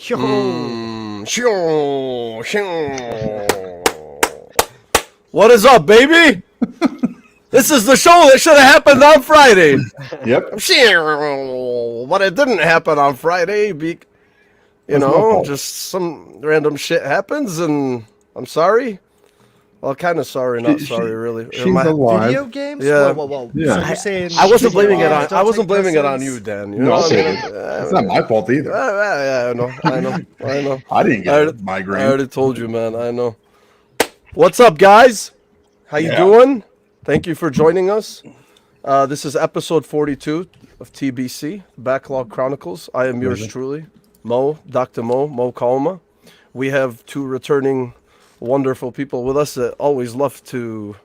Yo. What is up, baby? This is the show that should have happened on Friday. Yep. But it didn't happen on Friday. Just some random shit happens, and I'm sorry. Well, kind of sorry, not sorry, really. She's alive. Video games? Yeah. Whoa. Yeah. So you're saying I wasn't she's blaming it alive, on. I don't wasn't take blaming it on lessons? you, Dan. You No, know what I mean? it's not my fault either. Yeah, I know. I didn't get a I migraine. already told you, man. I know. What's up, guys? How you Yeah. doing? Thank you for joining us. This is episode 42 of TBC, Backlog Chronicles. I am yours truly, Dr. Mo Kalma. We have two returning wonderful people with us that always love to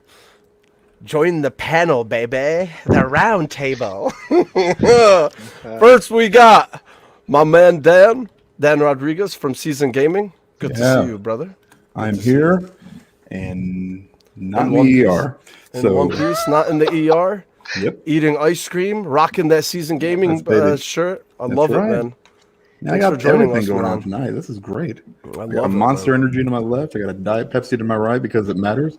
join the panel, baby. The round table. First, we got my man Dan Rodriguez from Season Gaming. Good to see you, brother. I'm here and not in One the Piece. ER. In One Piece, not in the ER. Yep. Eating ice cream, rocking that Season Gaming shirt. I love it, man. I got everything going on tonight. This is great. I got a Monster Energy to my left. I got a Diet Pepsi to my right because it matters.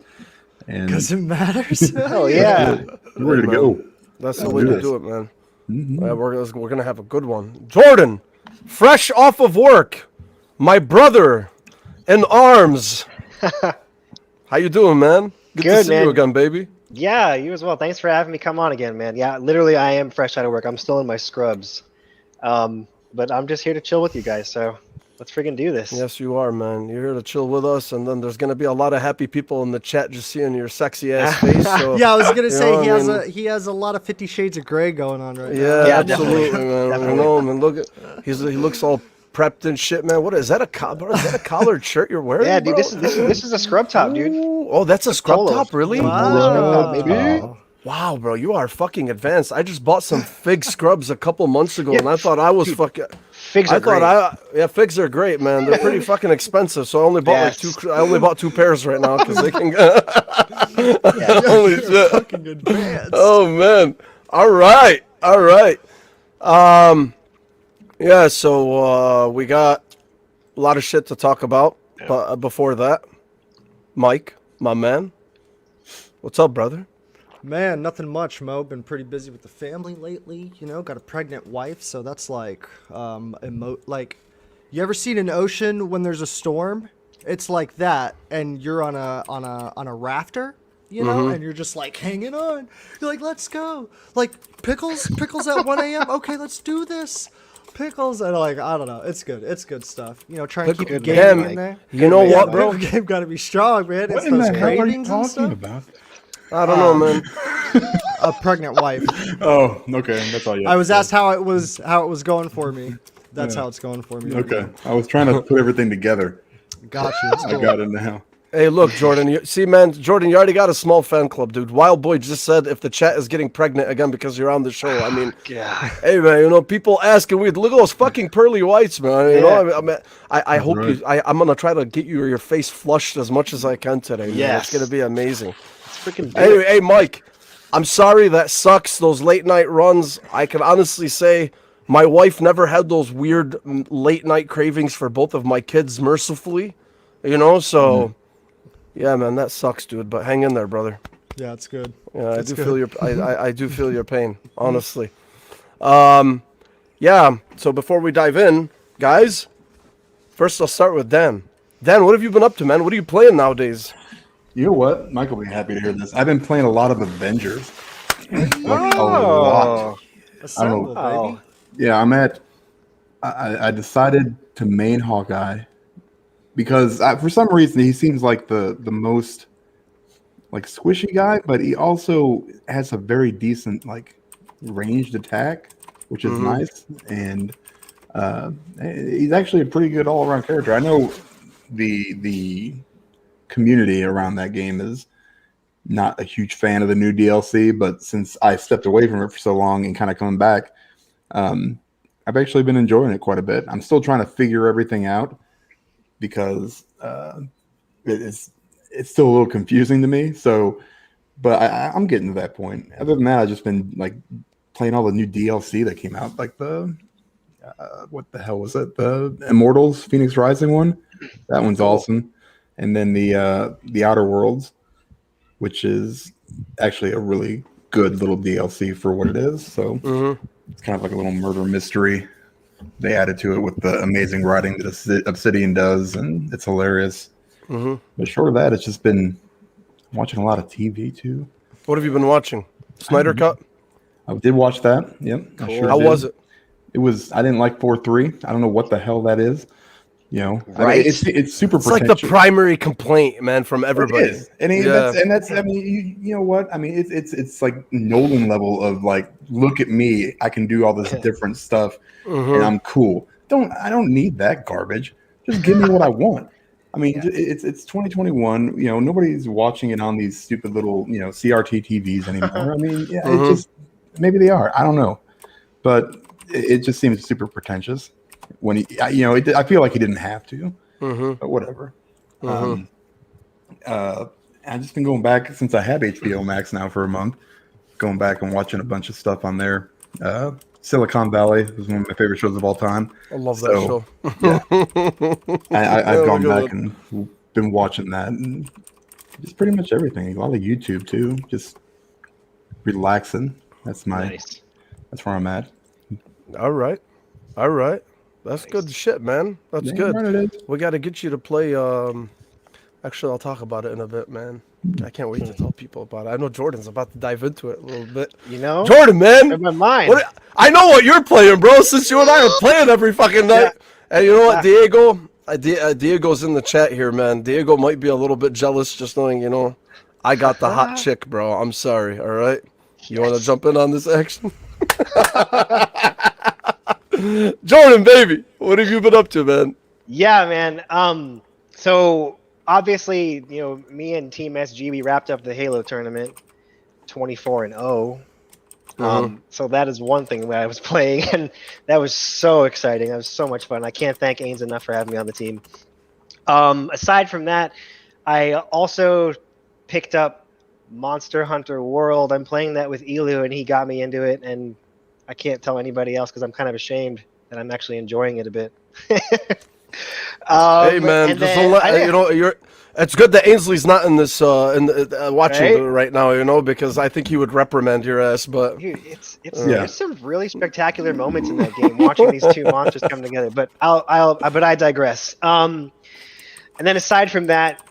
Because it matters? Hell yeah. We're ready to go. That's the way to do it, man. We're going to have a good one. Jordan, fresh off of work, my brother in arms. How you doing, man? Good to see man. you again, baby. Yeah, you as well. Thanks for having me come on again, man. Yeah, literally, I am fresh out of work. I'm still in my scrubs. But I'm just here to chill with you guys, so let's freaking do this. Yes, you are, man. You're here to chill with us, and then there's going to be a lot of happy people in the chat just seeing your sexy-ass face. So, Yeah, I was going to say he has a lot of 50 Shades of Grey going on right now. Yeah, absolutely, man. I know him, and look at he looks all prepped and shit, man. What is that? Is that a collared shirt you're wearing? Yeah, dude, bro? this is a scrub top, dude. Oh, that's a scrub top, really? Wow. Wow, bro, you are fucking advanced. I just bought some fig scrubs a couple months ago, and I thought I was fucking. Figs are great. Figs are great, man. They're pretty fucking expensive, so I only bought two. I only bought two pairs right now because they can. Holy shit! Fucking advanced. Oh man! All right. Yeah. So we got a lot of shit to talk about, but before that, Mike, my man, what's up, brother? Man, nothing much, Mo. Been pretty busy with the family lately. Got a pregnant wife, so that's like, you ever seen an ocean when there's a storm? It's like that, and you're on a rafter, and you're just like hanging on. You're like, let's go. Like pickles at 1 a.m. Okay, let's do this. Pickles, and I don't know. It's good stuff. Try and keep your game in there. You know what, bro? Pickle game got to be strong, man. What It's in those the hell are you cravings and talking stuff. about? I don't know, man. A pregnant wife. Oh, okay. That's all you I was asked how it was going for me. That's how it's going for me. Okay. I was trying to put everything together. Got you. It's I cool. got it now. Hey, look, Jordan. Jordan, you already got a small fan club, dude. Wild Boy just said if the chat is getting pregnant again because you're on the show. I mean, hey, man, people asking weird. Look at those fucking pearly whites, man. I hope right. I'm gonna try to get your face flushed as much as I can today. Man. Yes. It's gonna be amazing. Freaking Anyway, hey, Mike, I'm sorry that sucks. Those late night runs. I can honestly say my wife never had those weird late night cravings for both of my kids, mercifully. So. Yeah, man, that sucks, dude. But hang in there, brother. Yeah, it's good. Yeah, It's good. I do feel your pain, honestly. Yeah. So before we dive in, guys, first I'll start with Dan. Dan, what have you been up to, man? What are you playing nowadays? You know what? Mike will be happy to hear this. I've been playing a lot of Avengers. A lot. Assemble, Oh. baby. Yeah, I decided to main Hawkeye because for some reason he seems like the most like squishy guy, but he also has a very decent like ranged attack, which is nice, and he's actually a pretty good all around character. I know the community around that game is not a huge fan of the new DLC, but since I stepped away from it for so long and kind of coming back, I've actually been enjoying it quite a bit. I'm still trying to figure everything out because it's still a little confusing to me. So, but I'm getting to that point. Other than that, I've just been like playing all the new DLC that came out, like the what the hell was it? The Immortals Phoenix Rising one. That one's awesome. And then the Outer Worlds, which is actually a really good little DLC for what it is. So it's kind of like a little murder mystery they added to it with the amazing writing that Obsidian does, and it's hilarious. But short of that, it's just been watching a lot of TV too. What have you been watching? Snyder Cut? I did watch that. Yep. Cool. I sure How did. was it? It was. I didn't like 4-3. I don't know what the hell that is. You know, Right. I mean, it's super. It's like the primary complaint, man, from everybody. It is. And that's. I mean, you know what? I mean, it's like Nolan level of like, look at me, I can do all this different stuff, and I'm cool. I don't need that garbage. Just give me what I want. I mean, it's 2021. You know, nobody's watching it on these stupid little CRT TVs anymore. I mean, yeah, it just maybe they are. I don't know, but it just seems super pretentious. When he, I feel like he didn't have to, but whatever. I've just been going back since I have HBO Max now for a month, going back and watching a bunch of stuff on there. Silicon Valley is one of my favorite shows of all time. I love that show. I've gone back and been watching that, and just pretty much everything. A lot of YouTube too, just relaxing. That's Nice. That's where I'm at. All right. That's good shit, man. That's good. Right, it is. We got to get you to play. Actually, I'll talk about it in a bit, man. I can't wait to tell people about it. I know Jordan's about to dive into it a little bit. You know, Jordan, man. in my mind. I know what you're playing, bro. Since you and I are playing every fucking night. And you know what, Diego? Diego's in the chat here, man. Diego might be a little bit jealous, just knowing, I got the hot chick, bro. I'm sorry. All right. You want to jump in on this action? Jordan, baby, what have you been up to, man? Yeah, man. So obviously, me and Team SG, we wrapped up the Halo tournament, 24-0. So that is one thing that I was playing, and that was so exciting. That was so much fun. I can't thank Ains enough for having me on the team. Aside from that, I also picked up Monster Hunter World. I'm playing that with Elu, and he got me into it, and I can't tell anybody else because I'm kind of ashamed that I'm actually enjoying it a bit. Hey man, just don't let It's good that Ainsley's not in this watching right now, because I think he would reprimand your ass. But dude, there's some really spectacular moments in that game. Watching these two monsters come together, but I digress. And then aside from that,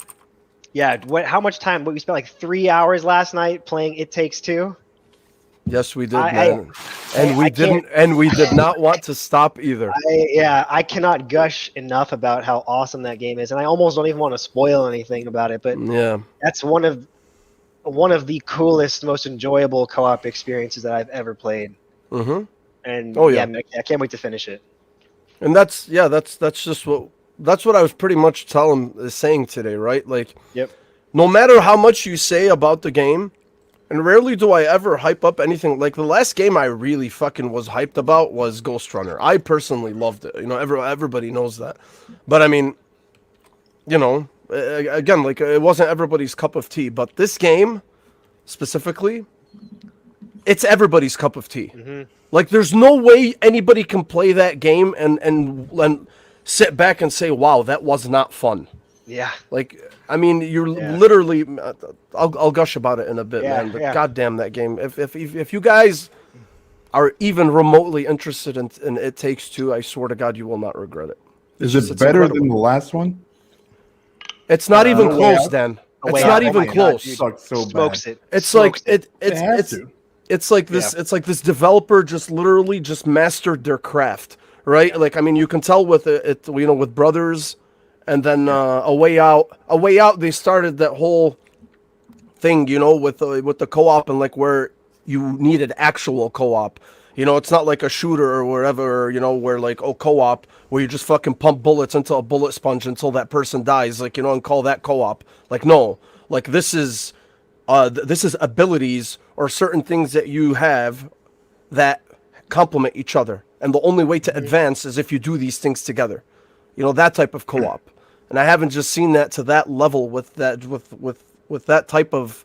how much time? We spent like 3 hours last night playing It Takes Two. Yes, we did, man. We did not want to stop either. I cannot gush enough about how awesome that game is, and I almost don't even want to spoil anything about it. But that's one of the coolest, most enjoyable co-op experiences that I've ever played. And I can't wait to finish it. And that's what I was pretty much saying today, right? Like, no matter how much you say about the game. And rarely do I ever hype up anything. Like, the last game I really fucking was hyped about was Ghost Runner. I personally loved it. Everybody knows that. But, I mean, again, like, it wasn't everybody's cup of tea. But this game, specifically, it's everybody's cup of tea. Like, there's no way anybody can play that game and sit back and say, wow, that was not fun. Yeah. Like, I mean, you're literally. I'll gush about it in a bit, man. But goddamn that game. If you guys are even remotely interested in It Takes Two, I swear to God, you will not regret it. Is it better than the last one? It's not even close, Dan. It's not even close. Smokes it. It's like it's like this. It's like this developer just literally just mastered their craft, right? Like, I mean, you can tell with it with Brothers. And then A Way Out, they started that whole thing, with the co-op and like where you needed actual co-op. It's not like a shooter or wherever, where like co-op where you just fucking pump bullets into a bullet sponge until that person dies, like and call that co-op. Like no, like this is abilities or certain things that you have that complement each other, and the only way to advance is if you do these things together. That type of co-op. And I haven't just seen that to that level with that with that type of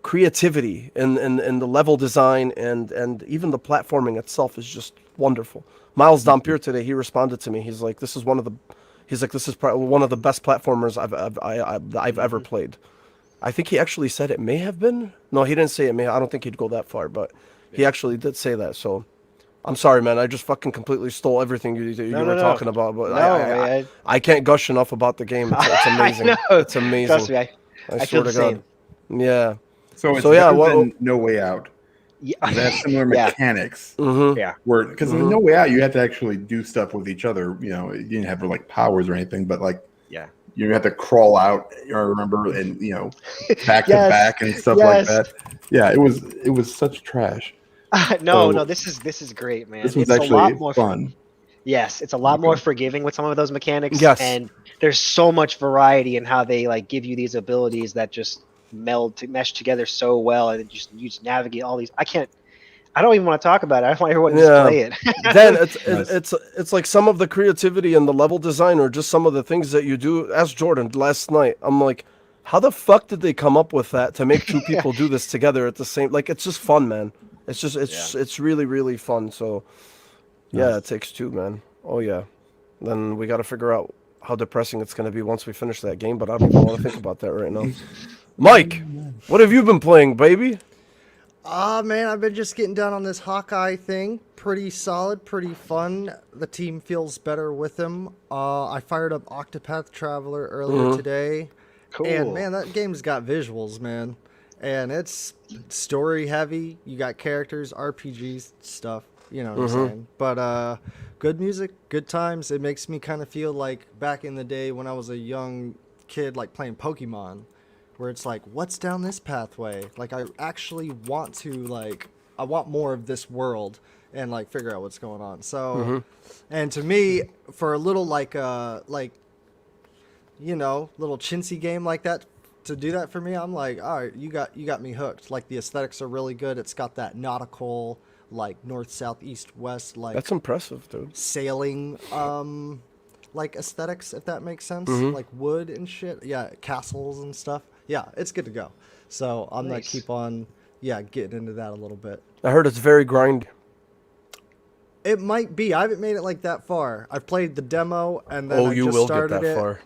creativity in the level design and even the platforming itself is just wonderful. Miles Dampier today, he responded to me. He's like, this is probably one of the best platformers I've ever played. I think he actually said it may have been. No, he didn't say it may. I don't think he'd go that far, but he actually did say that. So I'm sorry, man. I just fucking completely stole everything you were talking about. But I can't gush enough about the game. It's amazing. It's amazing. Trust me, I feel swear to the same. God. Yeah. So it's yeah, better than No Way Out. Yeah. They have similar mechanics. Yeah. Because in No Way Out, you had to actually do stuff with each other. You know, you didn't have like powers or anything, but like you had to crawl out. I remember, and back to back and stuff like that. Yeah, it was such trash. No, this is great, man. This was it's actually a lot more fun. Yes, it's a lot more forgiving with some of those mechanics. Yes. And there's so much variety in how they like give you these abilities that just mesh together so well, and you just navigate all these. I don't even want to talk about it. I want everyone to just play it. Then it's like some of the creativity and the level design, or just some of the things that you do. As Jordan last night, I'm like, how the fuck did they come up with that to make two people do this together at the same? Like, it's just fun, man. It's really, really fun. So yeah, It Takes Two, man. Oh yeah. Then we got to figure out how depressing it's going to be once we finish that game. But I don't even want to think about that right now. Mike, what have you been playing, baby? Man, I've been just getting down on this Hawkeye thing. Pretty solid, pretty fun. The team feels better with him. I fired up Octopath Traveler earlier today. Cool. And man, that game's got visuals, man. And it's story heavy. You got characters, RPGs, stuff. You know what I'm saying? But good music, good times. It makes me kind of feel like back in the day when I was a young kid, like playing Pokemon, where it's like, what's down this pathway? Like, I actually want to, I want more of this world and, figure out what's going on. So, and to me, for a little, little chintzy game like that, to do that for me, I'm like, all right, you got me hooked. Like, the aesthetics are really good. It's got that nautical, north, south, east, west, That's impressive, dude. sailing, aesthetics, if that makes sense. Like wood and shit. Yeah, castles and stuff. Yeah, it's good to go. So I'm gonna keep on, getting into that a little bit. I heard it's very grindy. It might be. I haven't made it that far. I've played the demo and then I you just will started get that far.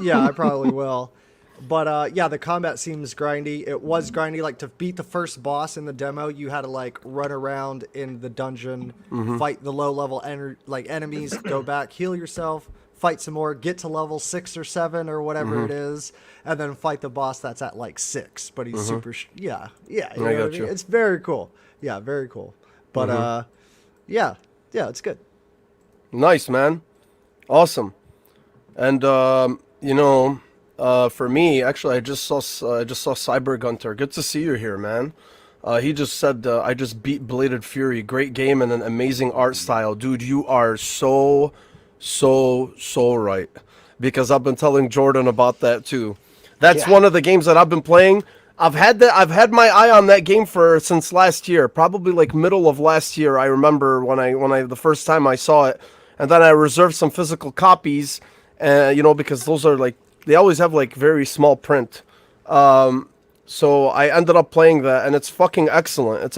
Yeah, I probably will. But the combat seems grindy. It was grindy. To beat the first boss in the demo, you had to run around in the dungeon, fight the low level enemies, go back, heal yourself, fight some more, get to level 6 or 7 or whatever it is, and then fight the boss that's at 6. But he's super. You know what I mean? It's very cool. Yeah, very cool. But yeah, it's good. Nice, man. Awesome. And for me, actually, I just saw Cyber Gunter. Good to see you here, man. He just said, I just beat Bladed Fury. Great game and an amazing art style. Dude, you are so right. Because I've been telling Jordan about that too. That's one of the games that I've been playing. I've had my eye on that game since last year, probably middle of last year. I remember when I the first time I saw it, and then I reserved some physical copies, because those are they always have very small print. So I ended up playing that, and it's fucking excellent. It's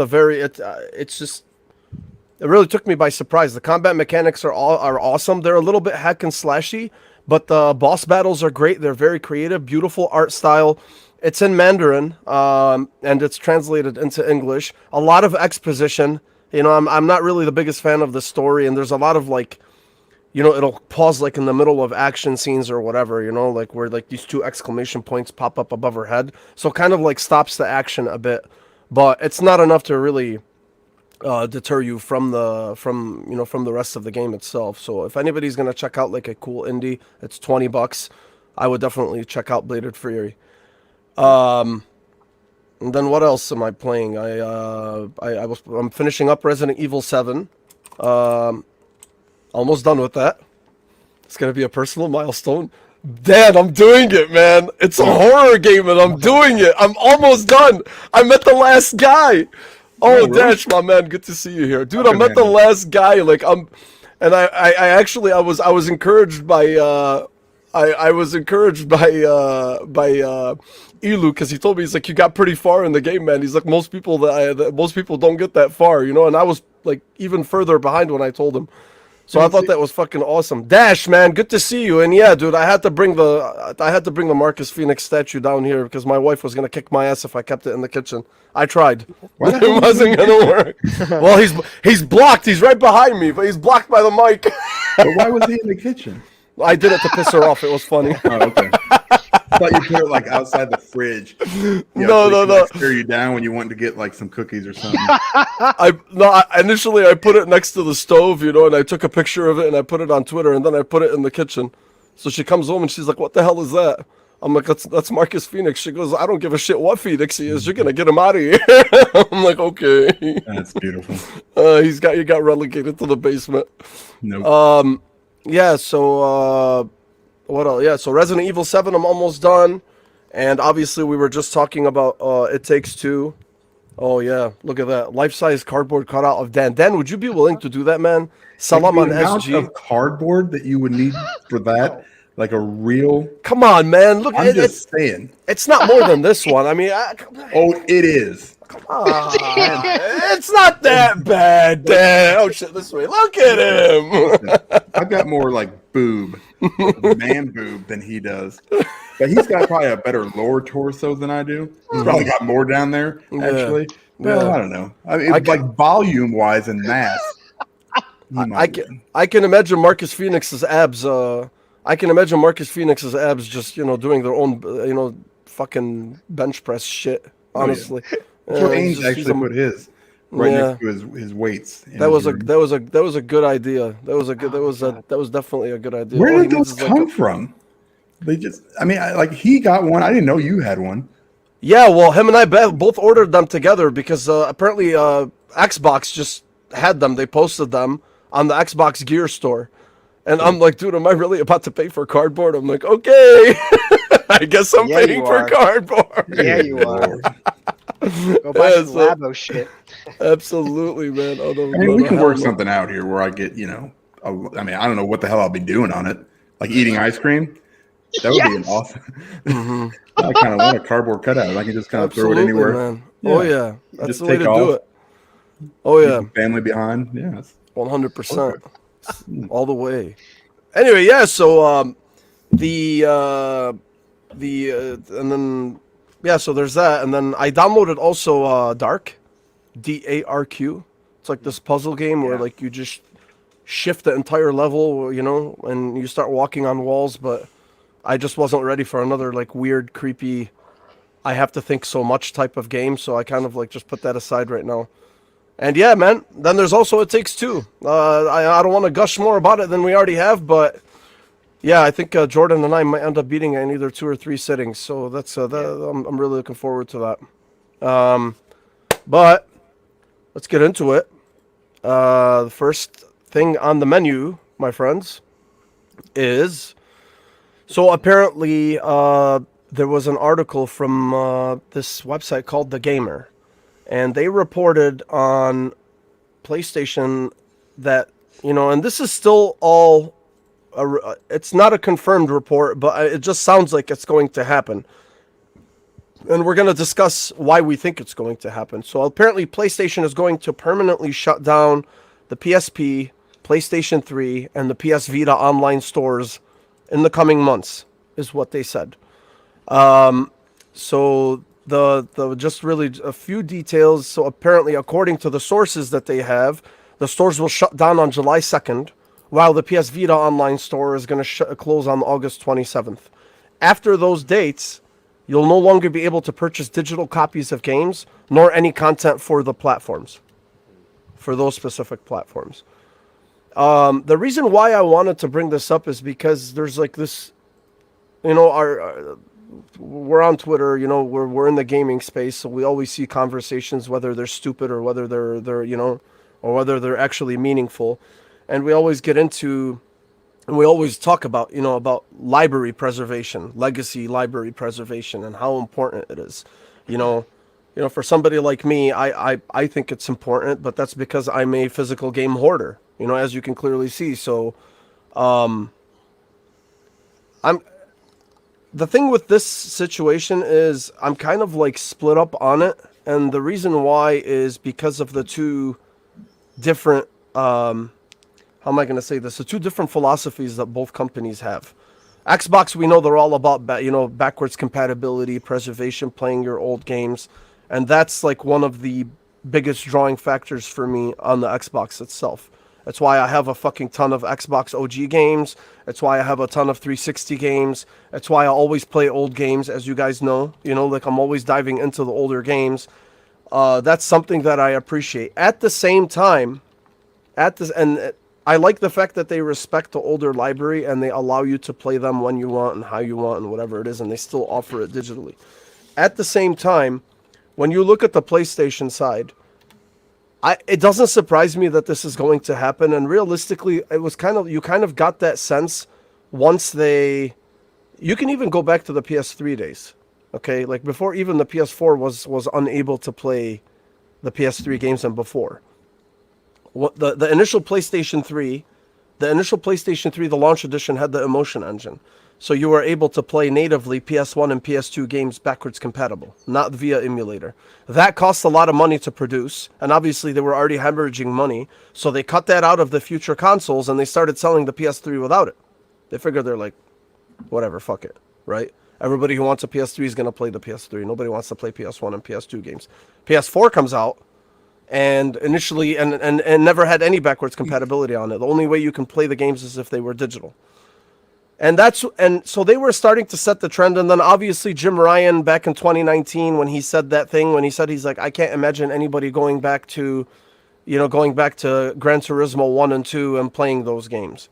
it really took me by surprise. The combat mechanics are awesome. They're a little bit hack and slashy, but the boss battles are great. They're very creative, beautiful art style. It's in Mandarin, and it's translated into English. A lot of exposition. I'm not really the biggest fan of the story, and there's a lot of it'll pause in the middle of action scenes or whatever, where these 2 exclamation points pop up above her head. So kind of stops the action a bit, but it's not enough to really deter you from the rest of the game itself. So if anybody's gonna check out a cool indie, it's $20. I would definitely check out Bladed Fury. And then what else am I playing? I'm finishing up Resident Evil 7. Almost done with that. It's gonna be a personal milestone. Dad, I'm doing it, man. It's a horror game and I'm doing it. I'm almost done. I met the last guy. Oh, Dash, my man, good to see you here. Dude, I met the last guy. I was encouraged by I was encouraged by Elu because he told me, he's like, you got pretty far in the game, man. He's like, most people most people don't get that far, you know. And I was like even further behind when I told him. So I thought that was fucking awesome. Dash, man, good to see you. And yeah, dude, I had to bring the Marcus Phoenix statue down here because my wife was gonna kick my ass if I kept it in the kitchen. I tried. It wasn't gonna work. Well, he's blocked. He's right behind me, but he's blocked by the mic. But why was he in the kitchen? I did it to piss her off. It was funny. Oh, okay. I thought you put it like outside the fridge. No. Like, stare you down when you want to get like some cookies or something. Initially I put it next to the stove, you know, and I took a picture of it and I put it on Twitter, and then I put it in the kitchen. So she comes home and she's like, "What the hell is that?" I'm like, "That's Marcus Phoenix." She goes, "I don't give a shit what Phoenix he is. You're gonna get him out of here." I'm like, "Okay." That's beautiful. He got relegated to the basement. Nope. Yeah, so what else? Yeah, so Resident Evil 7 I'm almost done. And obviously we were just talking about It Takes Two. Oh yeah, look at that. Life-size cardboard cutout of Dan. Dan, would you be willing to do that, man? Sell them on the amount SG. of cardboard that you would need for that, like a real. Come on, man. Look, I'm just saying. It's not more than this one. I mean, Oh, it is. it's not that bad, Dan. Oh shit, this way. Look at him. I've got more like boob, man boob than he does. But he's got probably a better lower torso than I do. He's probably got more down there, actually. Well, I don't know. I mean, like volume-wise and mass. I can imagine Marcus Phoenix's abs. I can imagine Marcus Phoenix's abs just, you know, doing their own, you know, fucking bench press shit. Honestly, So Ames actually put his right next to his weights. That was a good idea. That was definitely a good idea. Where did those come from? They just, I mean, he got one. I didn't know you had one. Yeah, well, him and I both ordered them together because apparently Xbox just had them. They posted them on the Xbox Gear store. And I'm like, dude, am I really about to pay for cardboard? I'm like, okay. I guess I'm paying for cardboard. Yeah, you are. Go buy some Labo shit. Absolutely, man. I mean, we can work something out here where I get, you know, I mean, I don't know what the hell I'll be doing on it. Like eating ice cream. That would be an awesome. I kind of want a cardboard cutout. I can just kind of throw it anywhere. Man. Yeah. Oh yeah, that's just the way to off, do it. Oh yeah, family behind. Yeah, 100%, all the way. Anyway, yeah. So and then so there's that, and then I downloaded also Dark, DARQ. It's like this puzzle game where like you just shift the entire level, you know, and you start walking on walls, but I just wasn't ready for another like weird, creepy, I have to think so much type of game, so I kind of like just put that aside right now. And yeah, man, then there's also It Takes Two. I don't want to gush more about it than we already have, but yeah, I think Jordan and I might end up beating it in either 2 or 3 sittings, so that's I'm really looking forward to that. But let's get into it. The first thing on the menu, my friends, is so apparently there was an article from this website called The Gamer, and they reported on PlayStation that, you know, and this is still all it's not a confirmed report, but it just sounds like it's going to happen. And we're going to discuss why we think it's going to happen. So apparently PlayStation is going to permanently shut down the PSP, PlayStation 3, and the PS Vita online stores in the coming months, is what they said. So the just really a few details. So apparently, according to the sources that they have, the stores will shut down on July 2nd, while the PS Vita online store is going to close on August 27th. After those dates, you'll no longer be able to purchase digital copies of games, nor any content for the platforms, for those specific platforms. The reason why I wanted to bring this up is because there's like this, you know, we're on Twitter, you know, we're in the gaming space, so we always see conversations, whether they're stupid or whether they're you know, or whether they're actually meaningful. And we always get into, and we always talk about, you know, about library preservation, legacy library preservation, and how important it is. You know, for somebody like me, I think it's important, but that's because I'm a physical game hoarder, you know, as you can clearly see. So, The thing with this situation is I'm kind of like split up on it, and the reason why is because of the two different how am I going to say this? The two different philosophies that both companies have. Xbox, we know they're all about backwards compatibility, preservation, playing your old games, and that's like one of the biggest drawing factors for me on the Xbox itself. That's why I have a fucking ton of Xbox OG games. That's why I have a ton of 360 games. That's why I always play old games, as you guys know. You know, like I'm always diving into the older games. That's something that I appreciate. At the same time, I like the fact that they respect the older library and they allow you to play them when you want and how you want and whatever it is, and they still offer it digitally. At the same time, when you look at the PlayStation side, it doesn't surprise me that this is going to happen. And realistically, you kind of got that sense once you can even go back to the PS3 days. Okay, like before even the PS4 was unable to play the PS3 games and before. What the initial PlayStation 3, the launch edition had the Emotion Engine. So you were able to play natively PS1 and PS2 games backwards compatible, not via emulator. That cost a lot of money to produce, and obviously they were already hemorrhaging money, so they cut that out of the future consoles and they started selling the PS3 without it. They figured they're like, whatever, fuck it, right? Everybody who wants a PS3 is going to play the PS3. Nobody wants to play PS1 and PS2 games. PS4 comes out, and initially, and never had any backwards compatibility on it. The only way you can play the games is if they were digital. And so they were starting to set the trend, and then obviously Jim Ryan back in 2019 when he said that thing, he's like, I can't imagine anybody going back to Gran Turismo 1 and 2 and playing those games.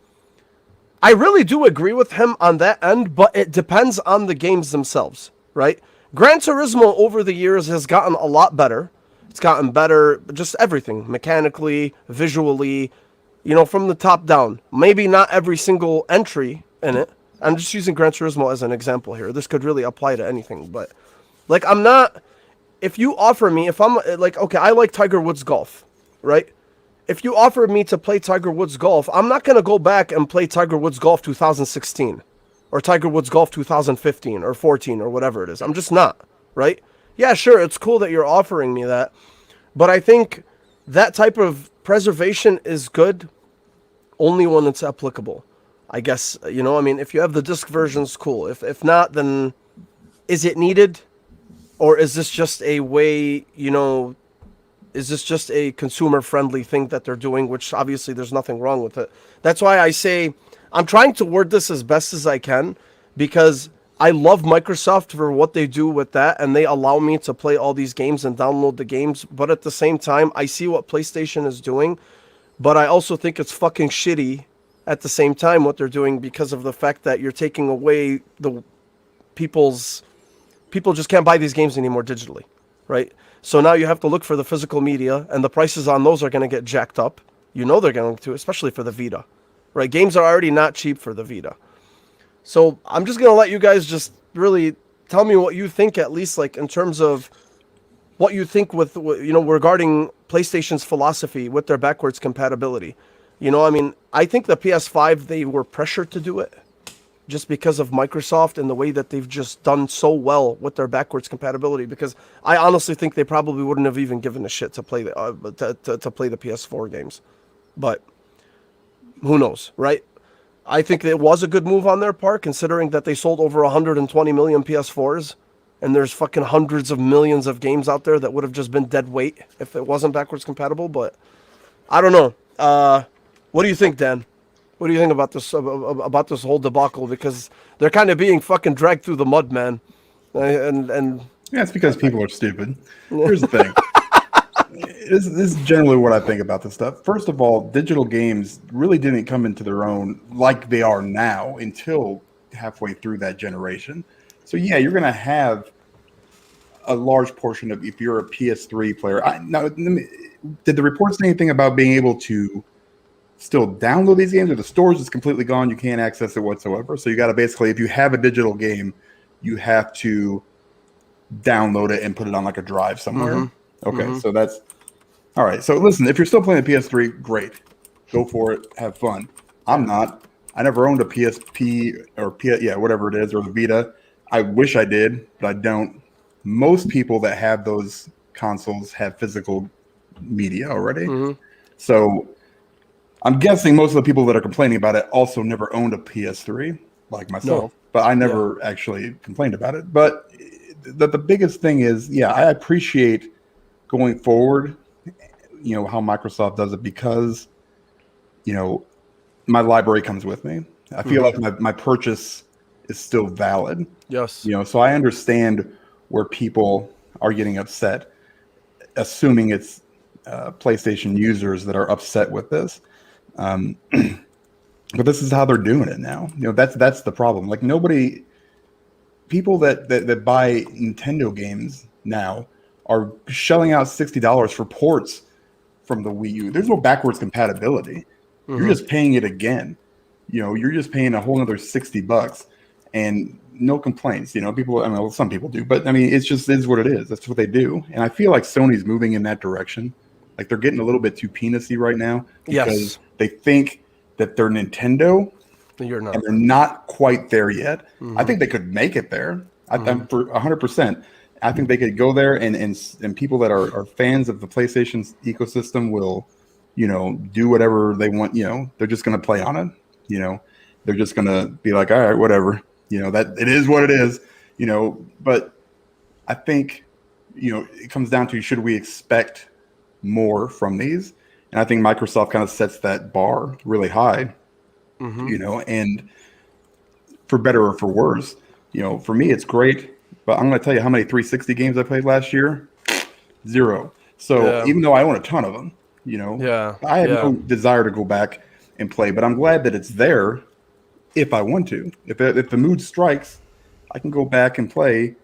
I really do agree with him on that end, but it depends on the games themselves, right? Gran Turismo over the years has gotten a lot better. It's gotten better, just everything, mechanically, visually, from the top down. Maybe not every single entry in it. I'm just using Gran Turismo as an example here. This could really apply to anything, but like if you offer me, if I'm like, okay, I like Tiger Woods golf, right? If you offer me to play Tiger Woods golf, I'm not going to go back and play Tiger Woods golf 2016 or Tiger Woods golf 2015 or 14 or whatever it is. I'm just not, right? Yeah, sure, it's cool that you're offering me that, but I think that type of preservation is good only when it's applicable. I guess, if you have the disc versions, cool. If not, then is it needed? Or is this just a way, is this just a consumer-friendly thing that they're doing, which obviously there's nothing wrong with it. That's why I say I'm trying to word this as best as I can, because I love Microsoft for what they do with that, and they allow me to play all these games and download the games. But at the same time, I see what PlayStation is doing, but I also think it's fucking shitty at the same time what they're doing, because of the fact that you're taking away people just can't buy these games anymore digitally, right? So now you have to look for the physical media, and the prices on those are going to get jacked up. They're going to, especially for the Vita, right? Games are already not cheap for the Vita. So I'm just going to let you guys just really tell me what you think, at least like in terms of what you think with, regarding PlayStation's philosophy with their backwards compatibility. I think the PS5, they were pressured to do it just because of Microsoft and the way that they've just done so well with their backwards compatibility, because I honestly think they probably wouldn't have even given a shit to play to play the PS4 games. But who knows, right? I think it was a good move on their part, considering that they sold over 120 million PS4s, and there's fucking hundreds of millions of games out there that would have just been dead weight if it wasn't backwards compatible. But I don't know. What do you think, Dan? What do you think about this whole debacle? Because they're kind of being fucking dragged through the mud, man. And yeah, it's because people are stupid. Here's the thing. This is generally what I think about this stuff. First of all, digital games really didn't come into their own like they are now until halfway through that generation. So yeah, you're going to have a large portion of, if you're a PS3 player. Did the report say anything about being able to still download these games, or the stores is completely gone? You can't access it whatsoever. So you got to basically, if you have a digital game, you have to download it and put it on like a drive somewhere. Mm-hmm. Okay, so that's all right. So listen, if you're still playing the PS3, great, go for it, have fun. I'm not. I never owned a PSP or whatever it is, or the Vita. I wish I did, but I don't. Most people that have those consoles have physical media already. Mm-hmm. So I'm guessing most of the people that are complaining about it also never owned a PS3 like myself, but I never actually complained about it. But the biggest thing is, I appreciate going forward, how Microsoft does it, because, my library comes with me. I feel like my purchase is still valid. Yes. So I understand where people are getting upset, assuming it's PlayStation users that are upset with this. But this is how they're doing it now. That's the problem. Like people that buy Nintendo games now are shelling out $60 for ports from the Wii U. There's no backwards compatibility. You're just paying it again. You're just paying a whole other $60 and no complaints. People, I mean, some people do, but I mean, it's just is what it is. That's what they do. And I feel like Sony's moving in that direction. Like they're getting a little bit too peanutty right now because they think that they're Nintendo. You're not. And they're not quite there yet. I think they could make it there. I'm for 100%. I think they could go there, and people that are fans of the PlayStation's ecosystem will, do whatever they want. They're just going to play on it. They're just going to be like, all right, whatever. That it is what it is. But I think, it comes down to, should we expect more from these? And I think Microsoft kind of sets that bar really high. And for better or for worse, for me, it's great, but I'm going to tell you how many 360 games I played last year. 0. So even though I own a ton of them, I have no desire to go back and play, but I'm glad that it's there if I want to. If the mood strikes, I can go back and play,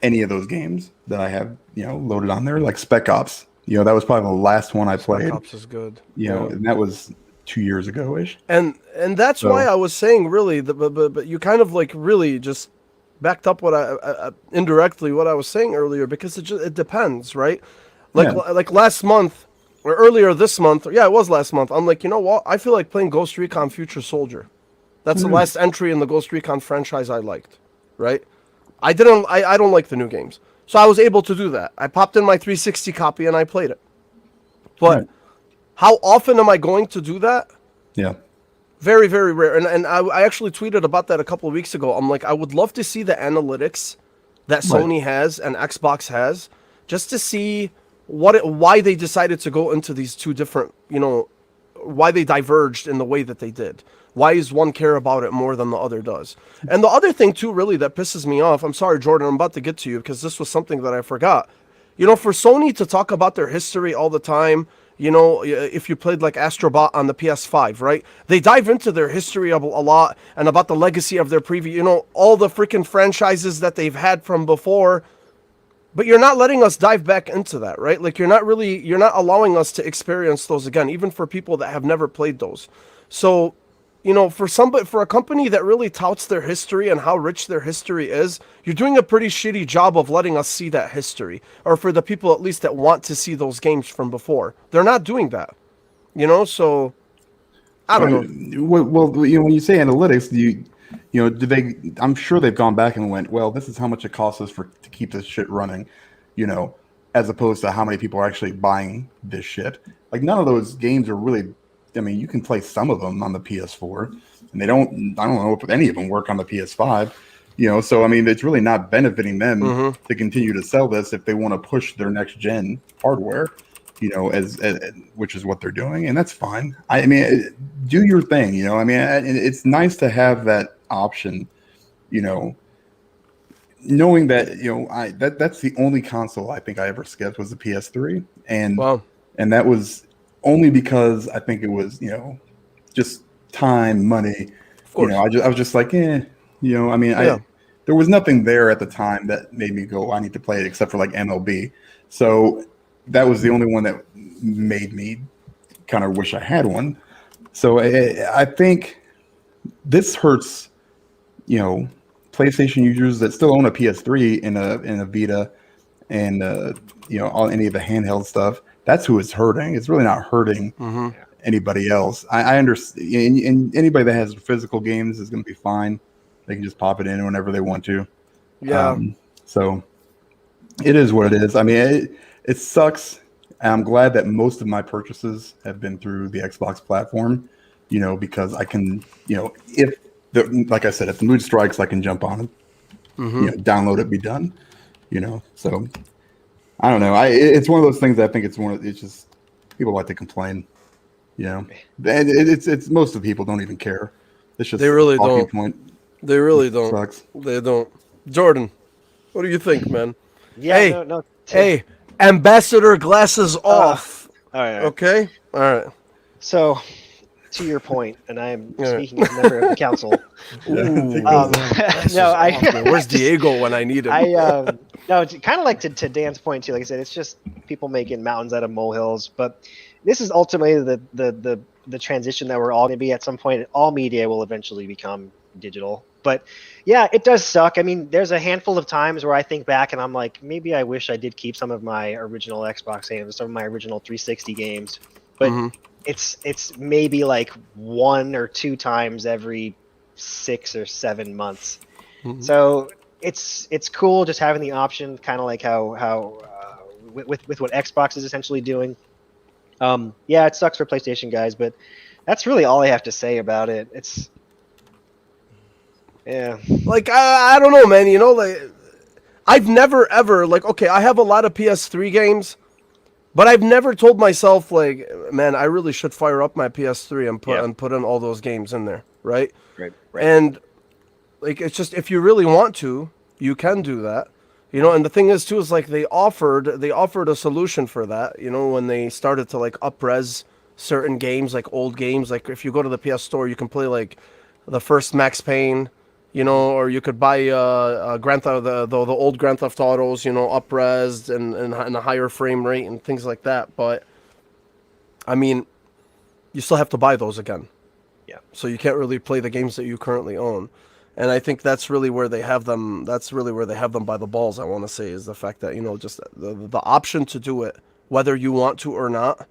any of those games that I have, loaded on there, like Spec Ops. That was probably the last one I played. Spec Ops is good. And that was 2 years ago ish. And that's why I was saying, really, but you kind of like really just backed up what I indirectly what I was saying earlier, because it depends, right? Like last month or earlier this month, it was last month. I'm like, you know what? I feel like playing Ghost Recon Future Soldier. That's the last entry in the Ghost Recon franchise I liked, right? I don't like the new games, so I was able to do that. I popped in my 360 copy and I played it, but. How often am I going to do that? Yeah. Very, very rare. And I actually tweeted about that a couple of weeks ago. I'm like, I would love to see the analytics that Sony has and Xbox has, just to see why they decided to go into these two different, why they diverged in the way that they did. Why does one care about it more than the other does? And the other thing, too, really, that pisses me off, I'm sorry, Jordan, I'm about to get to you, because this was something that I forgot. For Sony to talk about their history all the time, if you played like Astrobot on the PS5, right? They dive into their history a lot and about the legacy of their previous, all the freaking franchises that they've had from before. But you're not letting us dive back into that, right? Like you're not allowing us to experience those again, even for people that have never played those. So, for a company that really touts their history and how rich their history is, you're doing a pretty shitty job of letting us see that history. Or for the people at least that want to see those games from before, they're not doing that. So I don't know. Well, when you say analytics, do they? I'm sure they've gone back and went, well, this is how much it costs us to keep this shit running, as opposed to how many people are actually buying this shit. Like none of those games are really. I mean, you can play some of them on the PS4, and I don't know if any of them work on the PS5, so I mean, it's really not benefiting them to continue to sell this if they want to push their next gen hardware, as which is what they're doing, and that's fine. I mean, do your thing, I mean, it's nice to have that option, knowing that, that's the only console I think I ever skipped was the PS3, and that was only because I think it was, just time, money. I was just like, I mean, there was nothing there at the time that made me go, I need to play it, except for like MLB. So that was the only one that made me kind of wish I had one. So I think this hurts, PlayStation users that still own a PS3 and a Vita and, all any of the handheld stuff. that's who it's hurting. It's really not hurting anybody else. I understand, and anybody that has physical games is going to be fine. They can just pop it in whenever they want to. Yeah. So it is what it is. I mean, it sucks. I'm glad that most of my purchases have been through the Xbox platform, because I can, like I said, if the mood strikes, I can jump on it, download it, be done, So I don't know. It's one of those things. I think it's just people like to complain, and it's most of the people don't even care. It's just They really a talking don't. point. They really It don't. sucks. They don't. Jordan, what do you think, man? Yeah, Hey, no. Hey, ambassador glasses off. All right. Okay? All right. So, to your point, and I am speaking as a member of the council. Ooh, where's Diego when I need him? No, kind of like to Dan's point too. Like I said, it's just people making mountains out of molehills. But this is ultimately the transition that we're all going to be at some point. All media will eventually become digital. But yeah, it does suck. I mean, there's a handful of times where I think back and I'm like, maybe I wish I did keep some of my original Xbox games, some of my original 360 games. But it's maybe like 1 or 2 times every 6 or 7 months. So it's cool just having the option, kind of like how with what Xbox is essentially doing. Yeah, it sucks for PlayStation guys, but that's really all I have to say about it. It's Like I don't know, man. Like I've never ever okay, I have a lot of PS3 games, but I've never told myself like, man, I really should fire up my PS3 and put in all those games in there, right? Right. And like it's just if you really want to, you can do that. And the thing is too is like they offered a solution for that, when they started to like up-res certain games, like old games. Like if you go to the PS Store, you can play like the first Max Payne, or you could buy Grand Theft the old Grand Theft Autos, up-resed and a higher frame rate and things like that. But I mean, you still have to buy those again. Yeah. So you can't really play the games that you currently own. And I think that's really where they have them. That's really where they have them by the balls. I want to say is the fact that just the option to do it, whether you want to or not,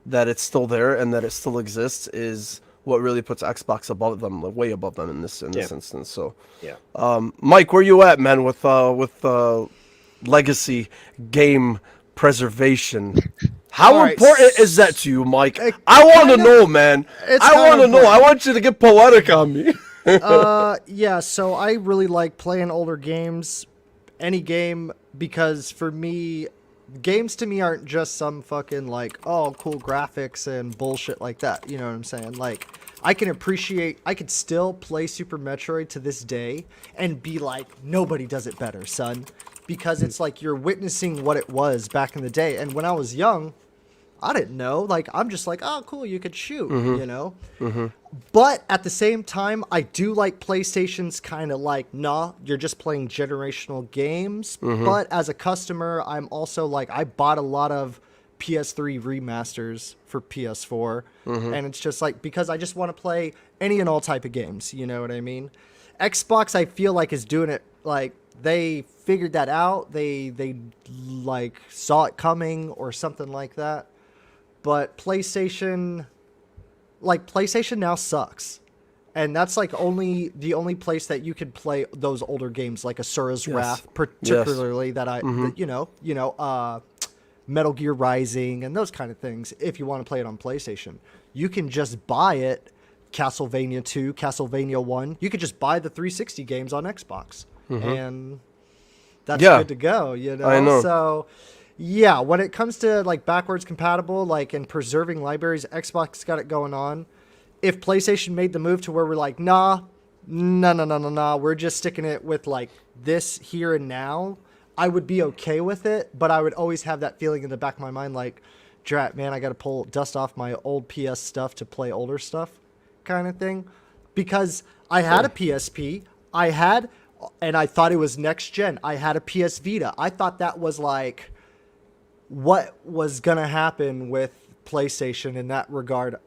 that it's still there and that it still exists is what really puts Xbox above them, way above them in this instance. So, Mike, where you at, man? With legacy game preservation. How important is that to you, Mike? I want to know, man. I want to know. I want you to get poetic on me. Yeah, so I really like playing older games, any game, because for me, games to me aren't just some fucking like, oh, cool graphics and bullshit like that. You know what I'm saying? Like, I could still play Super Metroid to this day and be like, nobody does it better, son. Because it's like you're witnessing what it was back in the day. And when I was young, I didn't know. Like, I'm just like, oh, cool, you could shoot, But at the same time, I do like PlayStation's kind of like, nah, you're just playing generational games. But as a customer, I'm also like, I bought a lot of PS3 remasters for PS4. And it's just like, because I just want to play any and all type of games. You know what I mean? Xbox, I feel like, is doing it like, they figured that out. They like saw it coming or something like that. But PlayStation now sucks. And that's like the only place that you could play those older games like Asura's Wrath, particularly that I, Metal Gear Rising and those kind of things. If you want to play it on PlayStation, you can just buy it. Castlevania 2, Castlevania 1. You could just buy the 360 games on Xbox. And that's good to go, I know. So, yeah, when it comes to like backwards compatible, like and preserving libraries, Xbox got it going on. If PlayStation made the move to where we're like, nah, we're just sticking it with like this here and now, I would be okay with it. But I would always have that feeling in the back of my mind, like, drat, man, I got to pull dust off my old PS stuff to play older stuff, kind of thing. Because I had a PSP, and I thought it was next gen. I had a PS Vita. I thought that was like what was gonna happen with PlayStation in that regard.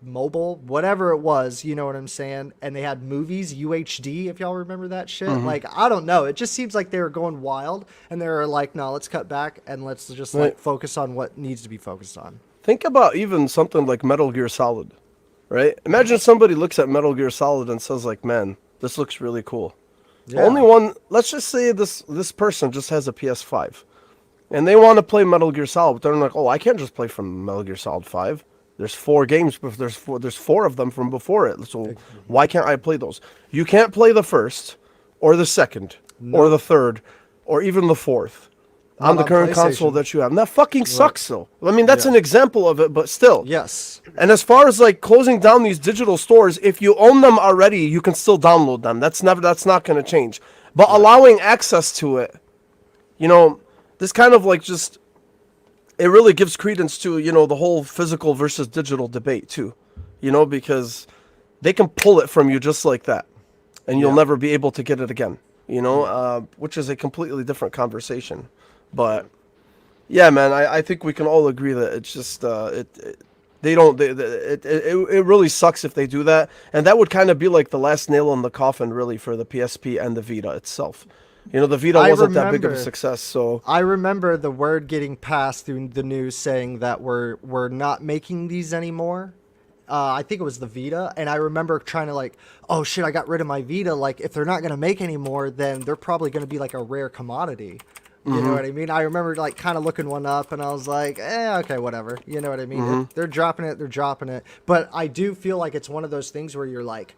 mobile, whatever it was, you know what I'm saying? And they had movies, UHD, if y'all remember that shit. Like, I don't know. It just seems like they were going wild, and they were like, no, let's cut back and let's just like focus on what needs to be focused on. Think about even something like Metal Gear Solid, right? Imagine somebody looks at Metal Gear Solid and says like, man, this looks really cool. Yeah. Only one, let's just say this person just has a PS5 and they want to play Metal Gear Solid, but they're like, oh, I can't just play from Metal Gear Solid 5. There's 4 games, but there's four of them from before it. So why can't I play those? You can't play the first or the second or the third or even the fourth on the current console that you have. And that fucking sucks though. I mean, that's an example of it, but still. Yes. And as far as like closing down these digital stores, if you own them already, you can still download them. That's not going to change. But allowing access to it, you know, this kind of like just, it really gives credence to, you know, the whole physical versus digital debate too, you know, because they can pull it from you just like that and you'll never be able to get it again, you know, which is a completely different conversation. But yeah, man, I think we can all agree that it's just, it really sucks if they do that. And that would kind of be like the last nail in the coffin really for the PSP and the Vita itself. You know, the Vita wasn't that big of a success, so... I remember the word getting passed through the news saying that we're not making these anymore. I think it was the Vita, and I remember trying to like, oh shit, I got rid of my Vita. Like, if they're not going to make any more, then they're probably going to be like a rare commodity. You know what I mean? I remember like kind of looking one up, and I was like, okay, whatever. You know what I mean? If they're dropping it, they're dropping it. But I do feel like it's one of those things where you're like,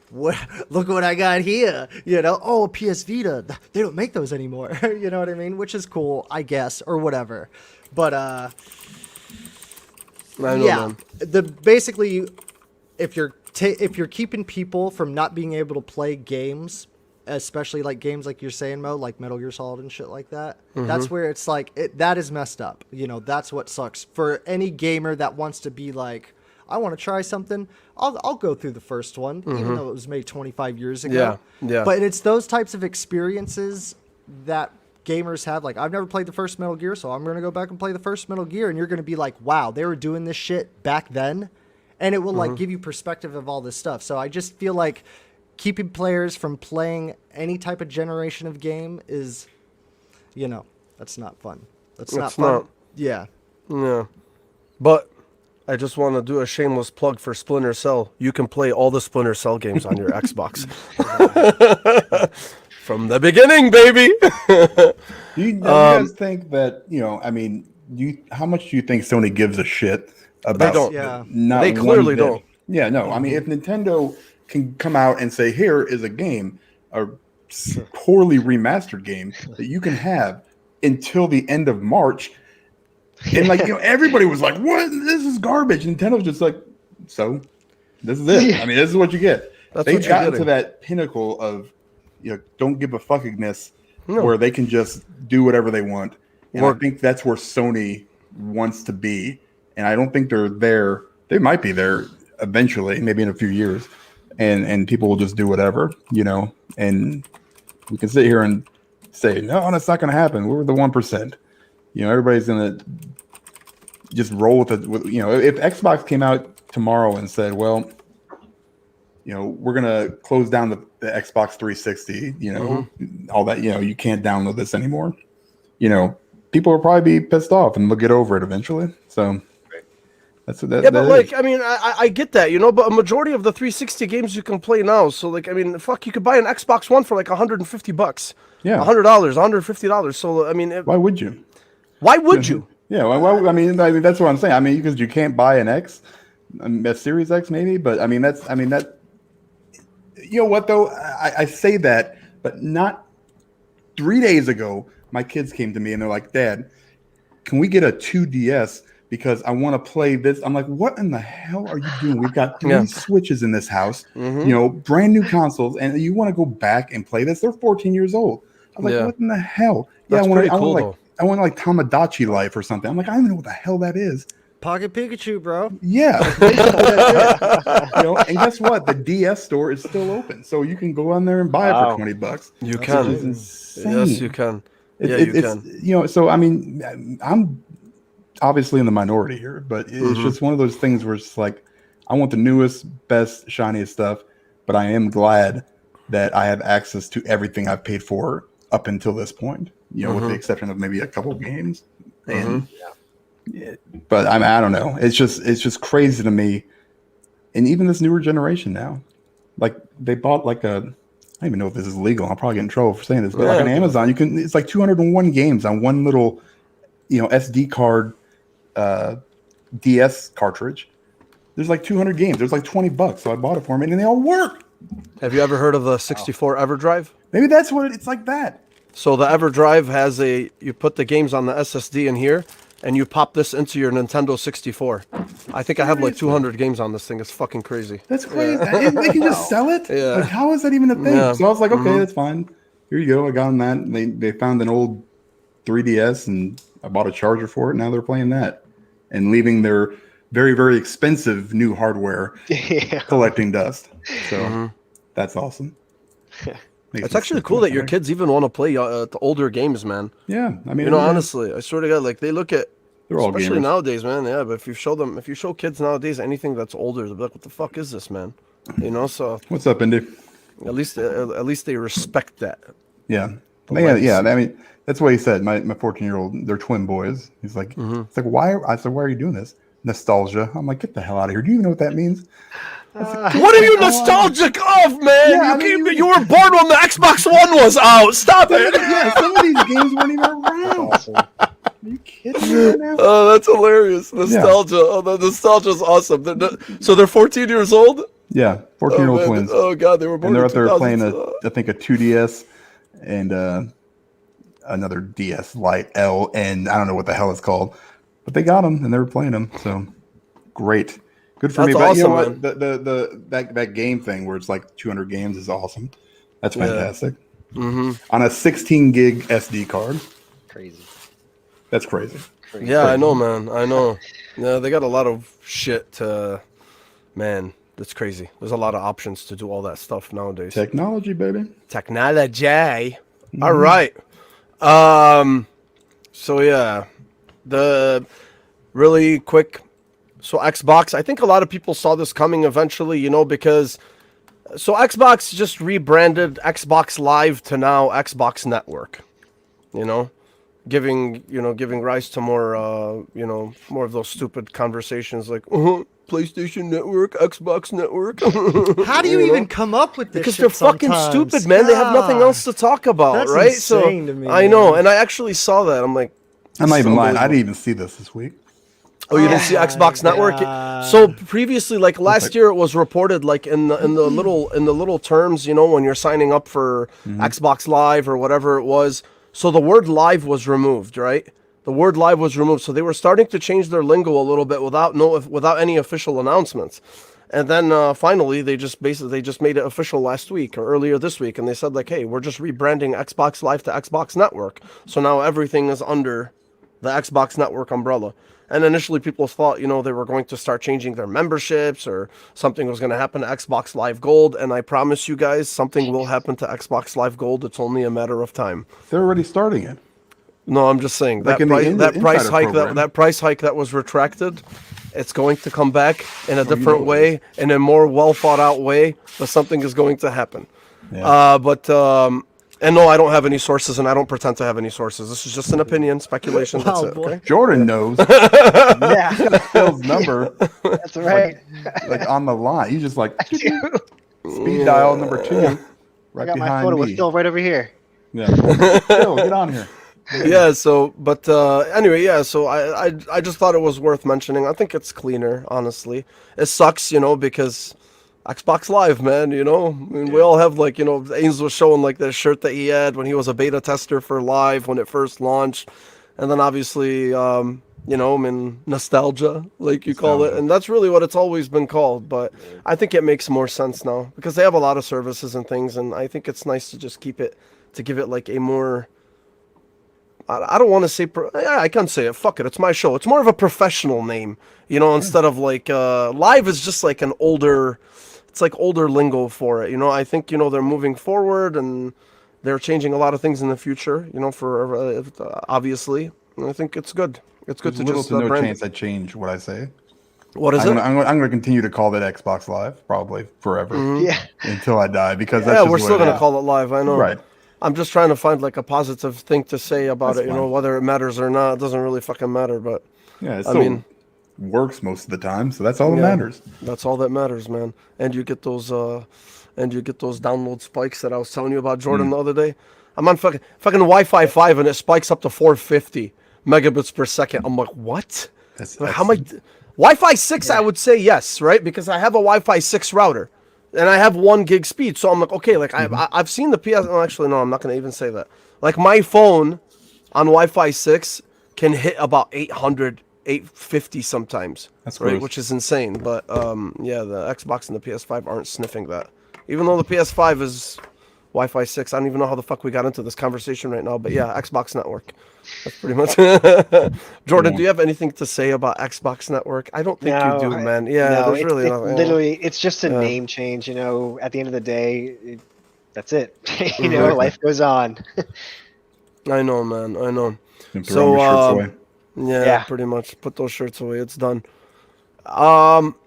what? Look what I got here. You know, oh, PS Vita. They don't make those anymore. You know what I mean? Which is cool, I guess, or whatever. But basically, if you're keeping people from not being able to play games, especially like games like you're saying, Mo, like Metal Gear Solid and shit like that, that's where it's like that is messed up. You know, that's what sucks for any gamer that wants to be like, I want to try something. I'll go through the first one, even though it was made 25 years ago. Yeah. But it's those types of experiences that gamers have. Like, I've never played the first Metal Gear, so I'm going to go back and play the first Metal Gear, and you're going to be like, wow, they were doing this shit back then. And it will like give you perspective of all this stuff. So I just feel like keeping players from playing any type of generation of game is, you know, that's not fun. That's not fun. Yeah. But I just want to do a shameless plug for Splinter Cell. You can play all the Splinter Cell games on your Xbox. From the beginning, baby. Do you guys think that, you know, I mean, how much do you think Sony gives a shit about? They don't. Not they clearly bit? don't. Yeah, no. I mean, if Nintendo can come out and say, here is a game, a poorly remastered game that you can have until the end of March. And like, you know, everybody was like, what? This is garbage. Nintendo's just like, so this is it. I mean, this is what you get. They've gotten to that pinnacle of, you know, don't give a fuckingness where they can just do whatever they want. And I think that's where Sony wants to be. And I don't think they're there. They might be there eventually, maybe in a few years. And people will just do whatever, you know. And we can sit here and say, no, that's not going to happen. We're the 1%. You know, everybody's going to just roll with it. You know, if Xbox came out tomorrow and said, well, you know, we're going to close down the Xbox 360, you know, all that, you know, you can't download this anymore. You know, people will probably be pissed off and they'll get over it eventually. So that's what that Yeah, but that like, is. I mean, I get that, you know, but a majority of the 360 games you can play now. So like, I mean, fuck, you could buy an Xbox One for like $150. Yeah. $100, $150. So, I mean, Why would you? Why would you? Yeah, well, I mean, that's what I'm saying. I mean, because you can't buy an X, a Series X maybe, but I mean, that. You know what though? I say that, but not 3 days ago. My kids came to me and they're like, "Dad, can we get a 2DS because I want to play this?" I'm like, "What in the hell are you doing? We've got 3 Switches in this house, you know, brand new consoles, and you want to go back and play this? They're 14 years old." I'm like, "What in the hell?" That's pretty cool, I want like Tamagotchi life or something. I'm like, I don't even know what the hell that is. Pocket Pikachu, bro. Yeah. You know, and guess what? The DS store is still open, so you can go on there and buy it for $20. You can. Which is insane. Yes, you can. You can. You know, so I mean, I'm obviously in the minority here, but it's just one of those things where it's like, I want the newest, best, shiniest stuff, but I am glad that I have access to everything I've paid for up until this point. With the exception of maybe a couple games. And but I don't know. It's just crazy to me. And even this newer generation now, like they bought like I don't even know if this is legal. I'll probably get in trouble for saying this, but like on Amazon, it's like 201 games on one little, SD card, DS cartridge. There's like 200 games. There's like $20, so I bought it for them, and they all work. Have you ever heard of the 64 EverDrive? Maybe that's what it's like that. So the EverDrive has you put the games on the SSD in here, and you pop this into your Nintendo 64. I think I have like 200 games on this thing. It's fucking crazy. That's crazy. They can just sell it? Yeah. Like, how is that even a thing? Yeah. So I was like, okay, that's fine. Here you go. I got them that. And they found an old 3DS, and I bought a charger for it. Now they're playing that. And leaving their very, very expensive new hardware collecting dust. So that's awesome. It's actually cool that your kids even want to play the older games, man. Yeah, I mean, honestly, I swear to God, like they look at, they're all especially gamers. nowadays, man. Yeah, but if you show kids nowadays anything that's older, they'll be like, "What the fuck is this, man?" So What's up, Indy? at least they respect that. Yeah, yeah. I mean, that's what he said. My 14-year-old, they're twin boys. He's like, it's like, why? I said, why are you doing this? Nostalgia. I'm like, get the hell out of here. Do you even know what that means? What are you nostalgic of, man? Yeah, you were born when the Xbox One was out. Stop it. Yeah, some of these games weren't even around. Awesome. Are you kidding me right now? Oh, that's hilarious. Nostalgia. Yeah. Oh, the nostalgia is awesome. So they're 14 years old? Yeah, 14-year-old twins. Oh, God, they were born and they're in out there playing, 2000s. I think, a 2DS and another DS Lite L, and I don't know what the hell it's called. But they got them, and they were playing them, so great. Good for me. That's But awesome, you know what? man. That game thing where it's like 200 games is awesome. That's fantastic. On a 16 gig SD card. Crazy. That's crazy. Yeah, I know, man. I know. Yeah, they got a lot of shit to... Man, that's crazy. There's a lot of options to do all that stuff nowadays. Technology, baby. Technology. All right. So, yeah. The really quick... So Xbox, I think a lot of people saw this coming eventually, because... So Xbox just rebranded Xbox Live to now Xbox Network, giving rise to more, more of those stupid conversations like, PlayStation Network, Xbox Network. How do you even come up with this? Because shit they're fucking sometimes? stupid, man. They have nothing else to talk about, That's right? insane to me, I know, man. and I actually saw that. I'm like, I'm not even lying. I unbelievable. didn't even see this week. Oh, you didn't see Xbox Network? So previously, like last year, it was reported like in the little terms, when you're signing up for Xbox Live or whatever it was. So the word live was removed, right? The word live was removed. So they were starting to change their lingo a little bit without any official announcements. And then finally, they just made it official last week or earlier this week, and they said like, hey, we're just rebranding Xbox Live to Xbox Network. So now everything is under the Xbox Network umbrella. And initially people thought, they were going to start changing their memberships or something was going to happen to Xbox Live Gold. And I promise you guys, something will happen to Xbox Live Gold. It's only a matter of time. They're already starting it. No, I'm just saying Like that price hike program. that price hike that was retracted, it's going to come back in a different way, in a more well thought out way, but something is going to happen. Yeah. And no, I don't have any sources, and I don't pretend to have any sources. This is just an opinion, speculation. That's it. boy. Okay? Jordan knows. Yeah, Phil's number that's right. like on the line. He's just like speed dial number 2 I right got my behind photo me. with Phil right over here. Yeah. Phil, get on here. Yeah. So, but anyway, yeah. So I just thought it was worth mentioning. I think it's cleaner, honestly. It sucks, because Xbox Live, man. I mean, we all have like, Ains was showing like the shirt that he had when he was a beta tester for Live when it first launched, and then obviously, nostalgia, like you call it, and that's really what it's always been called. But I think it makes more sense now because they have a lot of services and things, and I think it's nice to just give it like a more. I don't want to say, I can't say it. Fuck it. It's my show. It's more of a professional name, instead of like, Live is just like it's like older lingo for it. I think, they're moving forward and they're changing a lot of things in the future, for obviously. And I think it's good. It's good There's to little just to no brand chance I change what I say. What is I'm it? gonna continue to call that Xbox Live probably forever Yeah. until I die because that's Yeah, just we're what still it gonna is. call it live. I know. Right. I'm just trying to find like a positive thing to say about That's it. You know, fine. whether it matters or not, it doesn't really fucking matter. But Yeah, it I still mean, works most of the time, so that's all that yeah, matters. that's all that matters, man. And you get those download spikes that I was telling you about, Jordan, the other day. I'm on fucking Wi-Fi 5 and it spikes up to 450 megabits per second. I'm like, what? That's How am I? excellent. Wi-Fi 6, I Yeah. would say yes, right? Because I have a Wi-Fi 6 router, and I have 1 gig speed. So I'm like, okay, like I've seen the PS. Oh, actually, no, I'm not gonna even say that. Like my phone on Wi-Fi 6 can hit about 800, 850 sometimes, That's right? gross. Which is insane. But yeah, the Xbox and the PS5 aren't sniffing that. Even though the PS5 is Wi-Fi 6, I don't even know how the fuck we got into this conversation right now. But yeah, Xbox Network. That's pretty much. Jordan, Yeah. do you have anything to say about Xbox Network? I don't think you No, do, man. Yeah, no, there's really it's nothing. literally it's just a Yeah. name change. You know, at the end of the day, that's it. You know, Exactly. life goes on. I know, man. I know. And throw my shirts away. Yeah, Yeah. pretty much. Put those shirts away. It's done.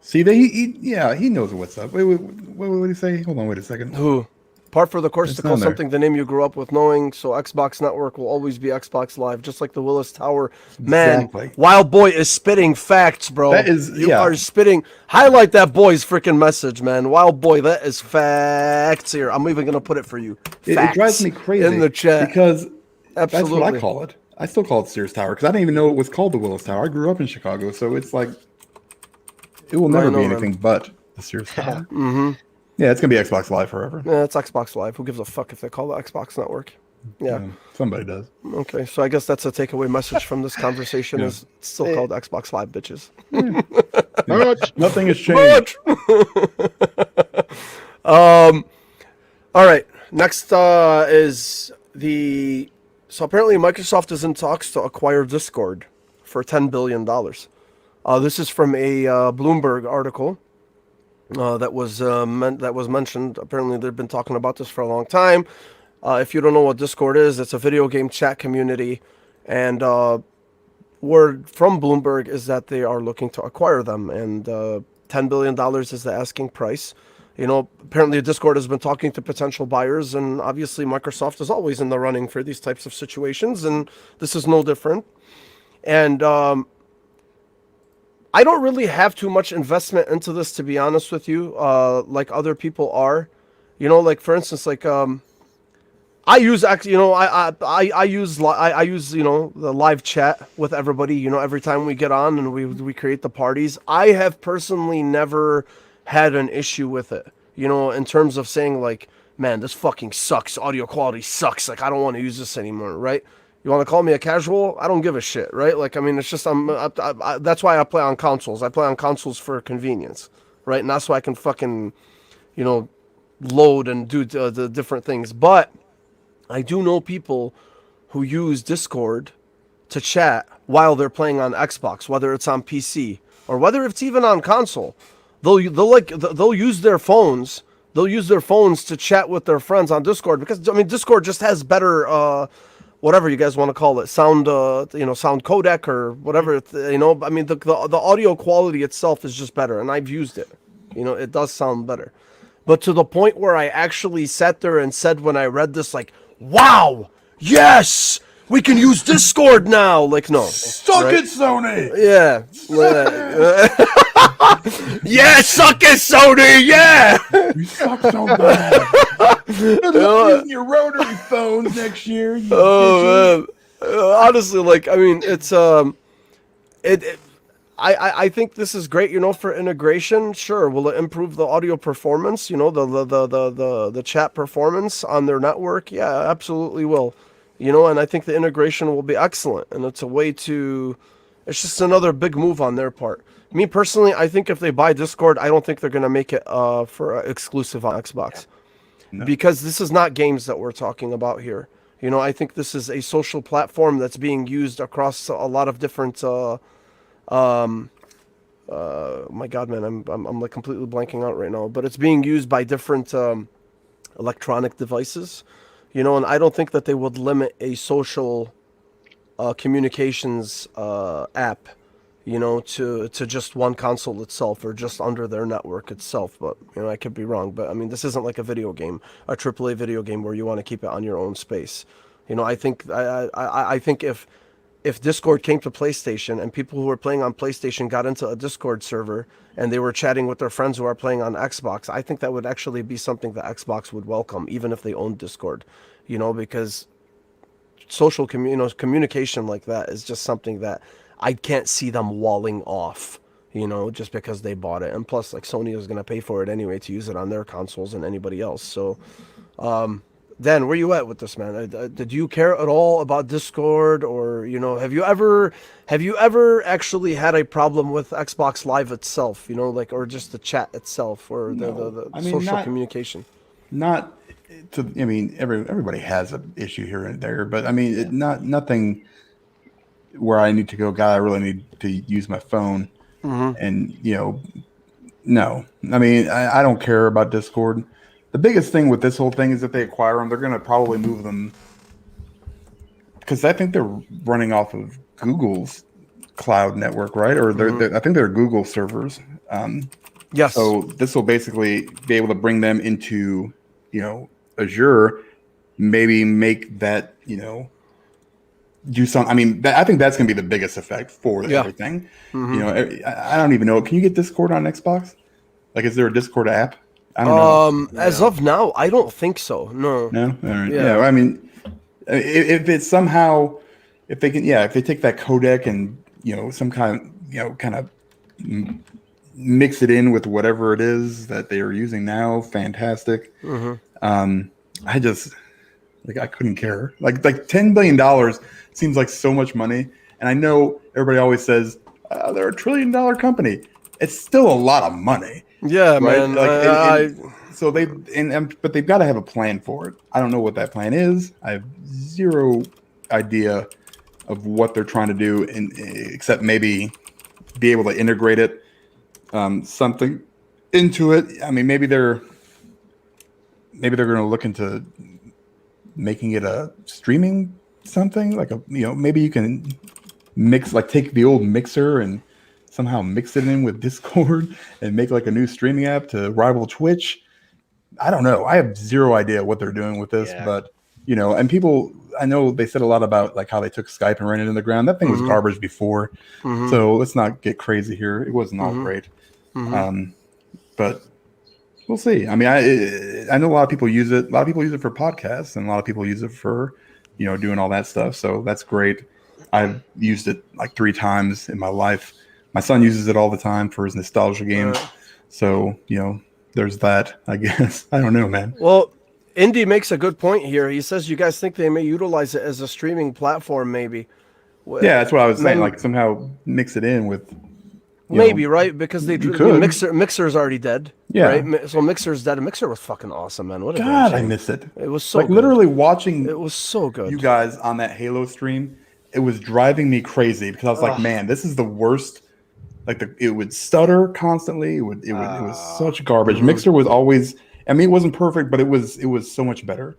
See, he knows what's up. Wait, what did he say? Hold on, wait a second. Who? Par for the course It's to call on there. something the name you grew up with knowing. So Xbox Network will always be Xbox Live, just like the Willis Tower. Man, Exactly. Wild Boy is spitting facts, bro. That is- you yeah. are spitting. Highlight that boy's freaking message, man. Wild Boy, that is facts here. I'm even gonna put it for you. It Facts drives me crazy in the chat because that's what Absolutely. I call it. I still call it Sears Tower because I didn't even know it was called the Willis Tower. I grew up in Chicago, so it's like it will never know, be man. anything but the Sears Tower. Yeah, it's gonna be Xbox Live forever. Yeah, it's Xbox Live. Who gives a fuck if they call it Xbox Network? Yeah. Somebody does. Okay, so I guess that's a takeaway message from this conversation is it's still called Xbox Live, bitches. Nothing has changed. All right. Next is the. So apparently Microsoft is in talks to acquire Discord for $10 billion. This is from a Bloomberg article that was mentioned. Apparently they've been talking about this for a long time. If you don't know what Discord is, it's a video game chat community, and word from Bloomberg is that they are looking to acquire them, and $10 billion is the asking price. You know, apparently Discord has been talking to potential buyers, and obviously Microsoft is always in the running for these types of situations, and this is no different. And I don't really have too much investment into this, to be honest with you, like other people are. You know, like for instance, like I use I use the live chat with everybody. You know, every time we get on and we create the parties. I have personally never had an issue with it. You know, in terms of saying like, man, this fucking sucks. Audio quality sucks. Like, I don't want to use this anymore, right? You want to call me a casual? I don't give a shit, right? Like, I mean, it's just that's why I play on consoles. I play on consoles for convenience, right? And that's why I can fucking, you know, load and do the different things. But I do know people who use Discord to chat while they're playing on Xbox, whether it's on PC or whether it's even on console. They'll use their phones. They'll use their phones to chat with their friends on Discord because I mean Discord just has better whatever you guys want to call it, sound sound codec or whatever. You know, I mean the audio quality itself is just better, and I've used it. You know, it does sound better. But to the point where I actually sat there and said when I read this, like, wow, yes, we can use Discord now. Like, no. Suck it, Sony! Yeah. Yeah, suck it, Sony, yeah! You suck so bad. Good luck using your rotary phones next year. You bitches. Oh, man. Honestly, like, I mean, it's, I think this is great, you know, for integration. Sure, will it improve the audio performance? You know, the chat performance on their network? Yeah, absolutely will. You know, and I think the integration will be excellent. And it's a way to, it's just another big move on their part. Me personally, I think if they buy Discord, I don't think they're gonna make it for exclusive on Xbox, because this is not games that we're talking about here. You know, I think this is a social platform that's being used across a lot of different. My God, man, I'm like completely blanking out right now. But it's being used by different electronic devices, you know, and I don't think that they would limit a social communications app, to just one console itself or just under their network itself. But I could be wrong. But I mean, this isn't like a video game, a AAA video game where you want to keep it on your own space. I think I think if Discord came to PlayStation and people who were playing on PlayStation got into a Discord server and they were chatting with their friends who are playing on Xbox, I think that would actually be something that Xbox would welcome, even if they owned Discord, because social communication like that is just something that I can't see them walling off, just because they bought it. And plus, like, Sony is going to pay for it anyway to use it on their consoles and anybody else. So, Dan, where you at with this, man? Did you care at all about Discord, or have you ever actually had a problem with Xbox Live itself? Or just the chat itself, or the social communication? Not to. I mean, everybody has an issue here and there, but I mean, nothing where I need to go. God, I really need to use my phone, and no. I mean, I don't care about Discord. The biggest thing with this whole thing is if they acquire them, they're going to probably move them, because I think they're running off of Google's cloud network, right? Or I think they're Google servers. Yes. So this will basically be able to bring them into, Azure, maybe make that, do some. I mean, I think that's going to be the biggest effect for everything. I don't even know. Can you get Discord on Xbox? Like, is there a Discord app? I don't know. As of now, I don't think so. No. No. All right. Yeah. I mean, if it's somehow, if they take that codec and some kind of mix it in with whatever it is that they are using now, fantastic. I just I couldn't care. Like $10 billion seems like so much money, and I know everybody always says they're a $1 trillion company. It's still a lot of money. Yeah, right? Man. So but they've got to have a plan for it. I don't know what that plan is. I have zero idea of what they're trying to do, except maybe be able to integrate it, something into it. I mean, maybe they're going to look into making it a streaming something, like maybe you can take the old Mixer and somehow mix it in with Discord and make like a new streaming app to rival Twitch. I don't know. I have zero idea what they're doing with this, but and people, I know they said a lot about like how they took Skype and ran it in the ground. That thing was garbage before. So let's not get crazy here. It wasn't all great. But we'll see. I mean, I know a lot of people use it. A lot of people use it for podcasts, and a lot of people use it for, doing all that stuff. So that's great. I've used it like 3 times in my life. My son uses it all the time for his nostalgia games. So, there's that, I guess. I don't know, man. Well, Indy makes a good point here. He says you guys think they may utilize it as a streaming platform, maybe. Yeah, that's what I was saying. Like somehow mix it in with. Maybe, right? Because Mixer's already dead. Yeah. Right? So Mixer's dead. And Mixer was fucking awesome, man. What a God, I miss it. It was so good. Literally watching. It was so good. You guys on that Halo stream, it was driving me crazy because I was like, man, this is the worst. Like it would stutter constantly. It was such garbage. Mixer was always. I mean, it wasn't perfect, but it was so much better,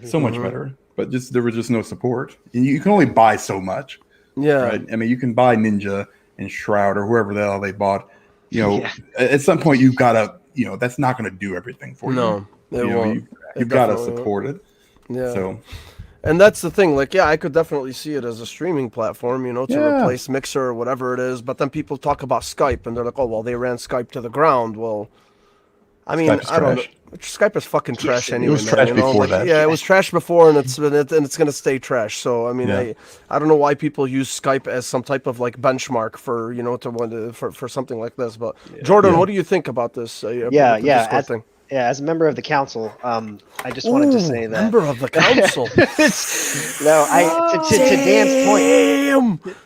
so much better. But there was just no support. And you can only buy so much. Yeah. Right. I mean, you can buy Ninja and Shroud or whoever the hell they bought. At some point you've got to. That's not going to do everything for you. No, it won't. You've got to support it. Yeah. So. And that's the thing. Like, I could definitely see it as a streaming platform, to replace Mixer or whatever it is. But then people talk about Skype, and they're like, "Oh, well, they ran Skype to the ground." Well, I mean, I don't know. Skype is fucking trash anyway. It was trash before that. Yeah, it was trash before, and it's gonna stay trash. So I mean, I don't know why people use Skype as some type of like benchmark for for something like this. But Jordan, what do you think about this? Thing? Yeah, as a member of the council, I just wanted to say that. Member of the council.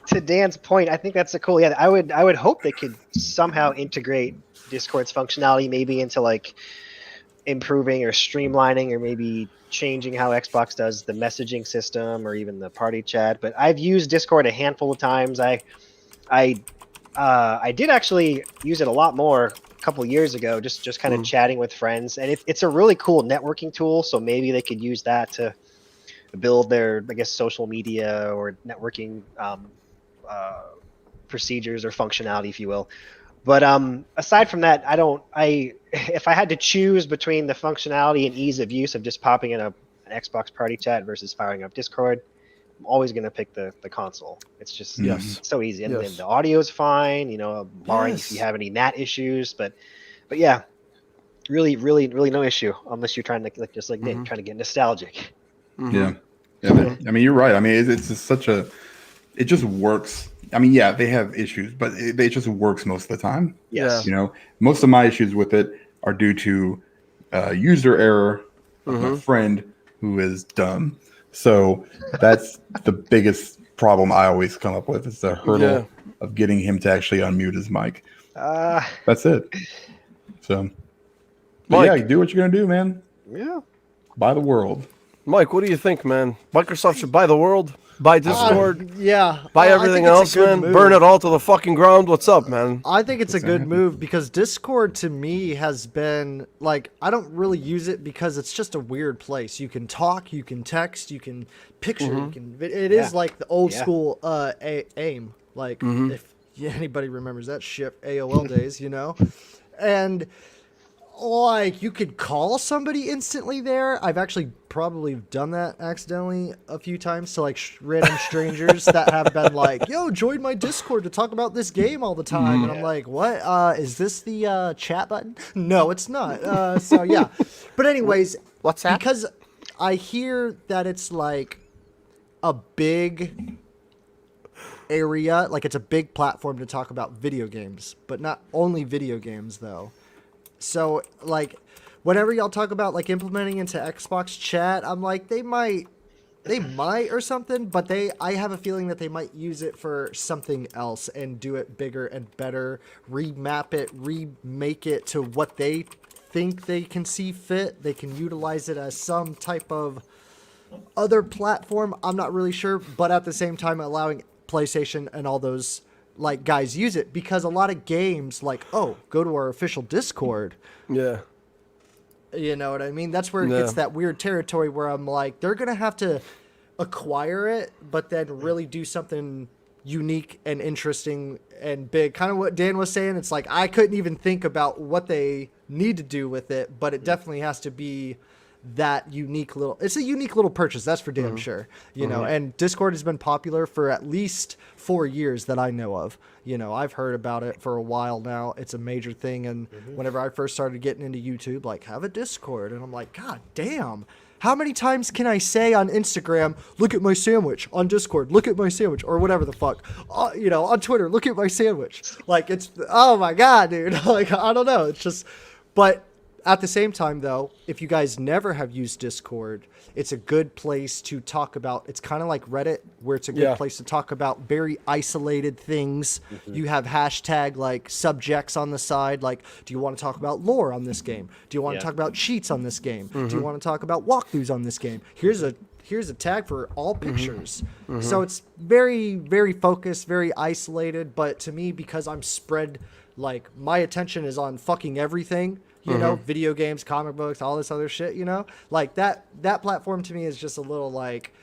To Dan's point, I think that's a cool. Yeah, I would hope they could somehow integrate Discord's functionality maybe into like improving or streamlining or maybe changing how Xbox does the messaging system or even the party chat. But I've used Discord a handful of times. I did actually use it a lot more couple years ago, just kind of chatting with friends, and it's a really cool networking tool. So maybe they could use that to build their, I guess, social media or networking procedures or functionality, if you will. But aside from that, if I had to choose between the functionality and ease of use of just popping in an Xbox party chat versus firing up Discord, I'm always going to pick the console. It's just so easy, and then the audio is fine, barring if you have any NAT issues. But yeah, really no issue unless you're trying to Nick, trying to get nostalgic. Yeah, I mean, you're right. I mean, it's just it just works. I mean, yeah, they have issues, but it just works most of the time. Yes. Most of my issues with it are due to user error of my friend who is dumb. So that's the biggest problem I always come up with is the hurdle of getting him to actually unmute his mic. That's it. So, yeah, do what you're gonna do, man. Yeah. Buy the world. Mike, what do you think, man? Microsoft should buy the world, buy Discord, buy everything else, man. Burn it all to the fucking ground. What's up, man? I think it's a good move because Discord to me has been like, I don't really use it because it's just a weird place. You can talk, you can text, you can picture, it is like the old school AIM. Like if anybody remembers that shit, AOL days, and like you could call somebody instantly there. I've actually probably done that accidentally a few times to like random strangers that have been like, yo, join my Discord to talk about this game all the time. And I'm like, what? Is this the chat button? No, it's not. So yeah. But anyways, what's that? Because I hear that it's like a big area, like it's a big platform to talk about video games, but not only video games though. So, like, whenever y'all talk about, like, implementing into Xbox chat, I'm like, they might or something, but I have a feeling that they might use it for something else and do it bigger and better, remap it, remake it to what they think they can see fit. They can utilize it as some type of other platform. I'm not really sure, but at the same time, allowing PlayStation and all those like guys use it, because a lot of games like, oh, go to our official Discord. Yeah. You know what I mean? That's where it gets that weird territory where I'm like, they're going to have to acquire it, but then really do something unique and interesting and big. Kind of what Dan was saying. It's like, I couldn't even think about what they need to do with it, but it definitely has to be that it's a unique little purchase, that's for damn sure, know. And Discord has been popular for at least 4 years that I know of. I've heard about it for a while now. It's a major thing, and whenever I first started getting into YouTube, like, have a Discord, and I'm like, god damn, how many times can I say on Instagram, look at my sandwich, on Discord, look at my sandwich, or whatever the fuck, on Twitter, look at my sandwich. Like, it's, oh my god, dude. Like, I don't know, it's just, but at the same time, though, if you guys never have used Discord, it's a good place to talk about. It's kind of like Reddit, where it's a good place to talk about very isolated things. You have hashtag like subjects on the side. Like, do you want to talk about lore on this game? Do you want to talk about cheats on this game? Do you want to talk about walkthroughs on this game? Here's a tag for all pictures. So it's very, very focused, very isolated. But to me, because I'm spread, like, my attention is on fucking everything. Video games, comic books, all this other shit, like that platform to me is just a little like,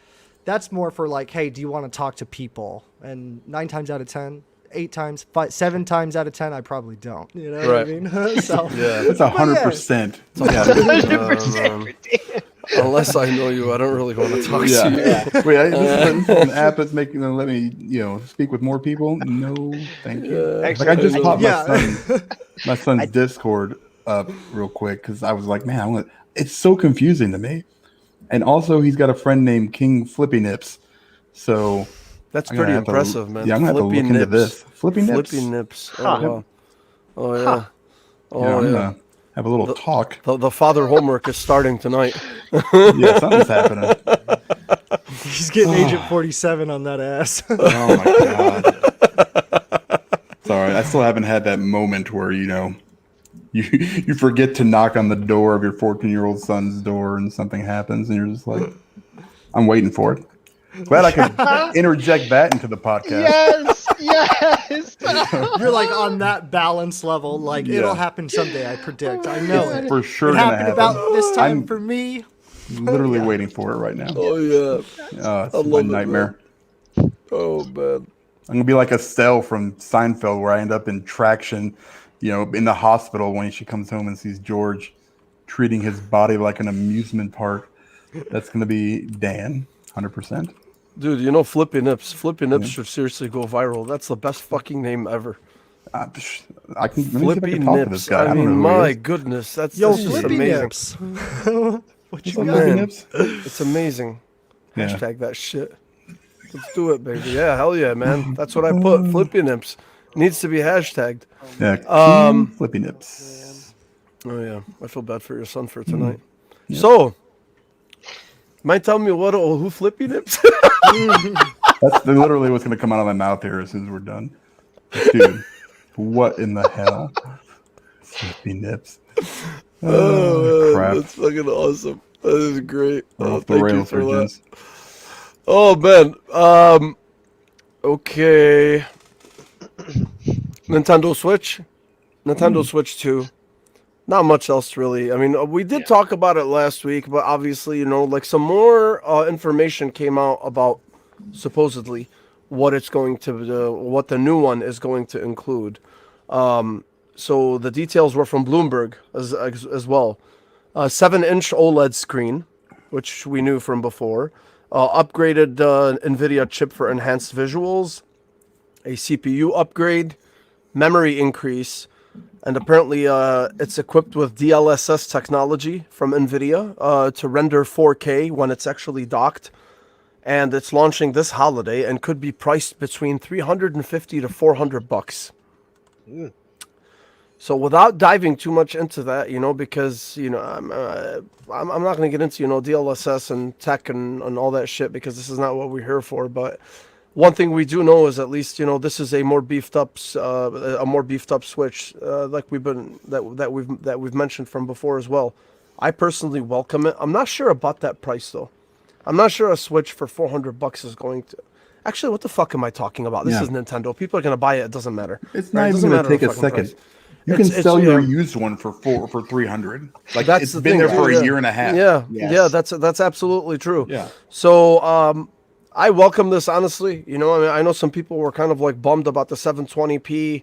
that's more for like, hey, do you want to talk to people? And 9 times out of 10, 8 times, 7 times out of 10, I probably don't, what I mean? So it's 100%. It's 100%. Unless I know you, I don't really want to talk to you. Wait, this is an app that's making let me, speak with more people. No, thank you. Actually, like I just popped my son's Discord up real quick because I was like, man, it's so confusing to me. And also, he's got a friend named King Flippy Nips. So that's pretty impressive, man. Yeah, I'm gonna have to look into this. Flippy Nips. Flippy Nips. Oh, wow. Oh yeah. Oh I'm gonna have a little talk. The father homework is starting tonight. Yeah, something's happening. He's getting Agent 47 on that ass. Oh my god. Sorry, I still haven't had that moment where you forget to knock on the door of your 14-year-old son's door and something happens and you're just like, I'm waiting for it. Glad I could interject that into the podcast. Yes. You're like on that balance level. Like, it'll happen someday, I predict. I know it's it. for sure it gonna happened happen. about this time I'm for me. literally waiting for it right now. Oh yeah. It's my nightmare. Oh man. I'm gonna be like Estelle from Seinfeld, where I end up in traction, in the hospital when she comes home and sees George treating his body like an amusement park. That's gonna be Dan, 100%. Dude, you know Flippy Nips. Flippy Nips should seriously go viral. That's the best fucking name ever. I can let me see if I Flippy can talk to this Nips. guy. I I don't know mean, who he my is. goodness, that's Yo, just Flippy amazing. Nips. What What's you up, got? Flippy Man. Nips? It's amazing. Yeah. Hashtag that shit. Let's do it, baby. Yeah, hell yeah, man. That's what I put. Flippy Nips needs to be hashtagged. Yeah, King Flippy Nips. Oh yeah, I feel bad for your son for tonight. So, might tell me who Flippy Nips? That's literally what's gonna come out of my mouth here as soon as we're done. Dude, what in the hell? Flippy Nips. Oh, crap. that's fucking awesome. That is great. We're Oh, off the thank you rails for here, that. gents. Oh man. Okay. Nintendo Switch. Nintendo Switch 2. Not much else really. I mean, we did talk about it last week, but obviously, like some more information came out about supposedly what it's going to, what the new one is going to include. So the details were from Bloomberg as well. 7-inch OLED screen, which we knew from before. Upgraded NVIDIA chip for enhanced visuals. A CPU upgrade. Memory increase. And apparently it's equipped with DLSS technology from NVIDIA to render 4K when it's actually docked. And it's launching this holiday and could be priced between $350 to $400. So without diving too much into that, because I'm not going to get into DLSS and tech and all that shit because this is not what we're here for. But one thing we do know is at least this is a more beefed up Switch like we've mentioned from before as well. I personally welcome it. I'm not sure about that price though. I'm not sure a Switch for $400 is going to. Actually, what the fuck am I talking about? This is Nintendo. People are going to buy it. It doesn't matter. It's not even going to take a second. Price. You can sell your used one for $300. Like it's been there for a year and a half. Yeah, yeah, that's absolutely true. Yeah. So I welcome this honestly. I know some people were kind of like bummed about the 720p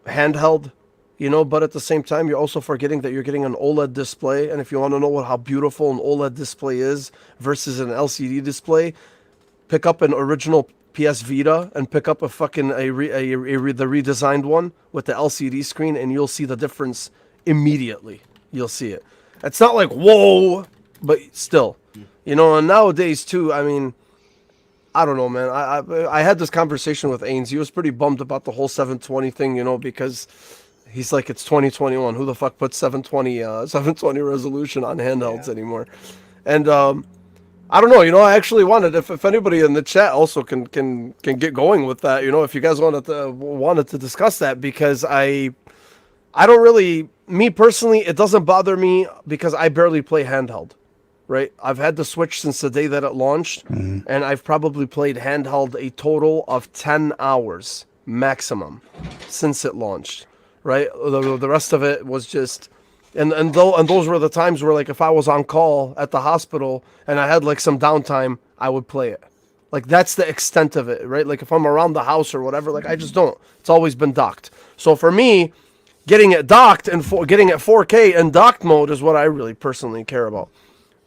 handheld. But at the same time, you're also forgetting that you're getting an OLED display. And if you want to know how beautiful an OLED display is versus an LCD display, pick up an original PS Vita and pick up a fucking the redesigned one with the LCD screen, and you'll see the difference immediately. You'll see it. It's not like whoa, but still, And nowadays too, I mean, I don't know, man. I had this conversation with Ains. He was pretty bummed about the whole 720 thing, because he's like, it's 2021. Who the fuck puts 720 resolution on handhelds anymore? And I don't know. I actually wanted if anybody in the chat also can get going with that. If you guys wanted to discuss that, because I don't really, me personally, it doesn't bother me because I barely play handheld. Right, I've had the Switch since the day that it launched, and I've probably played handheld a total of 10 hours maximum since it launched. Right, the rest of it was just, and those were the times where like if I was on call at the hospital and I had like some downtime, I would play it. Like that's the extent of it, right? Like if I'm around the house or whatever, like I just don't. It's always been docked. So for me, getting it docked and getting it 4K and docked mode is what I really personally care about.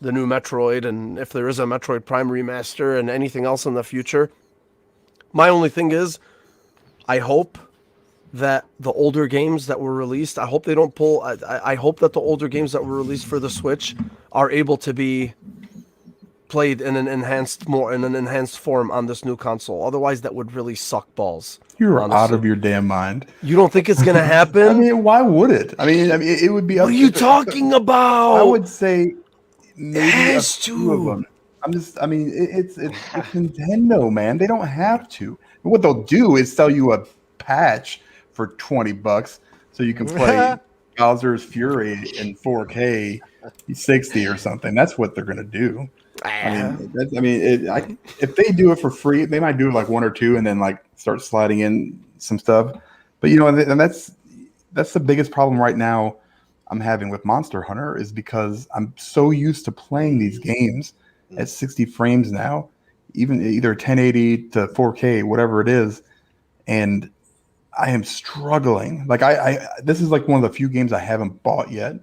The new Metroid, and if there is a Metroid Prime remaster and anything else in the future. My only thing is, I hope that the older games that were released, I hope they don't pull, I hope that the older games that were released for the Switch are able to be played in an enhanced form on this new console. Otherwise, that would really suck balls. You're out of your damn mind. You don't think it's gonna happen? I mean, why would it? I mean, it would be. What are you talking about? I would say maybe a has few of them. It's Nintendo, man. They don't have to. What they'll do is sell you a patch for $20 so you can play Bowser's Fury in 4K 60 or something. That's what they're gonna do. If they do it for free, they might do like one or two and then like start sliding in some stuff. But and that's the biggest problem right now I'm having with Monster Hunter, is because I'm so used to playing these games at 60 frames now. even either 1080 to 4K, whatever it is, and I am struggling. Like I this is like one of the few games I haven't bought yet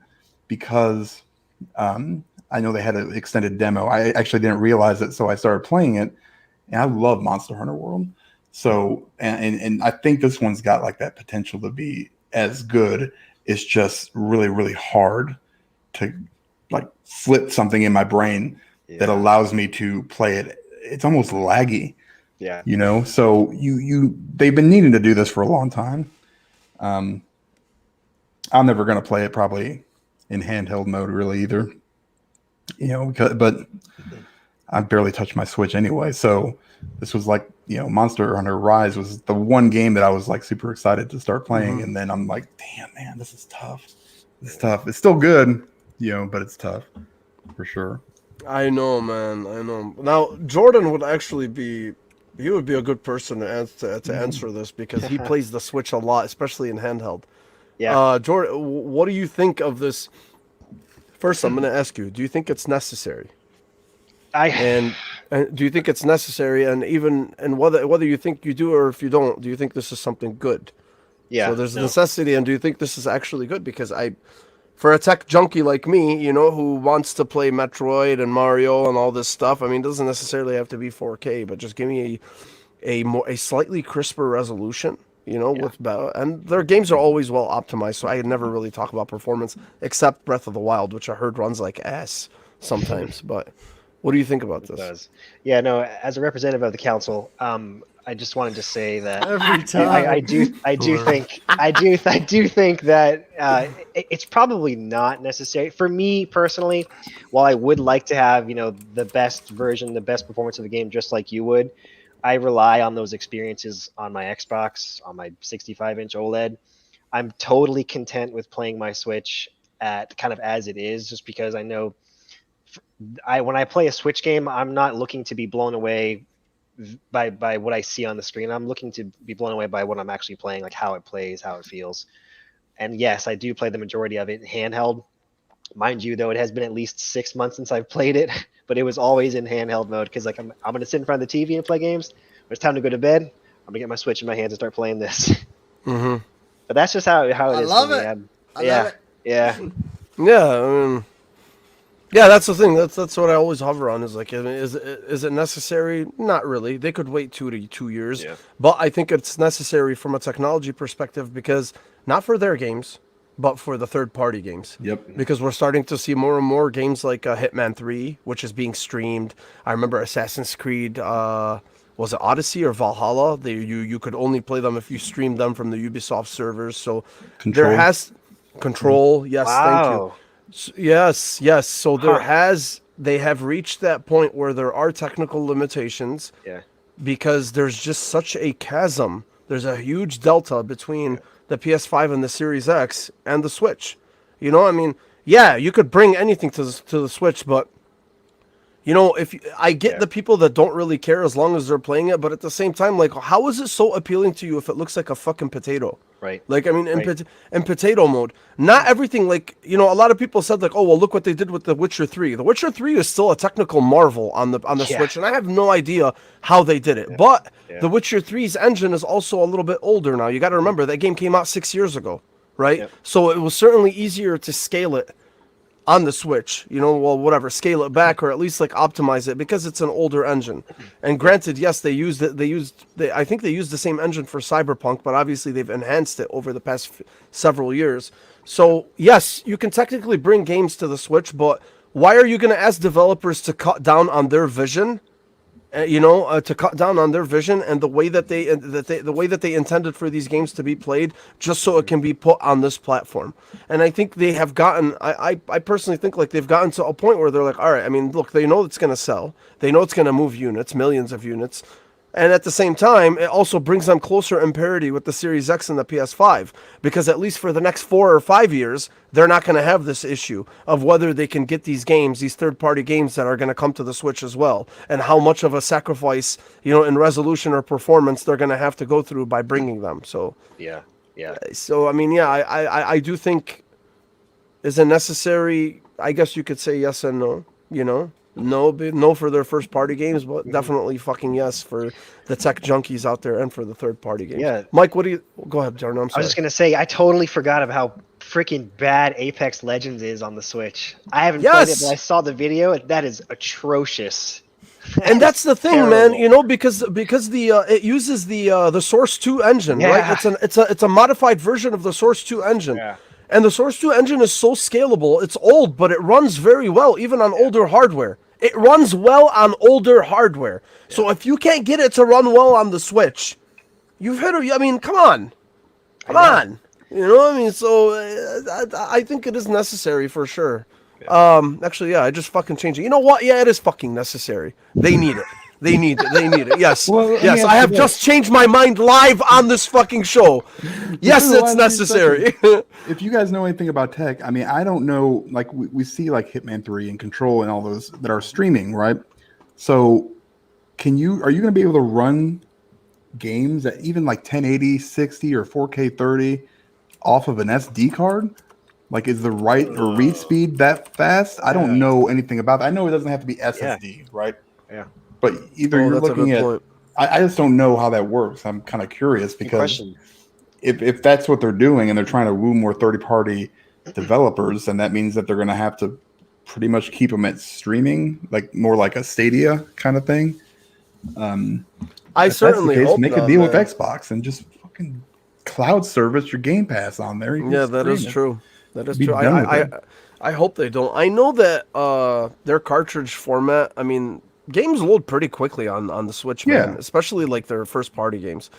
because I know they had an extended demo. I actually didn't realize it, so I started playing it, and I love Monster Hunter World. So and I think this one's got like that potential to be as good. It's just really, really hard to like flip something in my brain that allows me to play it. It's almost laggy. Yeah. You know, so they've been needing to do this for a long time. I'm never going to play it probably in handheld mode really either. You know, but I barely touch my Switch anyway. So this was like, you know, Monster Hunter Rise was the one game that I was like super excited to start playing. And then I'm like, damn, man, this is tough. It's tough. It's still good, you know, but it's tough for sure. I know, man. I know. Now, Jordan would actually be... He would be a good person to answer this because he plays the Switch a lot, especially in handheld. Yeah. Jordan, what do you think of this? First, I'm going to ask you: do you think it's necessary? And do you think it's necessary? And whether you think you do or if you don't, do you think this is something good? Yeah. So there's a necessity, and do you think this is actually good? Because for a tech junkie like me, you know, who wants to play Metroid and Mario and all this stuff, I mean, it doesn't necessarily have to be 4K, but just give me a slightly crisper resolution, you know, and their games are always well optimized, so I never really talk about performance except Breath of the Wild, which I heard runs like ass sometimes. But what do you think about this? Does. Yeah, no, as a representative of the council, I just wanted to say that Every time. I do think that it's probably not necessary for me personally. While I would like to have, you know, the best version, the best performance of the game, just like you would, I rely on those experiences on my Xbox, on my 65-inch OLED. I'm totally content with playing my Switch at kind of as it is, just because I know when I play a Switch game, I'm not looking to be blown away by what I see on the screen. I'm looking to be blown away by what I'm actually playing, like how it plays, how it feels. And yes, I do play the majority of it in handheld. Mind you, though, it has been at least 6 months since I've played it, but it was always in handheld mode because like I'm going to sit in front of the TV and play games. When it's time to go to bed, I'm going to get my Switch in my hands and start playing this. Mm-hmm. But that's just how it is. I love for me. it. Yeah. Love it. Yeah. Yeah, I mean, yeah, that's the thing. That's what I always hover on. Is like, I mean, is it necessary? Not really. They could wait 2 to 2 years, but I think it's necessary from a technology perspective because not for their games, but for the third-party games. Yep. Because we're starting to see more and more games like Hitman 3, which is being streamed. I remember Assassin's Creed. Was it Odyssey or Valhalla? You could only play them if you streamed them from the Ubisoft servers. So Control. there has Control. Yes, thank you. Wow. Yes. So they have reached that point where there are technical limitations. Yeah. Because there's just such a chasm. There's a huge delta between the PS5 and the Series X and the Switch. You know, I mean, yeah, you could bring anything to the Switch, but you know, I get the people that don't really care as long as they're playing it, but at the same time, like, how is it so appealing to you if it looks like a fucking potato? Right. Like, I mean, in potato mode, not everything, like, you know, a lot of people said, like, oh, well, look what they did with The Witcher 3. The Witcher 3 is still a technical marvel on the Switch, and I have no idea how they did it. But The Witcher 3's engine is also a little bit older now. You got to remember, that game came out 6 years ago, right? Yep. So it was certainly easier to scale it on the Switch, you know, well, whatever, scale it back or at least like optimize it because it's an older engine. And granted, yes, I think they used the same engine for Cyberpunk, but obviously they've enhanced it over the past several years. So yes, you can technically bring games to the Switch, but why are you going to ask developers to cut down on their vision? To cut down on their vision and the way that they intended for these games to be played, just so it can be put on this platform. And I think they have gotten. I personally think like they've gotten to a point where they're like, all right. I mean, look, they know it's going to sell. They know it's going to move units, millions of units. And at the same time, it also brings them closer in parity with the Series X and the PS5, because at least for the next 4 or 5 years, they're not going to have this issue of whether they can get these games, these third-party games that are going to come to the Switch as well, and how much of a sacrifice, you know, in resolution or performance they're going to have to go through by bringing them. So yeah. So I mean, I do think is it necessary? I guess you could say yes and no. You know. No for their first party games, but definitely fucking yes for the tech junkies out there and for the third party games. Yeah. Mike, what do you? Go ahead, Jordan. I'm I was sorry. just gonna say, I totally forgot about how freaking bad Apex Legends is on the Switch. I haven't played it, but I saw the video. That is atrocious. And that's the thing, terrible. man. You know, because the it uses the Source 2 engine, right? It's a modified version of the Source 2 engine. Yeah. And the Source 2 engine is so scalable. It's old, but it runs very well, even on older hardware. It runs well on older hardware. Yeah. So if you can't get it to run well on the Switch, you've hit I mean, come on. Come on. You know what I mean? So I think it is necessary for sure. Yeah. Actually, yeah, I just fucking changed it. You know what? Yeah, it is fucking necessary. They need it. They need it. They need it. Yes. Well, yes, I have just changed my mind live on this fucking show. Yes, it's necessary. If you guys know anything about tech, I mean, I don't know, like we see like Hitman 3 and Control and all those that are streaming, right? So are you going to be able to run games at even like 1080, 60 or 4K 30 off of an SD card? Like, is the write or read speed that fast? I don't know anything about that. I know it doesn't have to be SSD, right? Yeah. But either you're looking at, I just don't know how that works. I'm kind of curious because if that's what they're doing and they're trying to woo more third-party developers, then that means that they're going to have to pretty much keep them at streaming, like more like a Stadia kind of thing. I certainly hope make a deal with Xbox and just fucking cloud service your Game Pass on there. Yeah, that is true. That is true. I hope they don't. I know that their cartridge format, I mean, games load pretty quickly on the Switch, man. Yeah. Especially like their first party games.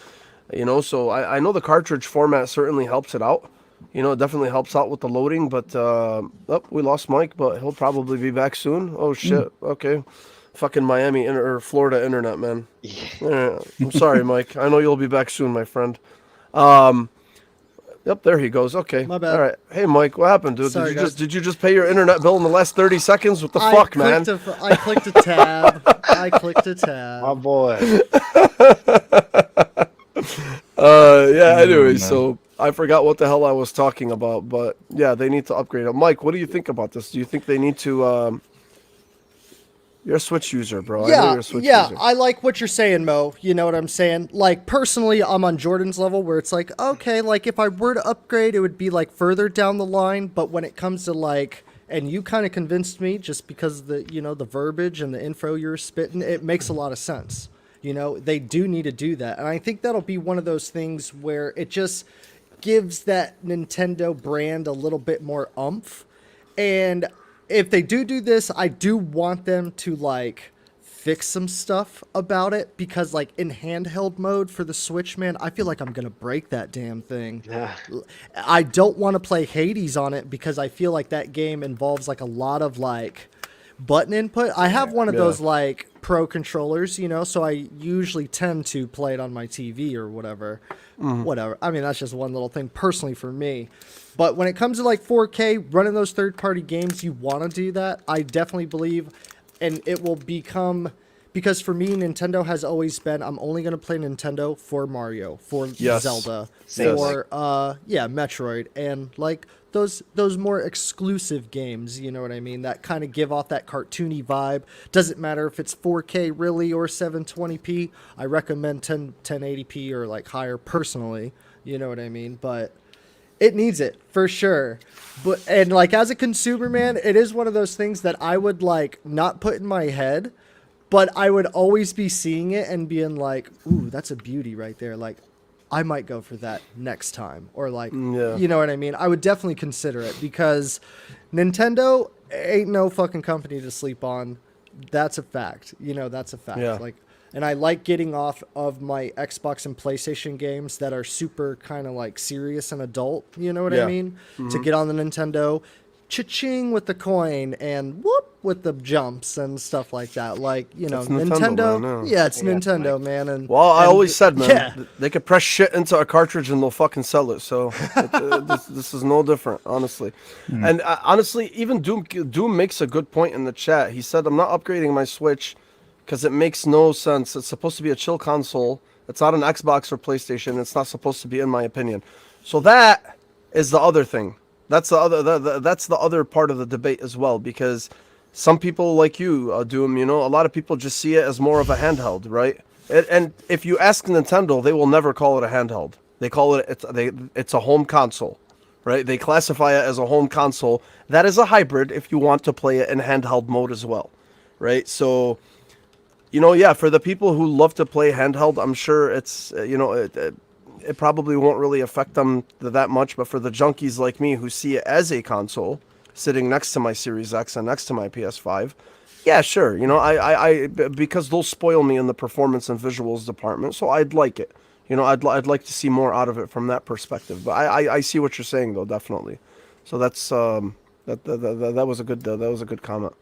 You know, so I know the cartridge format certainly helps it out. You know, it definitely helps out with the loading, but we lost Mike, but he'll probably be back soon. Oh shit. Okay. Fucking Miami or Florida internet, man. Yeah. I'm sorry, Mike. I know you'll be back soon, my friend. Yep, there he goes. Okay. My bad. All right. Hey, Mike, what happened, dude? Sorry, did you just pay your internet bill in the last 30 seconds? What the fuck, man? I clicked a tab. I clicked a tab. Oh boy. Yeah, anyway, so I forgot what the hell I was talking about, but yeah, they need to upgrade it. Mike, what do you think about this? Do you think they need to you're a Switch user, bro. Yeah, I know you're a Switch user. I like what you're saying, Mo. You know what I'm saying? Like, personally, I'm on Jordan's level where it's like, okay, like, if I were to upgrade, it would be, like, further down the line. But when it comes to, like, and you kind of convinced me just because of the, you know, the verbiage and the info you're spitting, it makes a lot of sense. You know, they do need to do that. And I think that'll be one of those things where it just gives that Nintendo brand a little bit more oomph. And if they do this, I do want them to, like, fix some stuff about it, because, like, in handheld mode for the Switch, man, I feel like I'm going to break that damn thing. Yeah. I don't want to play Hades on it because I feel like that game involves, like, a lot of, like, button input. I have one of those, like, pro controllers, you know, so I usually tend to play it on my TV or whatever. Whatever. I mean, that's just one little thing personally for me. But when it comes to like 4K, running those third-party games, you want to do that. I definitely believe, and it will become, because for me, Nintendo has always been, I'm only going to play Nintendo for Mario, for Zelda, for, Metroid, and like those more exclusive games, you know what I mean? That kind of give off that cartoony vibe. Doesn't matter if it's 4K really or 720p. I recommend 1080p or like higher personally, you know what I mean? But it needs it for sure. But, and like as a consumer, man, it is one of those things that I would like not put in my head, but I would always be seeing it and being like, ooh, that's a beauty right there. Like, I might go for that next time. Or like, you know what I mean? I would definitely consider it because Nintendo ain't no fucking company to sleep on. That's a fact. You know, that's a fact. Yeah. Like, and I like getting off of my Xbox and PlayStation games that are super kind of like serious and adult. You know what I mean? To get on the Nintendo, cha-ching with the coin and whoop with the jumps and stuff like that. Like, you know, Nintendo. It's Nintendo, man. And I always said, man, they could press shit into a cartridge and they'll fucking sell it. So this is no different, honestly. And honestly, even Doom makes a good point in the chat. He said, I'm not upgrading my Switch because it makes no sense. It's supposed to be a chill console. It's not an Xbox or PlayStation. It's not supposed to be, in my opinion. So that is the other thing. That's the other part of the debate as well, because Some people like you, Doom, a lot of people just see it as more of a handheld, right? And if you ask Nintendo, they will never call it a handheld. They call it's a home console, right? They classify it as a home console. That is a hybrid if you want to play it in handheld mode as well, right? So, yeah, for the people who love to play handheld, I'm sure it's, it probably won't really affect them that much. But for the junkies like me who see it as a console, sitting next to my Series X and next to my PS5, yeah, sure. I because they'll spoil me in the performance and visuals department, so I'd like it. I'd like to see more out of it from that perspective. But I see what you're saying though, definitely. So that's that was a good comment.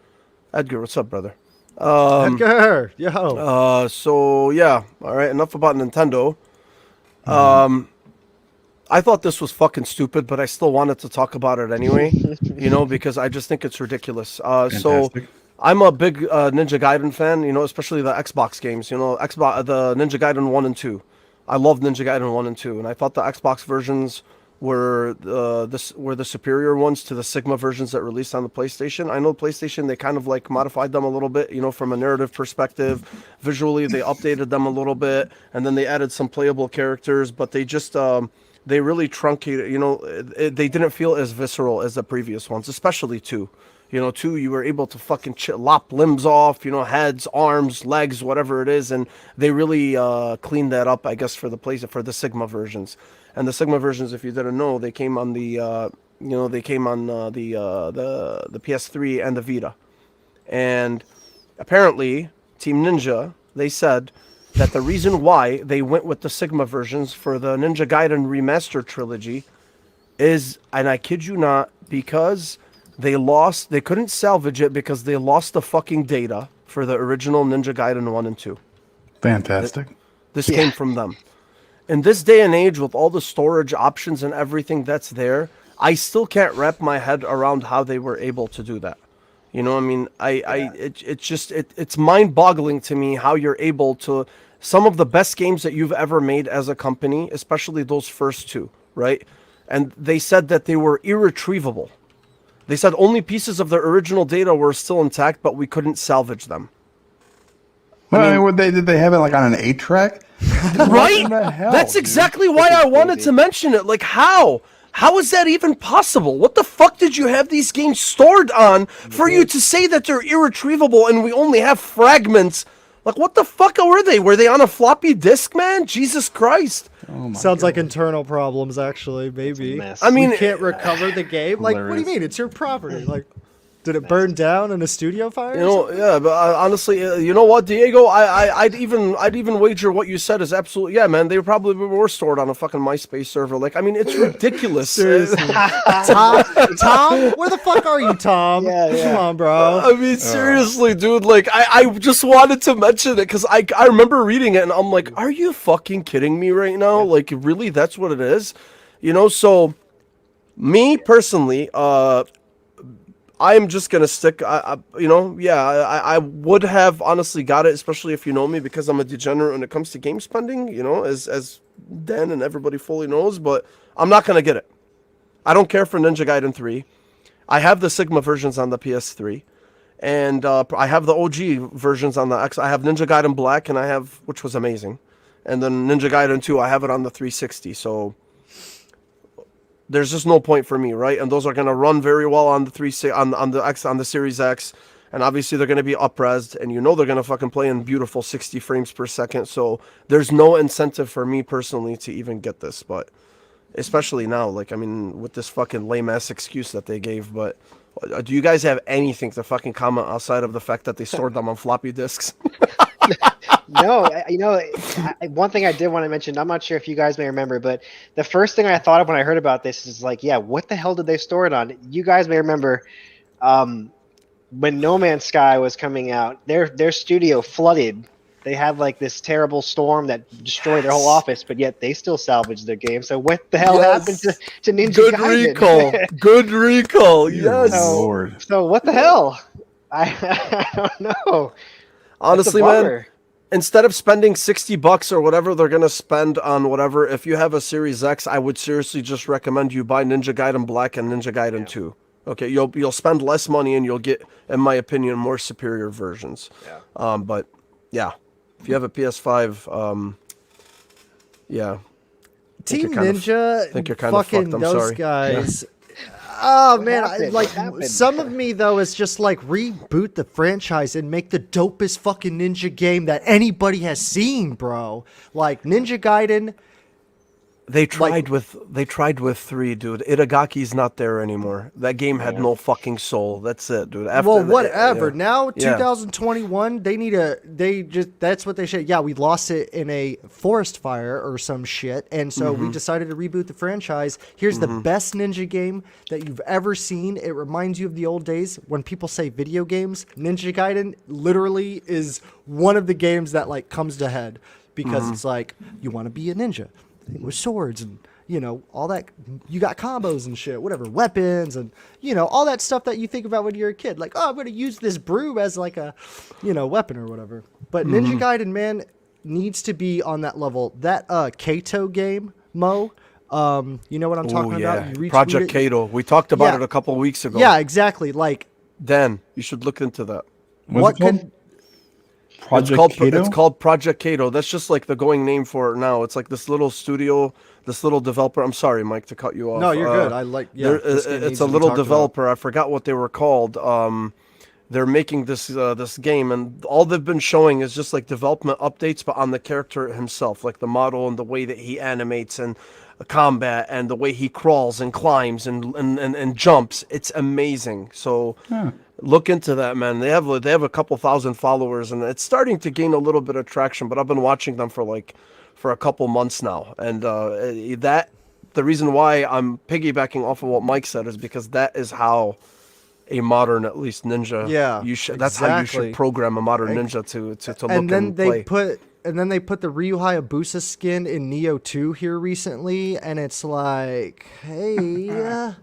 Edgar, what's up, brother? Edgar, yo. So yeah, all right. Enough about Nintendo. I thought this was fucking stupid, but I still wanted to talk about it anyway. Because I just think it's ridiculous. So Fantastic. I'm a big Ninja Gaiden fan. Especially the Xbox games. The Ninja Gaiden 1 and 2. I love Ninja Gaiden 1 and 2, and I thought the Xbox versions were the superior ones to the Sigma versions that released on the PlayStation. I know PlayStation, they kind of like modified them a little bit, from a narrative perspective. Visually, they updated them a little bit, and then they added some playable characters, but they just they really truncated. They didn't feel as visceral as the previous ones, especially 2. 2, you were able to fucking lop limbs off, heads, arms, legs, whatever it is, and they really cleaned that up, I guess, for the Sigma versions. And the Sigma versions, if you didn't know, they came on the the PS3 and the Vita. And apparently, Team Ninja, they said that the reason why they went with the Sigma versions for the Ninja Gaiden Remaster trilogy is, and I kid you not, because they couldn't salvage it because they lost the fucking data for the original Ninja Gaiden 1 and 2. Fantastic. This came from them. In this day and age, with all the storage options and everything that's there, I still can't wrap my head around how they were able to do that. It's mind-boggling to me how you're able to, some of the best games that you've ever made as a company, especially those first 2, right? And they said that they were irretrievable. They said only pieces of their original data were still intact, but we couldn't salvage them. Did they have it like on an 8-track? Right? Hell, That's exactly why I wanted to mention it. Like, how? How is that even possible? What the fuck did you have these games stored on for you to say that they're irretrievable and we only have fragments? Like, what the fuck were they? Were they on a floppy disk, man? Jesus Christ. Oh my Sounds like God. internal problems, actually, maybe. I mean, you can't recover the game? Like, what do you Hilarious. mean? It's your property. Like, did it burn down in a studio fire? yeah, but honestly, you know what, Diego? I'd even wager what you said is absolutely, yeah, man. They probably were stored on a fucking MySpace server. Like, I mean, it's ridiculous. Seriously. Tom? Where the fuck are you, Tom? Yeah. Come on, bro. I mean, seriously, dude. Like, I just wanted to mention it because I remember reading it and I'm like, are you fucking kidding me right now? Like, really, that's what it is? So me personally, I'm just gonna stick. I would have honestly got it, especially if you know me, because I'm a degenerate when it comes to game spending. As Dan and everybody fully knows. But I'm not gonna get it. I don't care for Ninja Gaiden 3. I have the Sigma versions on the PS3, and I have the OG versions on the X. I have Ninja Gaiden Black, and which was amazing, and then Ninja Gaiden 2. I have it on the 360. So there's just no point for me, right? And those are going to run very well on the Series X, and obviously they're going to be up-resed, and they're going to fucking play in beautiful 60 frames per second. So there's no incentive for me personally to even get this, but especially now, like, I mean, with this fucking lame-ass excuse that they gave. But do you guys have anything to fucking comment outside of the fact that they stored them on floppy disks? No, one thing I did want to mention, I'm not sure if you guys may remember, but the first thing I thought of when I heard about this is like, yeah, what the hell did they store it on? You guys may remember when No Man's Sky was coming out, their studio flooded. They had like this terrible storm that destroyed their whole office, but yet they still salvaged their game. So what the hell happened to Ninja Good Gaiden? recall. Good recall. Yes. Lord. So what the hell? I don't know. Honestly, That's a man, bummer. instead of spending $60 or whatever they're gonna spend on whatever, if you have a Series X, I would seriously just recommend you buy Ninja Gaiden Black and Ninja Gaiden 2. Okay, you'll spend less money and you'll get, in my opinion, more superior versions. Yeah. But yeah, if you have a PS5, yeah, Team Ninja, think you're kind of fucking fucked. I'm those sorry. guys. Oh What man, happened? like What happened? some of me though is just like reboot the franchise and make the dopest fucking ninja game that anybody has seen, bro. Like Ninja Gaiden. They tried with 3, dude. Itagaki's not there anymore. That game had no fucking soul. That's it, dude. Well, whatever. Yeah. Now, Yeah. 2021, that's what they said. Yeah, we lost it in a forest fire or some shit. And so we decided to reboot the franchise. Here's the best ninja game that you've ever seen. It reminds you of the old days. When people say video games, Ninja Gaiden literally is one of the games that like comes to head because it's like, you want to be a ninja with swords and all that. You got combos and shit, whatever, weapons and all that stuff that you think about when you're a kid, like, oh, I'm gonna use this broom as like a weapon or whatever. But Ninja Gaiden, man, needs to be on that level. That Kato game, Mo, you know what I'm talking about? You retweeted Project it. Kato. We talked about Yeah. it a couple weeks ago. Yeah, exactly. Like, Dan, you should look into that. What's it called? Project Kato? It's called Project Kato. That's just like the going name for it now. It's like this little studio, this little developer. I'm sorry, Mike, to cut you off. no, you're good. I like. Yeah, this game needs it's to a be little talked about. developer. I forgot what they were called. They're making this game, and all they've been showing is just like development updates, but on the character himself, like the model and the way that he animates and combat and the way he crawls and climbs and jumps. It's amazing. So. Look into that, man. They have a couple thousand followers, and it's starting to gain a little bit of traction. But I've been watching them for a couple months now, and the reason why I'm piggybacking off of what Mike said is because that is how a modern, at least ninja. Yeah, That's how you exactly. should program a modern ninja to look And then and they play. put the Ryu Hayabusa skin in Neo 2 here recently, and it's like, hey,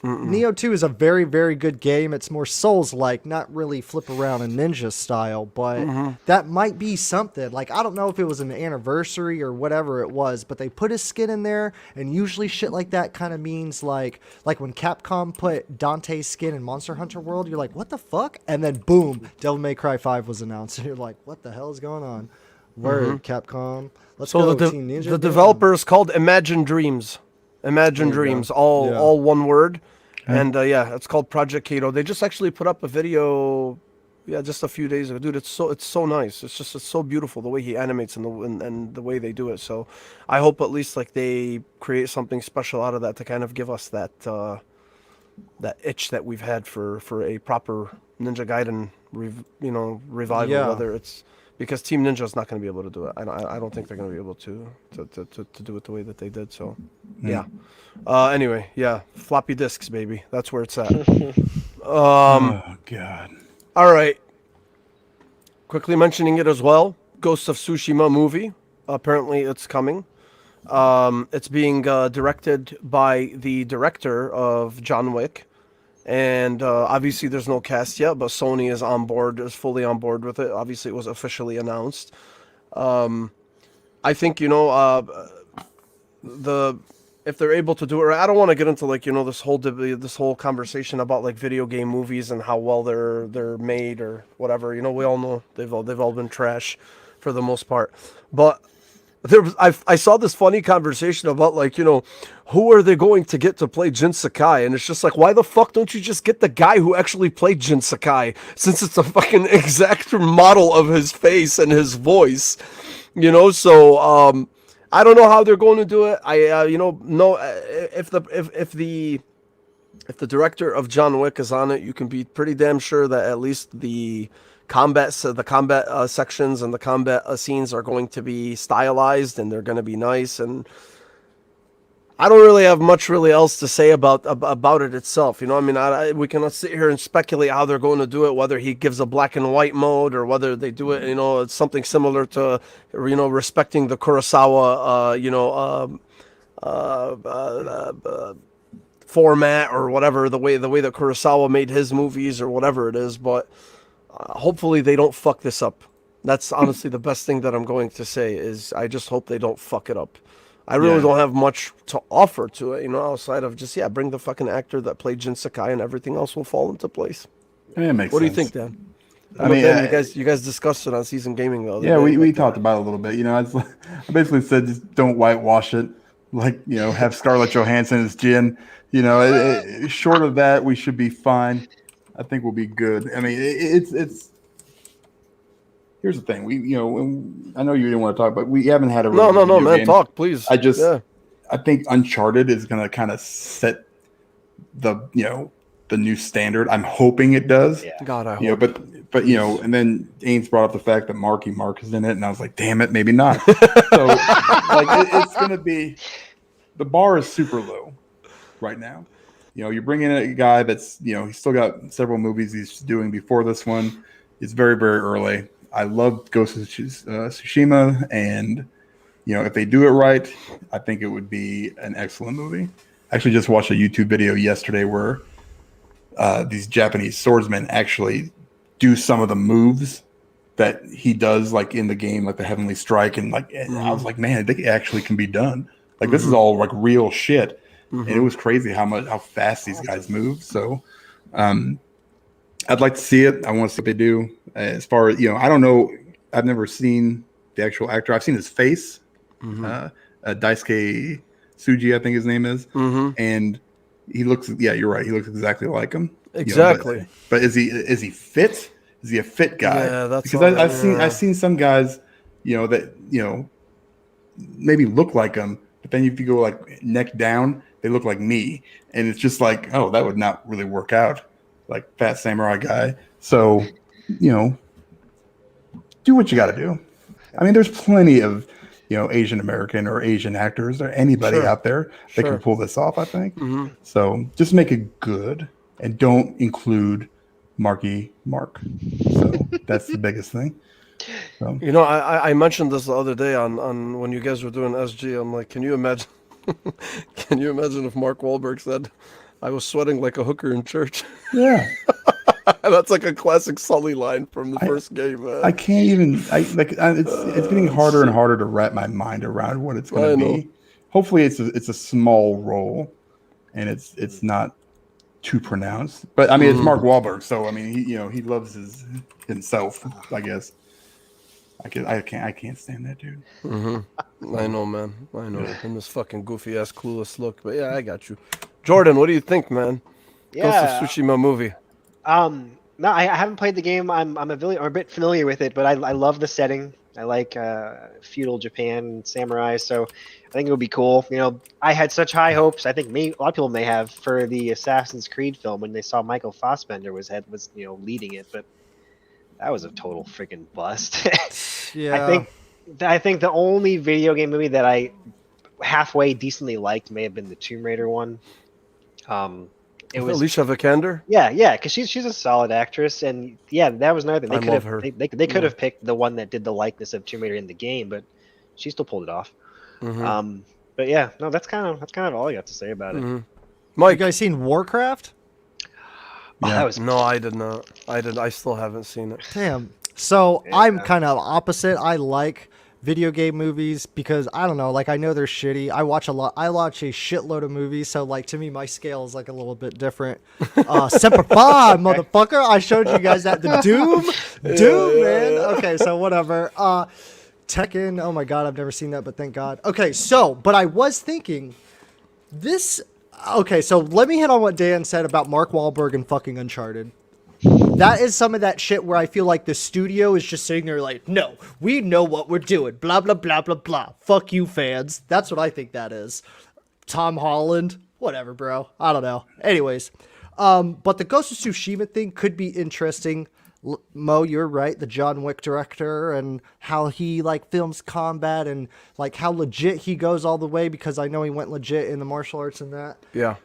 Neo 2 is a very, very good game. It's more Souls-like, not really flip around and ninja style, but that might be something. Like, I don't know if it was an anniversary or whatever it was, but they put his skin in there, and usually shit like that kind of means like when Capcom put Dante's skin in Monster Hunter World, you're like, what the fuck? And then boom, Devil May Cry 5 was announced, and you're like, what the hell is going on? Word, Capcom. Let's So go, Team Ninja. the developer is called Imagine Dreams. Imagine There you Dreams, go. all one word. And it's called Project Kato. They just actually put up a video, just a few days ago. Dude, it's so nice. It's so beautiful the way he animates and the way they do it. So I hope at least like they create something special out of that to kind of give us that that itch that we've had for a proper Ninja Gaiden revival. Yeah. Whether it's because Team Ninja is not going to be able to do it. I don't think they're going to be able to do it the way that they did. So, yeah. Anyway, yeah, floppy disks, baby. That's where it's at. Oh God. All right. Quickly mentioning it as well. Ghost of Tsushima movie. Apparently, it's coming. It's being directed by the director of John Wick. And obviously there's no cast yet, but Sony is fully on board with it. Obviously it was officially announced. I think, if they're able to do it, I don't want to get into this whole conversation about like video game movies and how well they're made or whatever. We all know they've all been trash for the most part. But I saw this funny conversation about who are they going to get to play Jin Sakai, and it's just like, why the fuck don't you just get the guy who actually played Jin Sakai, since it's a fucking exact model of his face and his voice, So I don't know how they're going to do it. If the director of John Wick is on it, you can be pretty damn sure that at least the combat sections and the combat scenes are going to be stylized and they're going to be nice. And I don't really have much else to say about it itself. We cannot sit here and speculate how they're going to do it, whether he gives a black and white mode or whether they do it, it's something similar to, respecting the Kurosawa, format or whatever, the way that Kurosawa made his movies or whatever it is. But hopefully they don't fuck this up. That's honestly the best thing that I'm going to say is I just hope they don't fuck it up. I really Yeah. don't have much to offer to it, outside of just bring the fucking actor that played Jin Sakai, and everything else will fall into place. It makes What do you sense. think, Dan? I mean, Dan, you guys discussed it on Season Gaming the other yeah, day. we talked about it a little bit. I basically said just don't whitewash it. Like, have Scarlett Johansson as Jin. Short of that, we should be fine. I think we'll be good. I mean, it's. Here's the thing. I know you didn't want to talk, but we haven't had a really good No, video man, game. talk, please. I think Uncharted is going to kind of set the new standard. I'm hoping it does. Yeah. God, I hope. But and then Ains brought up the fact that Marky Mark is in it, and I was like, damn it, maybe not. So it's going to be, the bar is super low right now. You bring in a guy that's he's still got several movies he's doing before this one. It's very, very early. I love Ghost of Tsushima, and if they do it right, I think it would be an excellent movie. I actually just watched a YouTube video yesterday where these Japanese swordsmen actually do some of the moves that he does, like in the game, like the Heavenly Strike, and I was like, man, they actually can be done. Like this is all like real shit, and it was crazy how fast these guys move. So, I'd like to see it. I want to see what they do. As far as I don't know. I've never seen the actual actor. I've seen his face. Daisuke Tsuji, I think his name is, and he looks. Yeah, you're right. He looks exactly like him. Exactly. But is he fit? Is he a fit guy? Yeah, that's because I've seen some guys, that maybe look like him, but then if you go like neck down, they look like me, and it's just like, oh, that would not really work out. Like fat samurai guy. So, do what you got to do. I mean, there's plenty of, Asian American or Asian actors or anybody out there that can pull this off, I think. So just make it good and don't include Marky Mark. So that's the biggest thing. So. I mentioned this the other day on when you guys were doing SG. I'm like, can you imagine? Can you imagine if Mark Wahlberg said, "I was sweating like a hooker in church"? Yeah. That's like a classic Sully line from the first game. I can't even. It's getting harder and harder to wrap my mind around what it's going to be. Hopefully, it's a small role, and it's not too pronounced. But I mean, it's Mark Wahlberg, so I mean, he loves himself. I guess. I can't stand that dude. I know, man. I know. And this fucking goofy ass clueless look. But yeah, I got you. Jordan, what do you think, man? Yeah. Ghost of Tsushima movie. No, I haven't played the game. I'm a bit familiar with it, but I love the setting. I like feudal Japan, samurai, so I think it would be cool. I had such high hopes. I think a lot of people may have for the Assassin's Creed film when they saw Michael Fassbender was leading it, but that was a total freaking bust. Yeah. I think the only video game movie that I halfway decently liked may have been the Tomb Raider one. It was Alicia Vikander. Yeah, because she's a solid actress, and yeah, that was another thing. I love her. They could have picked the one that did the likeness of Tomb Raider in the game, but she still pulled it off. But yeah, no, that's kind of all I got to say about it. Mike, You guys seen Warcraft? Oh, that was no, I did not. I still haven't seen it. Damn. So I'm kind of opposite. I like video game movies because I don't know, like I know they're shitty. I watch a shitload of movies, so like to me my scale is like a little bit different. Semper Fi, motherfucker. I showed you guys that the Doom, man. Okay, so whatever. Tekken. Oh my god, I've never seen that, but thank God. Okay, so but I was thinking this. Okay, so let me hit on what Dan said about Mark Wahlberg and fucking Uncharted. That is some of that shit where I feel like the studio is just sitting there like, no, we know what we're doing. Blah, blah, blah, blah, blah. Fuck you, fans. That's what I think that is. Tom Holland. Whatever, bro. I don't know. Anyways. But the Ghost of Tsushima thing could be interesting. Mo, you're right. The John Wick director and how he like films combat and like how legit he goes all the way because I know he went legit in the martial arts and that. Yeah.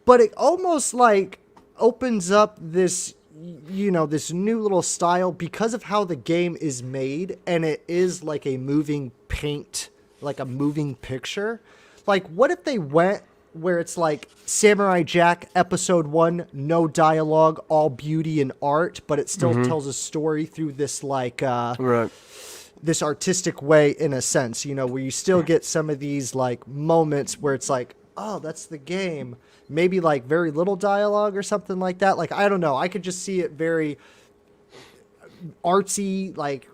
But it almost like opens up this this new little style because of how the game is made, and it is like a moving paint, like a moving picture. Like, what if they went where it's like Samurai Jack Episode 1, no dialogue, all beauty and art, but it still tells a story through this like Right. this artistic way in a sense, you know, where you still get some of these like moments where it's like, oh, that's the game. Maybe like very little dialogue or something like that. Like, I don't know. I could just see it very artsy. Like,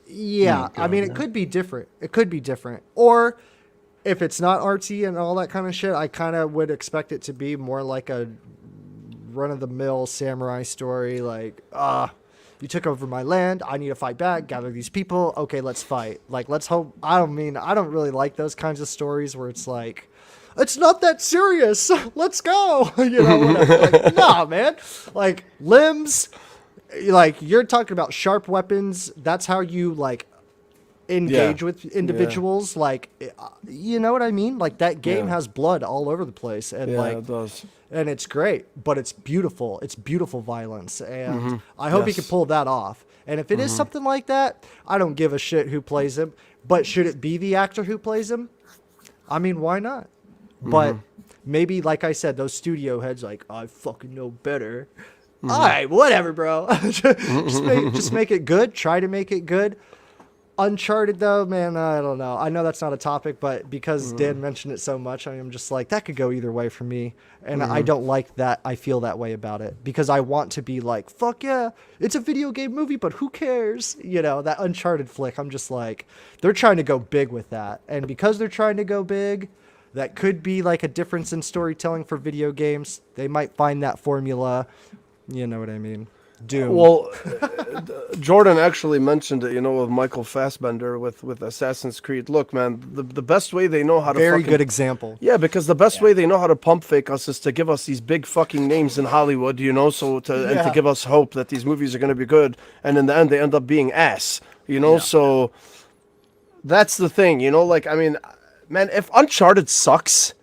yeah, I mean, it could be different. It could be different. Or if it's not artsy and all that kind of shit, I kind of would expect it to be more like a run-of-the-mill samurai story. Like, you took over my land. I need to fight back. Gather these people. Okay, let's fight. Like, let's hope. I don't really like those kinds of stories where it's like, it's not that serious. Let's go. You know, whatever. Like, nah, man. Like, limbs. Like, you're talking about sharp weapons. That's how you like engage with individuals. Like, you know what I mean? Like, that game has blood all over the place, and like, it does. And it's great, but it's beautiful. It's beautiful violence, and I hope he can pull that off. And if it is something like that, I don't give a shit who plays him. But should it be the actor who plays him? I mean, why not? But maybe, like I said, those studio heads, like, I fucking know better. All right, whatever, bro. just make it good. Try to make it good. Uncharted, though, man, I don't know. I know that's not a topic, but because Dan mentioned it so much, I am just like, that could go either way for me. And I don't like that. I feel that way about it because I want to be like, fuck yeah, it's a video game movie, but who cares? You know, that Uncharted flick, I'm just like, they're trying to go big with that. And because they're trying to go big, that could be like a difference in storytelling for video games. They might find that formula. You know what I mean? Doom. Well, Jordan actually mentioned it, you know, with Michael Fassbender with Assassin's Creed. Look, man, the best way they know how to Very good example. Yeah, because the best way they know how to pump fake us is to give us these big fucking names in Hollywood, you know, and to give us hope that these movies are going to be good, and in the end they end up being ass, you know. So that's the thing, you know. Like, I mean, man, if Uncharted sucks,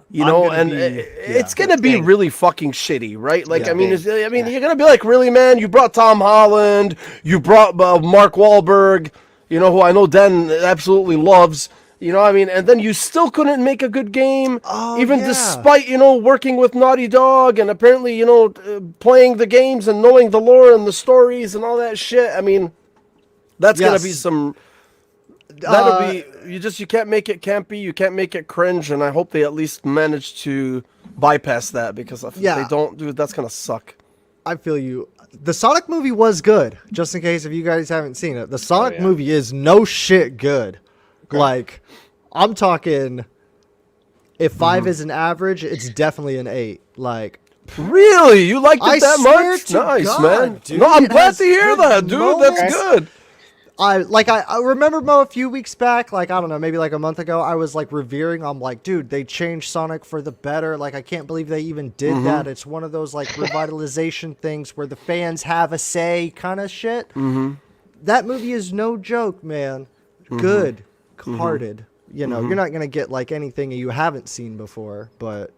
you know, and it's gonna be really fucking shitty, right? Like, I mean, you're gonna be like, really, man? You brought Tom Holland, you brought Mark Wahlberg, you know, who I know Dan absolutely loves, you know. I mean, and then you still couldn't make a good game, despite, you know, working with Naughty Dog and apparently, you know, playing the games and knowing the lore and the stories and all that shit. I mean, that's gonna be some. That'll be you can't make it campy, you can't make it cringe, and I hope they at least manage to bypass that because if they don't, dude, that's gonna suck. I feel you. The Sonic movie was good, just in case if you guys haven't seen it. The Sonic movie is no shit good. Okay. Like, I'm talking, if 5 is an average, it's definitely an 8. Like, really, you liked it that much? Nice, God, man. Dude, no, I'm glad to hear that, dude. Moments. That's good. I remember, Mo, a few weeks back, like, I don't know, maybe like a month ago, I was like revering. I'm like, dude, they changed Sonic for the better. Like, I can't believe they even did that. It's one of those like revitalization things where the fans have a say kind of shit. That movie is no joke, man. Good hearted. You know, you're not going to get like anything you haven't seen before, but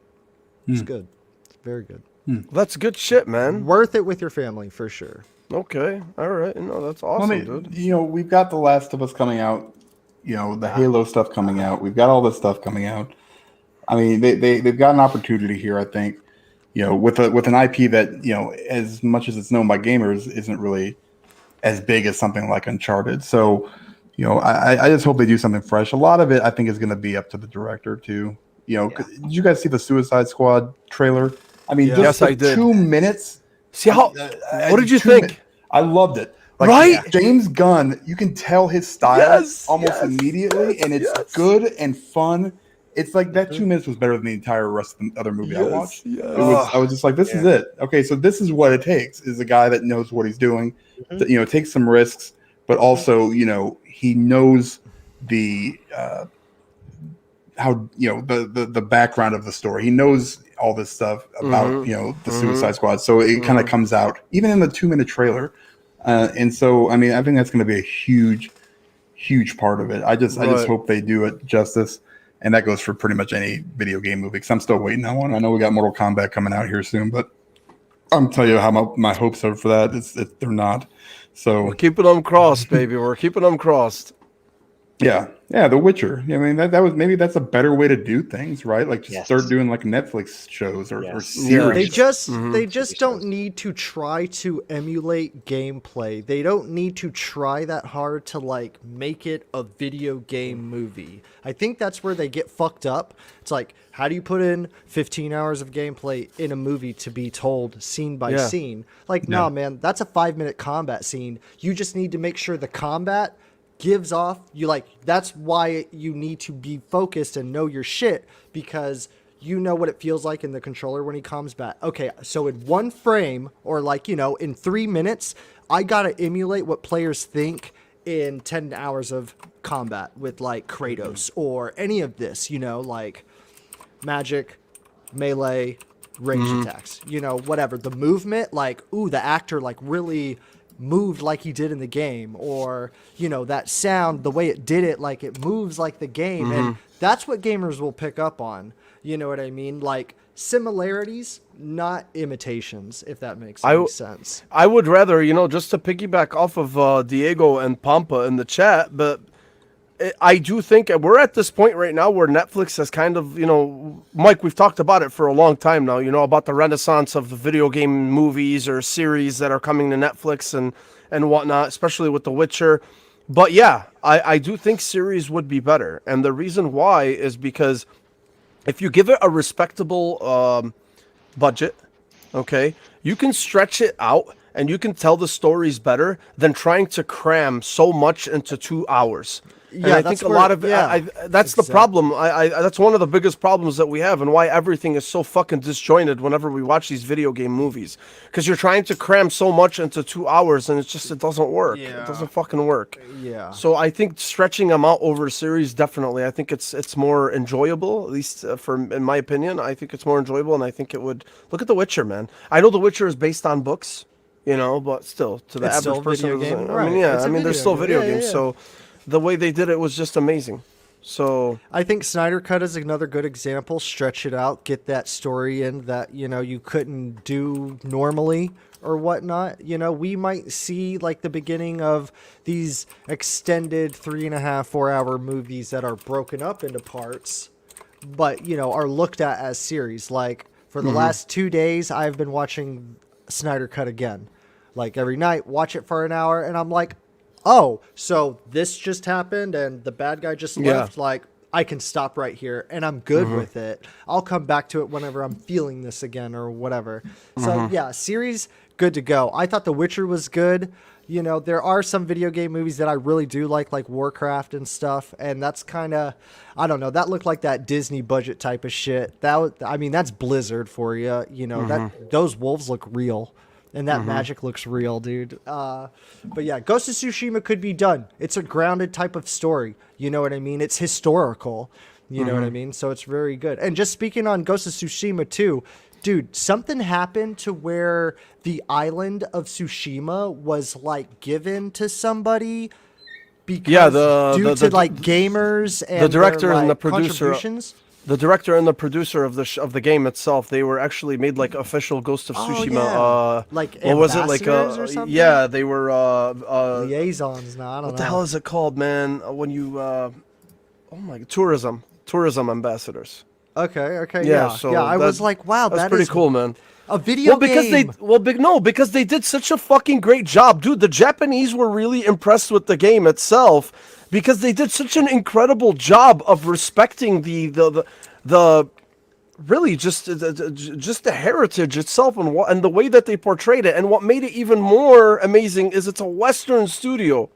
it's good. It's very good. That's good shit, man. Worth it with your family for sure. Okay, all right. No, that's awesome, dude. You know, we've got The Last of Us coming out. You know, the Halo stuff coming out. We've got all this stuff coming out. I mean, they've got an opportunity here, I think. You know, with an IP that, you know, as much as it's known by gamers, isn't really as big as something like Uncharted. So, you know, I just hope they do something fresh. A lot of it, I think, is going to be up to the director too. You know, did you guys see the Suicide Squad trailer? I mean, just I did. 2 minutes. See how? What did you think? I loved it. Like, right? James Gunn, you can tell his style almost immediately, and it's good and fun. It's like that 2 minutes was better than the entire rest of the other movie I watched. I was just like, this is it. Okay, so this is what it takes: is a guy that knows what he's doing, that, you know, takes some risks, but also, you know, he knows the how, you know, the background of the story. He knows all this stuff about you know, the Suicide Squad, so it kind of comes out even in the 2 minute trailer. And so, I mean, I think that's going to be a huge part of it. I just hope they do it justice, and that goes for pretty much any video game movie. Because I'm still waiting on one. I know we got Mortal Kombat coming out here soon, but I'm telling you how my hopes are for that. They're not. So we're keeping them crossed, baby. We're keeping them crossed. Yeah, The Witcher. I mean, that was maybe that's a better way to do things, right? Like just Yes. start doing like Netflix shows or Yes. series. They just Mm-hmm. they just don't need to try to emulate gameplay. They don't need to try that hard to like make it a video game movie. I think that's where they get fucked up. It's like, how do you put in 15 hours of gameplay in a movie to be told scene by Yeah. scene? Like, nah, man, that's a 5-minute combat scene. You just need to make sure the combat gives off that's why you need to be focused and know your shit, because you know what it feels like in the controller when he comes back. Okay, so in one frame, or in 3 minutes, I gotta emulate what players think in 10 hours of combat with like Kratos or any of this, like magic, melee, range attacks, whatever. The movement, the actor really moved like he did in the game, or that sound, the way it did it, like it moves like the game. And that's what gamers will pick up on, you know what I mean? Like similarities, not imitations, if that makes any sense. I would rather, just to piggyback off of Diego and Pampa in the chat, but I do think we're at this point right now where Netflix has kind of, Mike, we've talked about it for a long time now, about the renaissance of the video game movies or series that are coming to Netflix and whatnot, especially with The Witcher. But yeah, I do think series would be better. And the reason why is because if you give it a respectable budget, okay, you can stretch it out and you can tell the stories better than trying to cram so much into 2 hours. And I think a lot of that's the problem. I that's one of the biggest problems that we have, and why everything is so fucking disjointed whenever we watch these video game movies. Because you're trying to cram so much into 2 hours, and it doesn't work. Yeah. It doesn't fucking work. Yeah. So I think stretching them out over a series, definitely. I think it's more enjoyable, at least in my opinion. I think it's more enjoyable, and I think it would look at The Witcher, man. I know The Witcher is based on books, but still, to the It's still average a person, video game, I right. mean, yeah, It's a I mean, they're video still game. video Yeah, games, yeah. so the way they did it was just amazing. So I think Snyder Cut is another good example. Stretch it out, get that story in that you couldn't do normally or whatnot. We might see like the beginning of these extended 3.5, 4 hour movies that are broken up into parts, but are looked at as series. Like for the last 2 days, I've been watching Snyder Cut again. Like every night, watch it for an hour, and I'm like, oh, so this just happened and the bad guy just left. Like, I can stop right here and I'm good with it. I'll come back to it whenever I'm feeling this again or whatever. So yeah, series, good to go. I thought The Witcher was good. There are some video game movies that I really do like Warcraft and stuff. And that's kind of, I don't know, that looked like that Disney budget type of shit. That's Blizzard for you. That those wolves look real. And that magic looks real, dude. But yeah, Ghost of Tsushima could be done. It's a grounded type of story. You know what I mean? It's historical. You know what I mean? So it's very good. And just speaking on Ghost of Tsushima too, dude, something happened to where the island of Tsushima was like given to somebody because due to gamers and the director their, and the producer. contributions. The director and the producer of the game itself, they were actually made like official Ghost of Tsushima. Like what was it like? ambassadors or something? Yeah, they were Liaisons. No, I don't know. what the hell is it called, man? When you tourism ambassadors. Okay. Yeah, so I was like, wow, That's that pretty is cool, man. a video game. Because they did such a fucking great job, dude. The Japanese were really impressed with the game itself because they did such an incredible job of respecting the really just the heritage itself and the way that they portrayed it. And what made it even more amazing is it's a Western studio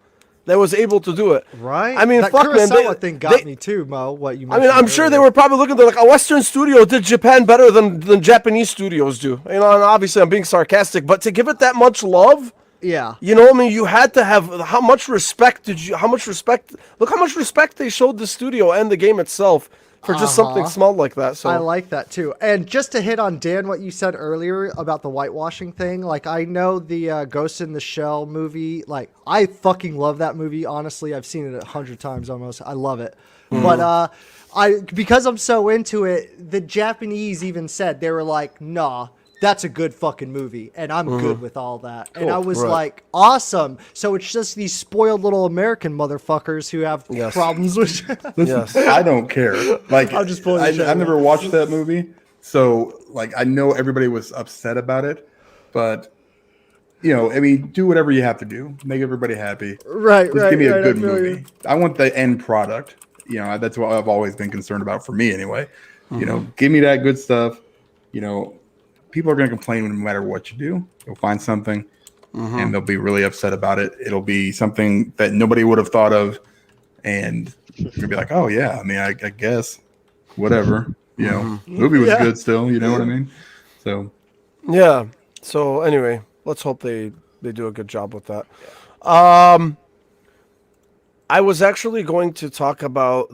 that was able to do it. Right? I mean, that fuck, man. Kurosawa thing got me too, Mo. What you I mentioned mean, I'm sure they earlier. were probably looking at like a Western studio did Japan better than Japanese studios do. And obviously I'm being sarcastic, but to give it that much love, Yeah. I mean, you had to have look how much respect they showed the studio and the game itself for just something small like that. So I like that too. And just to hit on Dan, what you said earlier about the whitewashing thing, like I know the Ghost in the Shell movie, like I fucking love that movie. Honestly, I've seen it 100 times almost. I love it. But because I'm so into it, the Japanese even said, they were like, nah, that's a good fucking movie, and I'm good with all that. And I was Right. like, awesome. So it's just these spoiled little American motherfuckers who have problems with. Listen, Yes. I don't care. Like, I'm just pulling the shit I never watched that movie, so like I know everybody was upset about it, but you know, I mean, do whatever you have to do, make everybody happy. Right, Just give me a right, good I feel movie. you. I want the end product. You know, that's what I've always been concerned about for me, anyway. You know, give me that good stuff. You know, people are going to complain no matter what you do. You'll find something, and they'll be really upset about it. It'll be something that nobody would have thought of, and you'll be like, "Oh yeah, I mean, I guess, whatever." You know, the movie was good still. You know what I mean? So Yeah. So anyway, let's hope they do a good job with that. I was actually going to talk about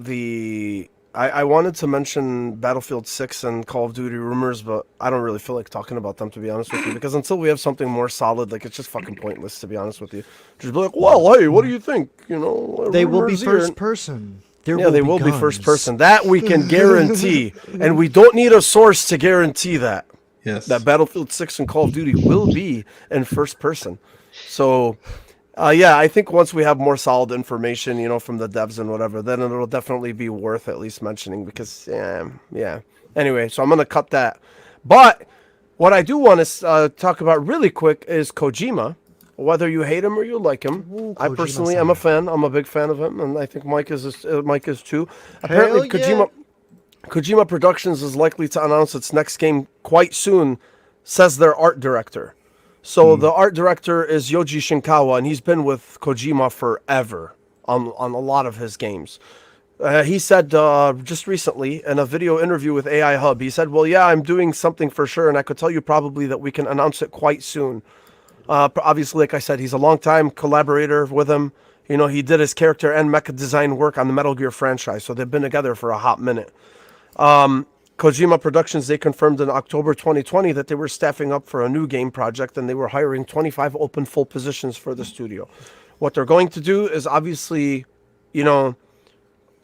I wanted to mention Battlefield 6 and Call of Duty rumors, but I don't really feel like talking about them, to be honest with you, because until we have something more solid, like, it's just fucking pointless, to be honest with you. Just be like, well, hey, what do you think? You know, They will be rumors here. first person. They will be first guns. person. That we can guarantee, and we don't need a source to guarantee that. yes, That Battlefield 6 and Call of Duty will be in first person. So, yeah, I think once we have more solid information, you know, from the devs and whatever, then it'll definitely be worth at least mentioning because, yeah. Anyway, so I'm going to cut that. But what I do want to talk about really quick is Kojima. Whether you hate him or you like him, I personally am a fan. I'm a big fan of him, and I think Mike is too. Apparently, Kojima Productions is likely to announce its next game quite soon, says their art director. So the art director is Yoji Shinkawa, and he's been with Kojima forever on a lot of his games. He said just recently in a video interview with AI Hub, he said, well, yeah, I'm doing something for sure, and I could tell you probably that we can announce it quite soon. Obviously, like I said, he's a longtime collaborator with him. You know, he did his character and mecha design work on the Metal Gear franchise, so they've been together for a hot minute. Kojima Productions, they confirmed in October 2020 that they were staffing up for a new game project and they were hiring 25 open full positions for the studio. What they're going to do is obviously, you know,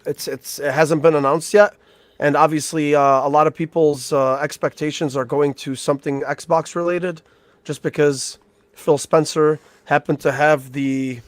it hasn't been announced yet. And obviously, a lot of people's expectations are going to something Xbox related, just because Phil Spencer happened to have the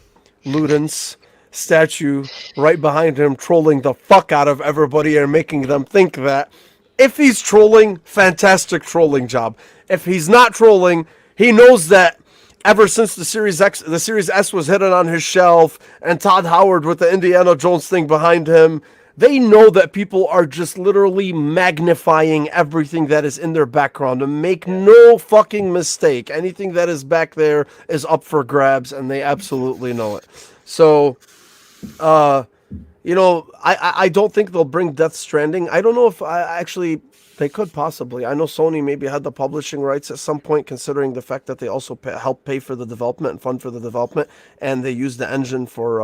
Ludens statue right behind him trolling the fuck out of everybody and making them think that if he's trolling, fantastic trolling job. If he's not trolling, he knows that ever since the Series S was hidden on his shelf and Todd Howard with the Indiana Jones thing behind him, they know that people are just literally magnifying everything that is in their background. And make no fucking mistake, anything that is back there is up for grabs, and they absolutely know it. So, you know, I don't think they'll bring Death Stranding. I don't know if actually they could possibly. I know Sony maybe had the publishing rights at some point, considering the fact that they also help pay for the development and fund for the development, and they used the engine for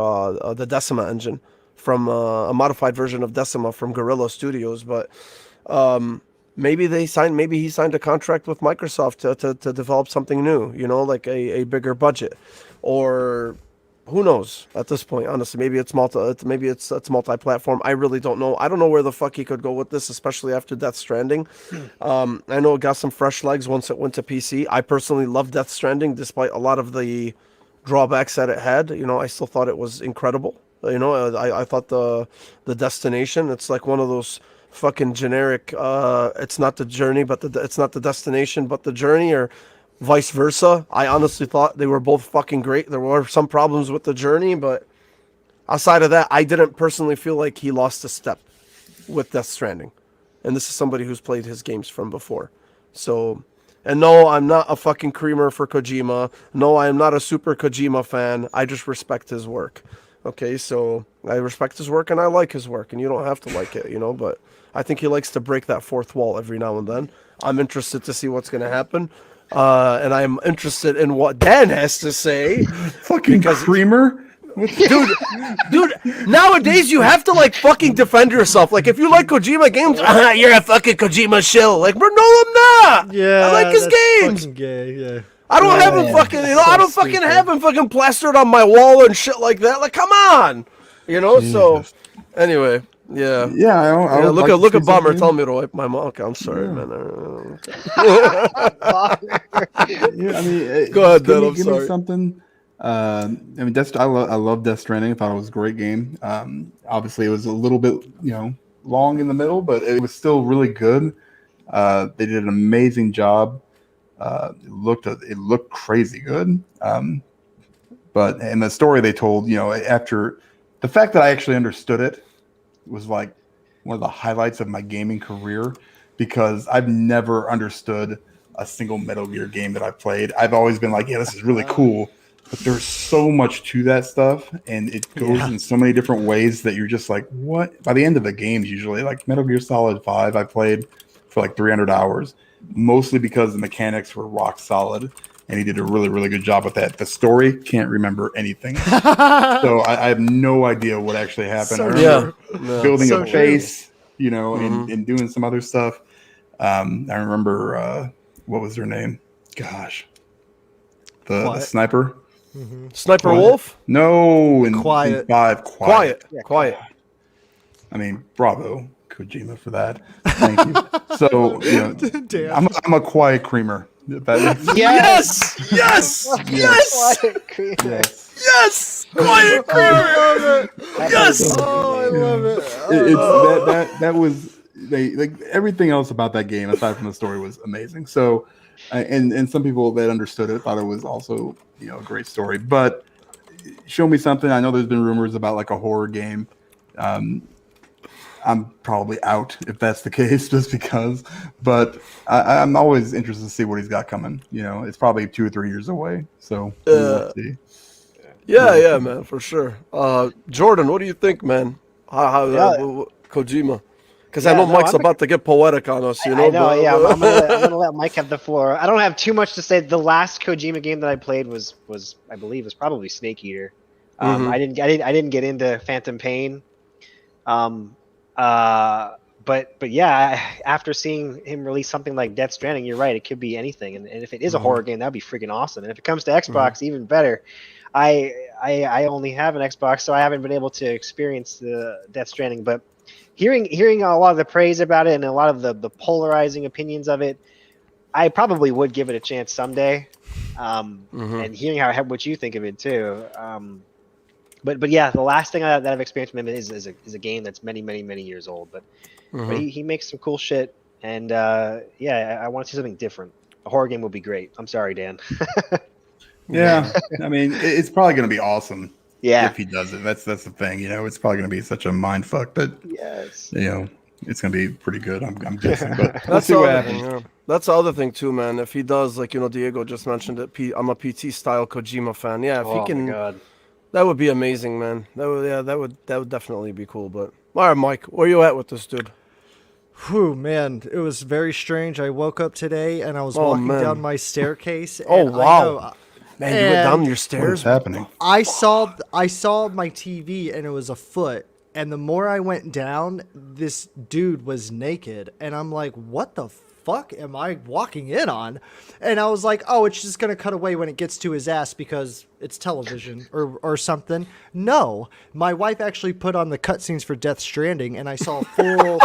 the Decima engine from a modified version of Decima from Guerrilla Studios. But maybe he signed a contract with Microsoft to develop something new. You know, like a bigger budget, or who knows at this point, honestly. Maybe it's multi-platform. I really don't know. I don't know where the fuck he could go with this, especially after Death Stranding. I know it got some fresh legs once it went to PC. I personally love Death Stranding, despite a lot of the drawbacks that it had. You know, I still thought it was incredible. You know, I thought the destination, it's like one of those fucking generic, it's not the journey, but it's not the destination, but the journey, or vice versa. I honestly thought they were both fucking great. There were some problems with the journey, but outside of that, I didn't personally feel like he lost a step with Death Stranding. And this is somebody who's played his games from before. So, and no, I'm not a fucking creamer for Kojima. No, I am not a super Kojima fan. I just respect his work. Okay, so I respect his work and I like his work, and you don't have to like it, you know, but I think he likes to break that fourth wall every now and then. I'm interested to see what's going to happen. And I'm interested in what Dan has to say. fucking creamer. Dude, nowadays you have to like fucking defend yourself. Like, if you like Kojima games, you're a fucking Kojima shill. Like, bro, no, I'm not. Yeah, I like his that's games. fucking gay, yeah. I don't have him fucking, you know, I don't fucking have him fucking plastered on my wall and shit like that. Like, come on. You know, so anyway, Yeah. Yeah, I Yeah, would look like at to look see at Bomber. something. Tell me to wipe my mouth. Okay, I'm sorry, Yeah. man. Yeah, I mean, Go just ahead, Dan. I'm give me sorry. something. I mean, I love Death Stranding. I thought it was a great game. Obviously, it was a little bit, long in the middle, but it was still really good. They did an amazing job. It looked crazy good. But and the story they told, after the fact that I actually understood it was like one of the highlights of my gaming career because I've never understood a single Metal Gear game that I've played. I've always been like, yeah, this is really cool, but there's so much to that stuff, and it goes Yeah. in so many different ways that you're just like, what? By the end of the games, usually, like Metal Gear Solid 5, I played for like 300 hours, mostly because the mechanics were rock solid, and he did a really, really good job with that. The story, can't remember anything. So I have no idea what actually happened. So I Yeah. remember Yeah. building So a true. base, Mhm. and doing some other stuff. I remember what was her name? Gosh, the Quiet. sniper. Sniper Quiet. Wolf. No, in Quiet. 5, quiet. Quiet. I mean, bravo, Kojima, for that. Thank you. So Damn. I'm a quiet creamer. If that makes Yes. Yes. Yes. Quiet creamer. yes. Yes. Quiet Oh, I love it. Yes. Oh, I love it. It's that was like everything else about that game aside from the story was amazing. So and some people that understood it thought it was also a great story. But show me something. I know there's been rumors about like a horror game. I'm probably out if that's the case, just because. But I'm always interested to see what he's got coming. It's probably 2 or 3 years away, so we'll see. Yeah, man, for sure. Jordan, what do you think, man? How Kojima? Because I Yeah, know no, Mike's I'm about to get poetic on us, you know. I know, but, yeah. I'm gonna let Mike have the floor. I don't have too much to say. The last Kojima game that I played was I believe was probably Snake Eater. I didn't get into Phantom Pain. But yeah, after seeing him release something like Death Stranding, you're right. It could be anything, and if it is a horror game, that'd be freaking awesome. And if it comes to Xbox, even better. I only have an Xbox, so I haven't been able to experience the Death Stranding, but hearing a lot of the praise about it and a lot of the polarizing opinions of it, I probably would give it a chance someday. And hearing what you think of it too. But yeah, the last thing that I've experienced with him is a game that's many years old. But he makes some cool shit, and yeah, I want to see something different. A horror game would be great. I'm sorry, Dan. Yeah, I mean, it's probably going to be awesome. Yeah. If he does it, that's the thing. It's probably going to be such a mind fuck, but Yes. it's going to be pretty good. I'm guessing, but we'll That's see the what other happens. thing. Yeah. That's the other thing too, man. If he does, like Diego just mentioned it. I'm a PT style Kojima fan. Yeah, if he Oh can, my god. that would be amazing, man. That would definitely be cool. But all right, Mike, where you at with this dude? Whew, man, it was very strange. I woke up today and I was Oh, walking man. down my staircase. Oh, and wow. Man, you went down and your What is stairs. happening? I saw my TV and it was a foot. And the more I went down, this dude was naked. And I'm like, what the fuck am I walking in on? And I was like, oh, it's just going to cut away when it gets to his ass because it's television or something. No, my wife actually put on the cutscenes for Death Stranding and I saw a full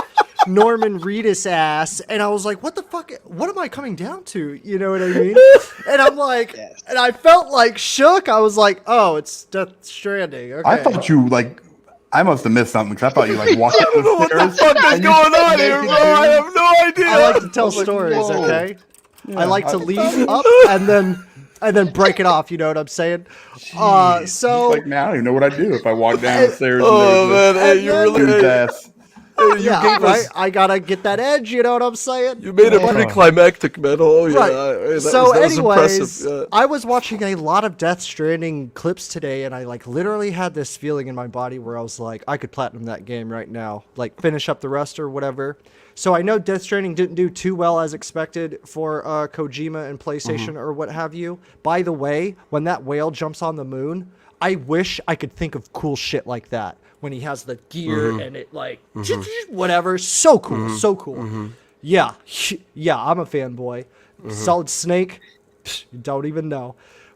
Norman Reedus ass. And I was like, what the fuck? What am I coming down to? You know what I mean? And I'm like, Yes. and I felt like shook. I was like, oh, it's Death Stranding. Okay. I thought you I must have missed something because I thought you walked up the What the stairs. fuck is and you going said on here, naked bro? I dude. have no idea. I like to tell was like, stories, whoa. okay? I like to I lead up and then break it off. You know what I'm saying? So Like now, I don't even know what I'd do if I walked down the stairs. Oh and there man, was hey, you then- really, dude's hey, ass. you yeah, gave right. us, I gotta get that edge. You know what I'm saying? you made it pretty climactic, man. Oh yeah, Right. hey, that So, was anyways, impressive. Yeah. I was watching a lot of Death Stranding clips today, and I literally had this feeling in my body where I was like, I could platinum that game right now, like finish up the rest or whatever. So I know Death Stranding didn't do too well as expected for Kojima and PlayStation or what have you. By the way, when that whale jumps on the moon, I wish I could think of cool shit like that. When he has the gear and it whatever, so cool, so cool. Yeah, I'm a fanboy. Solid Snake, you don't even know.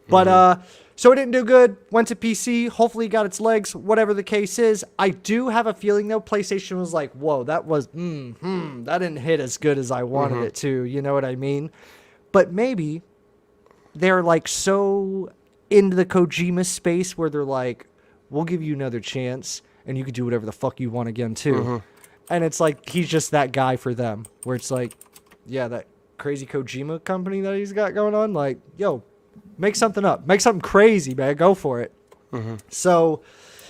But So it didn't do good, went to PC, hopefully got its legs, whatever the case is. I do have a feeling, though, PlayStation was like, whoa, that was, that didn't hit as good as I wanted it to, you know what I mean? But maybe they're like so into the Kojima space where they're like, we'll give you another chance, and you can do whatever the fuck you want again, too. And it's like, he's just that guy for them, where it's like, yeah, that crazy Kojima company that he's got going on, like, yo, make something up. Make something crazy, man. Go for it. So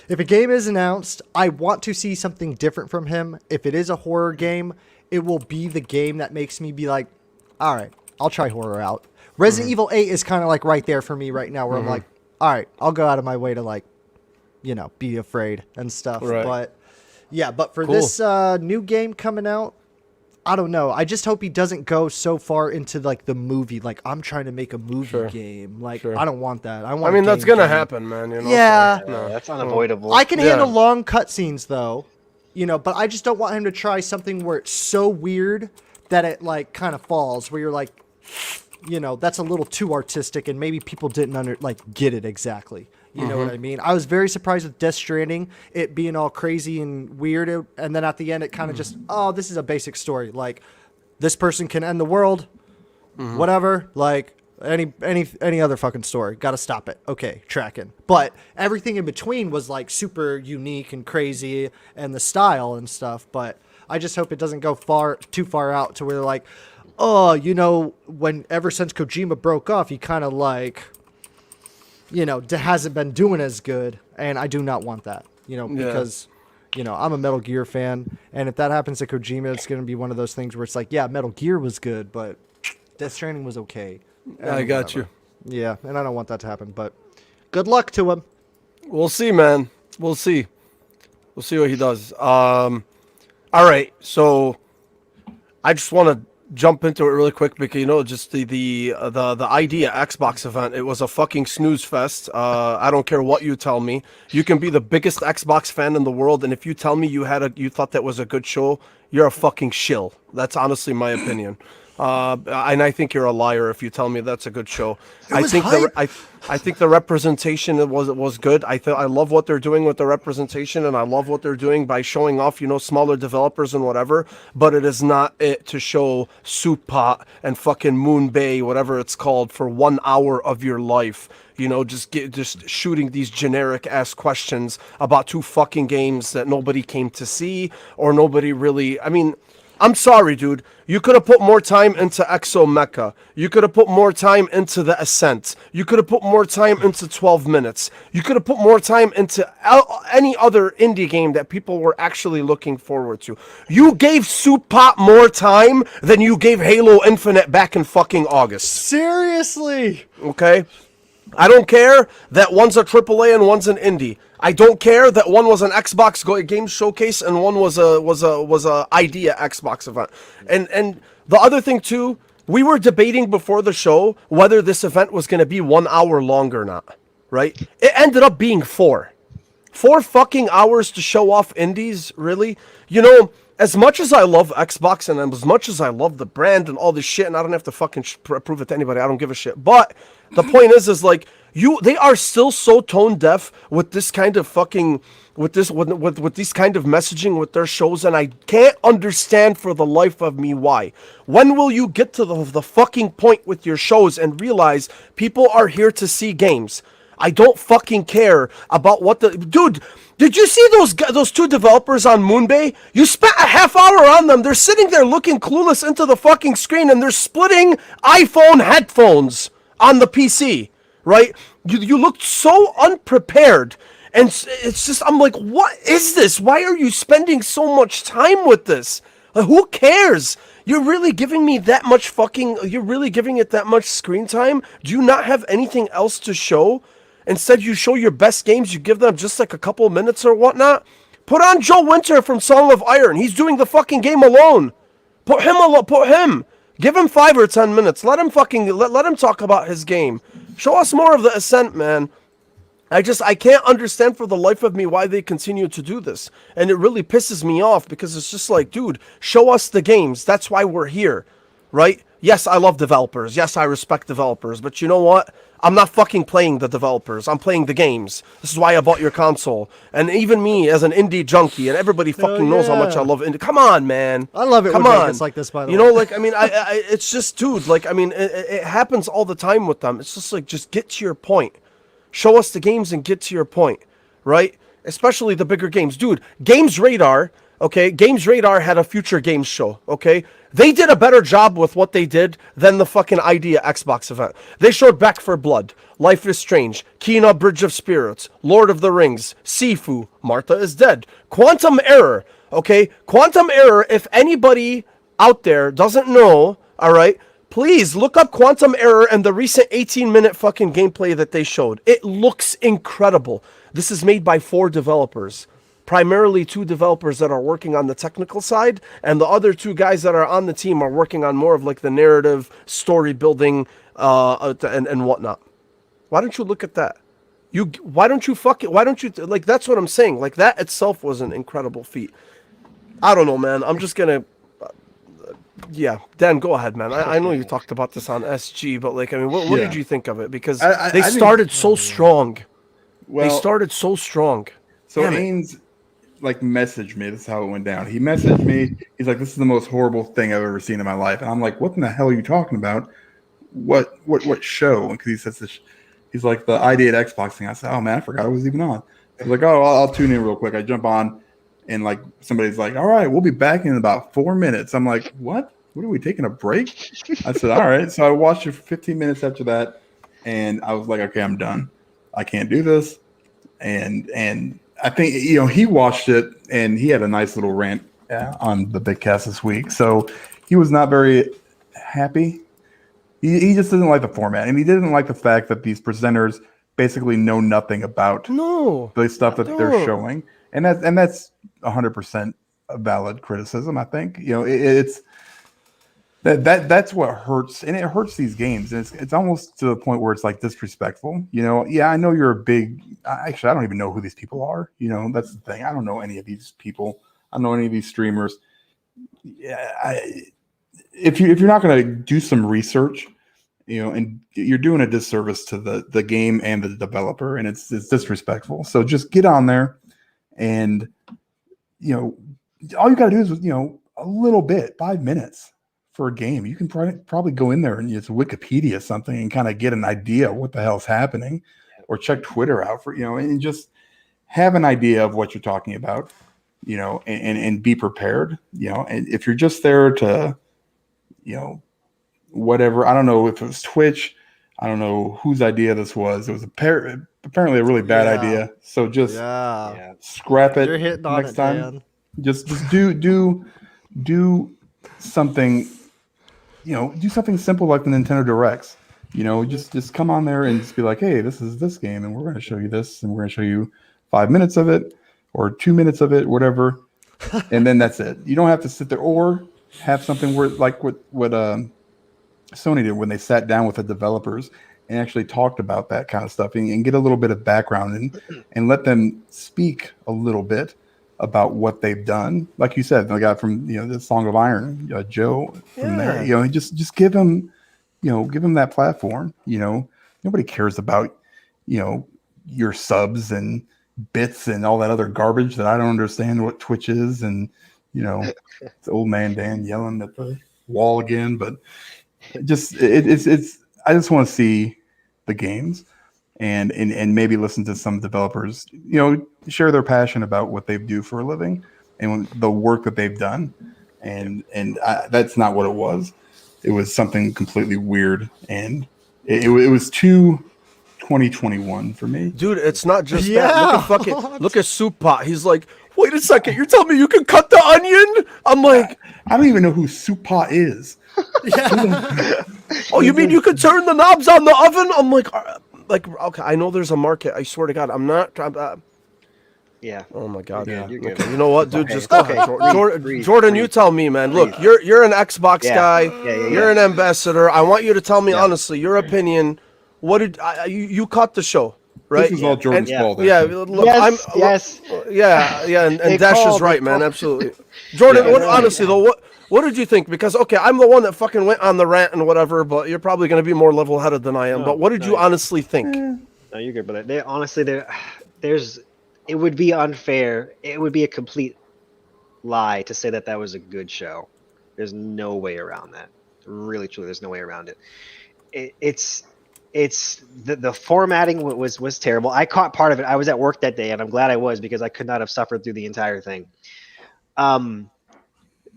if a game is announced, I want to see something different from him. If it is a horror game, it will be the game that makes me be like, all right, I'll try horror out. Resident Evil 8 is kind of like right there for me right now where I'm like, all right, I'll go out of my way to like, you know, be afraid and stuff. Right. But yeah, but for this new game coming out, I don't know. I just hope he doesn't go so far into like the movie. Like I'm trying to make a movie game. Like I don't want that. I mean, that's gonna happen, man. You know? Yeah, No, that's unavoidable. I can handle long cutscenes though, you know. But I just don't want him to try something where it's so weird that it like kind of falls. Where you're like, you know, that's a little too artistic, and maybe people didn't get it exactly. You know what I mean? I was very surprised with Death Stranding, it being all crazy and weird, and then at the end it kind of just, oh, this is a basic story. Like, this person can end the world, whatever. Like any other fucking story. Got to stop it. Okay, tracking. But everything in between was like super unique and crazy, and the style and stuff. But I just hope it doesn't go too far out to where they're like, oh, you know, ever since Kojima broke off, he kind of like, you know, hasn't been doing as good, and I do not want that, you know, because, you know, I'm a Metal Gear fan, and if that happens to Kojima, it's going to be one of those things where it's like, yeah, Metal Gear was good, but Death Stranding was okay. I got you. Yeah, and I don't want that to happen, but good luck to him. We'll see, man. We'll see. We'll see what he does. All right, so I just want to jump into it really quick because, you know, just the idea Xbox event, it was a fucking snooze fest. I don't care what you tell me. You can be the biggest Xbox fan in the world, and if you tell me you thought that was a good show, you're a fucking shill. That's honestly my opinion. And I think you're a liar if you tell me that's a good show. I think the representation was good. I love what they're doing with the representation, and I love what they're doing by showing off, you know, smaller developers and whatever. But it is not it to show Soup Pot and fucking Moon Bay, whatever it's called, for 1 hour of your life. You know, just shooting these generic ass questions about two fucking games that nobody came to see or nobody really. I mean, I'm sorry, dude. You could have put more time into Exo Mecha. You could have put more time into The Ascent. You could have put more time into 12 Minutes. You could have put more time into any other indie game that people were actually looking forward to. You gave Soup Pot more time than you gave Halo Infinite back in fucking August. Seriously? Okay? I don't care that one's a AAA and one's an indie. I don't care that one was an Xbox game showcase and one was a idea Xbox event. And the other thing too, we were debating before the show whether this event was going to be 1 hour long or not, right? It ended up being 4 fucking hours to show off indies, really? You know, as much as I love Xbox and as much as I love the brand and all this shit, and I don't have to fucking prove it to anybody, I don't give a shit. But the point is like, they are still so tone deaf with this kind of fucking, with these kind of messaging with their shows, and I can't understand for the life of me why. When will you get to the fucking point with your shows and realize people are here to see games? I don't fucking care about what dude. Did you see those two developers on Moonbay? You spent a half hour on them. They're sitting there looking clueless into the fucking screen, and they're splitting iPhone headphones on the PC, right? You looked so unprepared, and it's just, I'm like, what is this? Why are you spending so much time with this? Like, who cares? You're really giving me that much you're really giving it that much screen time? Do you not have anything else to show? Instead, you show your best games, you give them just like a couple of minutes or whatnot. Put on Joe Winter from Song of Iron. He's doing the fucking game alone. Put him. Give him 5 or 10 minutes. Let him talk about his game. Show us more of The Ascent, man. I can't understand for the life of me why they continue to do this. And it really pisses me off because it's just like, dude, show us the games. That's why we're here, right? Yes, I love developers. Yes, I respect developers. But you know what? I'm not fucking playing the developers. I'm playing the games. This is why I bought your console. And even me as an indie junkie, and everybody fucking knows how much I yeah. love indie. Come on, man. I love it Come when on. Vegas like this, by the You way. know, like, I mean, it's just, dude, like, I mean, it happens all the time with them. It's just like, just get to your point. Show us the games and get to your point, right? Especially the bigger games. Dude, Games Radar, okay? Games Radar had a future games show, okay? They did a better job with what they did than the fucking Idea Xbox event. They showed Back for Blood, Life is Strange, Kena Bridge of Spirits, Lord of the Rings, Sifu, Martha is Dead, Quantum Error, okay? Quantum Error, if anybody out there doesn't know, all right, please look up Quantum Error and the recent 18-minute fucking gameplay that they showed. It looks incredible. This is made by 4 developers. Primarily 2 developers that are working on the technical side, and the other 2 guys that are on the team are working on more of like the narrative, story building, and whatnot. Why don't you look at that? Why don't you like, that's what I'm saying. Like, that itself was an incredible feat. I don't know, man. I'm just gonna yeah, Dan, go ahead, man. I know you talked about this on SG, but like, I mean, what Yeah. did you think of it? Because I they think- started so strong. Well, They started so strong. so Damn it. Ains like messaged me. This is how it went down. He messaged me. He's like, "This is the most horrible thing I've ever seen in my life." And I'm like, "What in the hell are you talking about? What show?" Because he says this. He's like, "The ID at Xbox thing." I said, "Oh man, I forgot it was even on." He's like, "Oh, I'll tune in real quick." I jump on, and like somebody's like, "All right, we'll be back in about 4 minutes." I'm like, "What? What are we taking a break?" I said, "All right." So I watched it for 15 minutes after that, and I was like, "Okay, I'm done. I can't do this." And I think, you know, he watched it and he had a nice little rant on the big cast this week. So he was not very happy. He just didn't like the format, and he didn't like the fact that these presenters basically know nothing about No. the stuff that No. they're showing, and that's 100% a valid criticism. I think, you know, it's that's what hurts, and it hurts these games. And it's almost to the point where it's like disrespectful. You know, yeah, I know you're a big. Actually, I don't even know who these people are. You know, that's the thing. I don't know any of these people. I don't know any of these streamers. Yeah, if you're not going to do some research, you know, and you're doing a disservice to the game and the developer, and it's disrespectful. So just get on there, and you know, all you got to do is, you know, a little bit, 5 minutes for a game. You can probably go in there and it's Wikipedia something and kind of get an idea of what the hell's happening, or check Twitter out for, you know, and just have an idea of what you're talking about, you know, and be prepared, you know. And if you're just there to, you know, whatever, I don't know if it was Twitch, I don't know whose idea this was. It was apparently a really bad idea. So just Yeah. scrap it You're hitting on next it, time. Dan. Just do something, you know, do something simple like the Nintendo Directs. You know, just come on there and just be like, "Hey, this is this game, and we're going to show you this, and we're going to show you 5 minutes of it, or 2 minutes of it, whatever," and then that's it. You don't have to sit there, or have something where, like what Sony did when they sat down with the developers and actually talked about that kind of stuff, and get a little bit of background and let them speak a little bit about what they've done. Like you said, the guy from, you know, the Song of Iron, Joe from there, you know, just give him, you know, give him that platform. You know, nobody cares about, you know, your subs and bits and all that other garbage that I don't understand what Twitch is. And, you know, it's old man Dan yelling at the wall again, but just, it's, I just want to see the games and maybe listen to some developers, you know, share their passion about what they do for a living and the work that they've done. And that's not what it was. It was something completely weird, and it was too 2021 for me. Dude, it's not just Yeah. that. Look at Soup Pot. He's like, wait a second, you're telling me you can cut the onion? I'm like, I don't even know who Soup Pot is. oh, you mean you could turn the knobs on the oven? I'm like, okay, I know there's a market. I swear to God, I'm not. Yeah. Oh my God. You're good, you're good. Okay, you know what, dude? Okay, Just go okay. ahead, Breathe, Jordan. breathe, You tell me, man. breathe. Look, you're an Xbox Yeah. guy. Yeah. You're an ambassador. I want you to tell me Yeah. honestly your opinion. What did you caught the show, right? This is all Jordan's Yeah. fault. Yeah, actually. look, Yes. yeah, and They Dash is called, right, they man, called. absolutely. Jordan, Yeah, what, right. honestly though, What did you think? Because okay, I'm the one that fucking went on the rant and whatever, but you're probably going to be more level-headed than I am. But what did you honestly think? No, you're good, brother. There's. It would be unfair. It would be a complete lie to say that was a good show. There's no way around that. Really, truly, there's no way around it. It's the formatting was terrible. I caught part of it. I was at work that day, and I'm glad I was because I could not have suffered through the entire thing.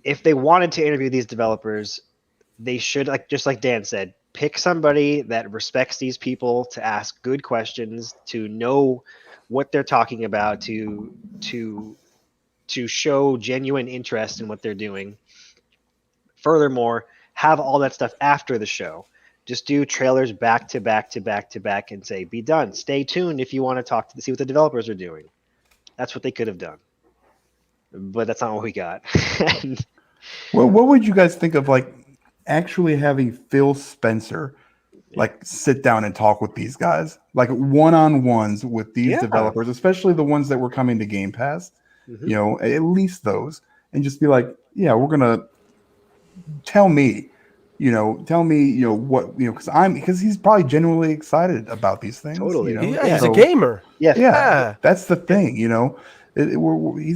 If they wanted to interview these developers, they should, just like Dan said, pick somebody that respects these people to ask good questions, to know what they're talking about, to show genuine interest in what they're doing. Furthermore, have all that stuff after the show. Just do trailers back to back to back to back and say, be done. Stay tuned if you want to see what the developers are doing. That's what they could have done. But that's not what we got. Well, what would you guys think of actually having Phil Spencer sit down and talk with these guys, one-on-ones with these developers, especially the ones that were coming to Game Pass, at least those, and just be like, yeah, we're gonna tell me what, because he's probably genuinely excited about these things. Totally. He's a gamer. Yeah, that's the thing. He's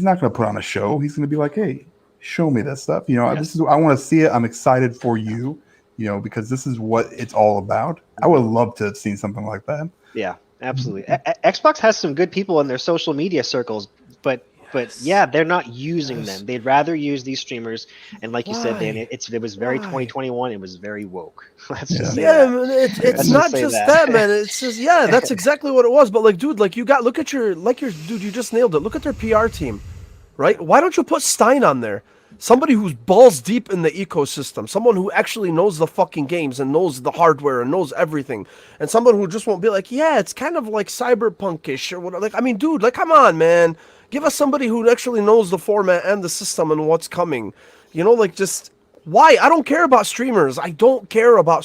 not going to put on a show. He's going to be like, hey, show me that stuff. This is, I want to see it. I'm excited for you. Because this is what it's all about. I would love to have seen something like that. Yeah, absolutely. Xbox has some good people in their social media circles, but yeah, they're not using them. They'd rather use these streamers. And like you said, Dan, it was very 2021. It was very woke. Let's just say that. Man, it's not just that, man. It's just that's exactly what it was. But dude, look at your dude. You just nailed it. Look at their PR team, right? Why don't you put Stein on there? Somebody who's balls deep in the ecosystem, someone who actually knows the fucking games and knows the hardware and knows everything, and someone who just won't be like, yeah, it's kind of like cyberpunkish or whatever. Dude, come on, man, give us somebody who actually knows the format and the system and what's coming. Just why? I don't care about streamers. I don't care about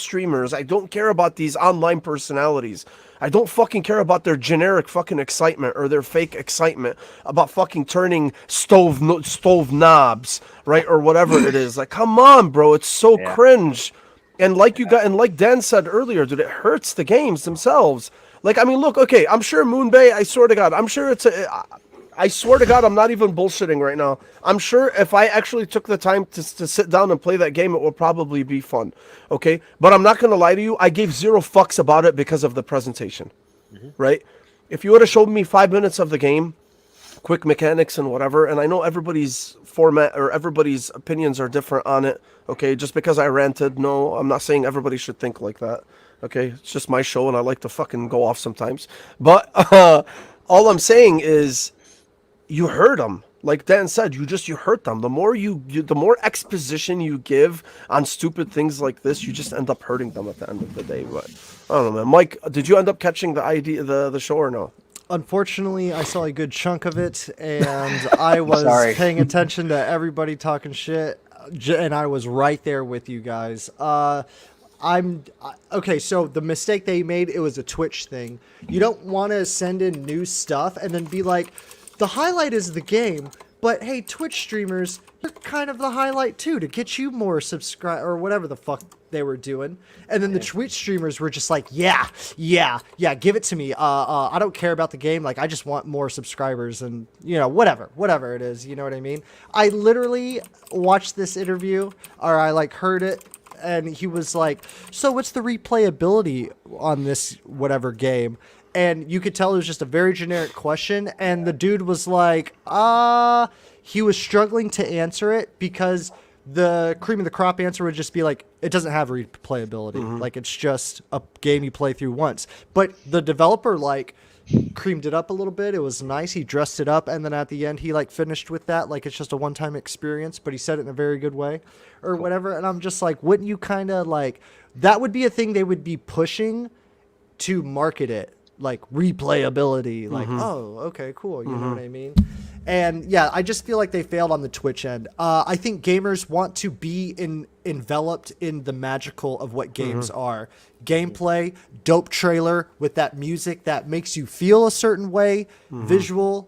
these online personalities. I don't fucking care about their generic fucking excitement or their fake excitement about fucking turning stove knobs, right, or whatever it is. Come on, bro, it's so cringe. And like Dan said earlier, dude, it hurts the games themselves. Look, okay, I'm sure Moonbay, I swear to God, I swear to God, I'm not even bullshitting right now. I'm sure if I actually took the time to sit down and play that game, it would probably be fun, okay? But I'm not going to lie to you. I gave zero fucks about it because of the presentation, right? If you would have showed me 5 minutes of the game, quick mechanics and whatever, and I know everybody's format or everybody's opinions are different on it, okay? Just because I ranted, no, I'm not saying everybody should think like that, okay? It's just my show, and I like to fucking go off sometimes. But all I'm saying is, you hurt them. Like Dan said, you hurt them. The more the more exposition you give on stupid things like this, you just end up hurting them at the end of the day. But I don't know, man. Mike, did you end up catching the show or no? Unfortunately, I saw a good chunk of it, and I was paying attention to everybody talking shit, and I was right there with you guys. Okay, so the mistake they made, it was a Twitch thing. You don't want to send in new stuff and then be like, the highlight is the game, but hey, Twitch streamers, you're kind of the highlight too, to get you more subscribe or whatever the fuck they were doing. And then the Twitch streamers were just like, yeah, give it to me. I don't care about the game. I just want more subscribers and, whatever it is. You know what I mean? I literally watched this interview, or I heard it, and he was like, so what's the replayability on this whatever game? And you could tell it was just a very generic question. And the dude was like, he was struggling to answer it because the cream of the crop answer would just be like, it doesn't have replayability. It's just a game you play through once. But the developer, creamed it up a little bit. It was nice. He dressed it up. And then at the end, he, finished with that. It's just a one-time experience. But he said it in a very good way or whatever. And I'm just like, wouldn't you kind of, that would be a thing they would be pushing to market it. Replayability, oh, okay, cool, you know what I mean? And yeah, I just feel like they failed on the Twitch end. I think gamers want to be enveloped in the magical of what games are. Gameplay, dope trailer with that music that makes you feel a certain way, visual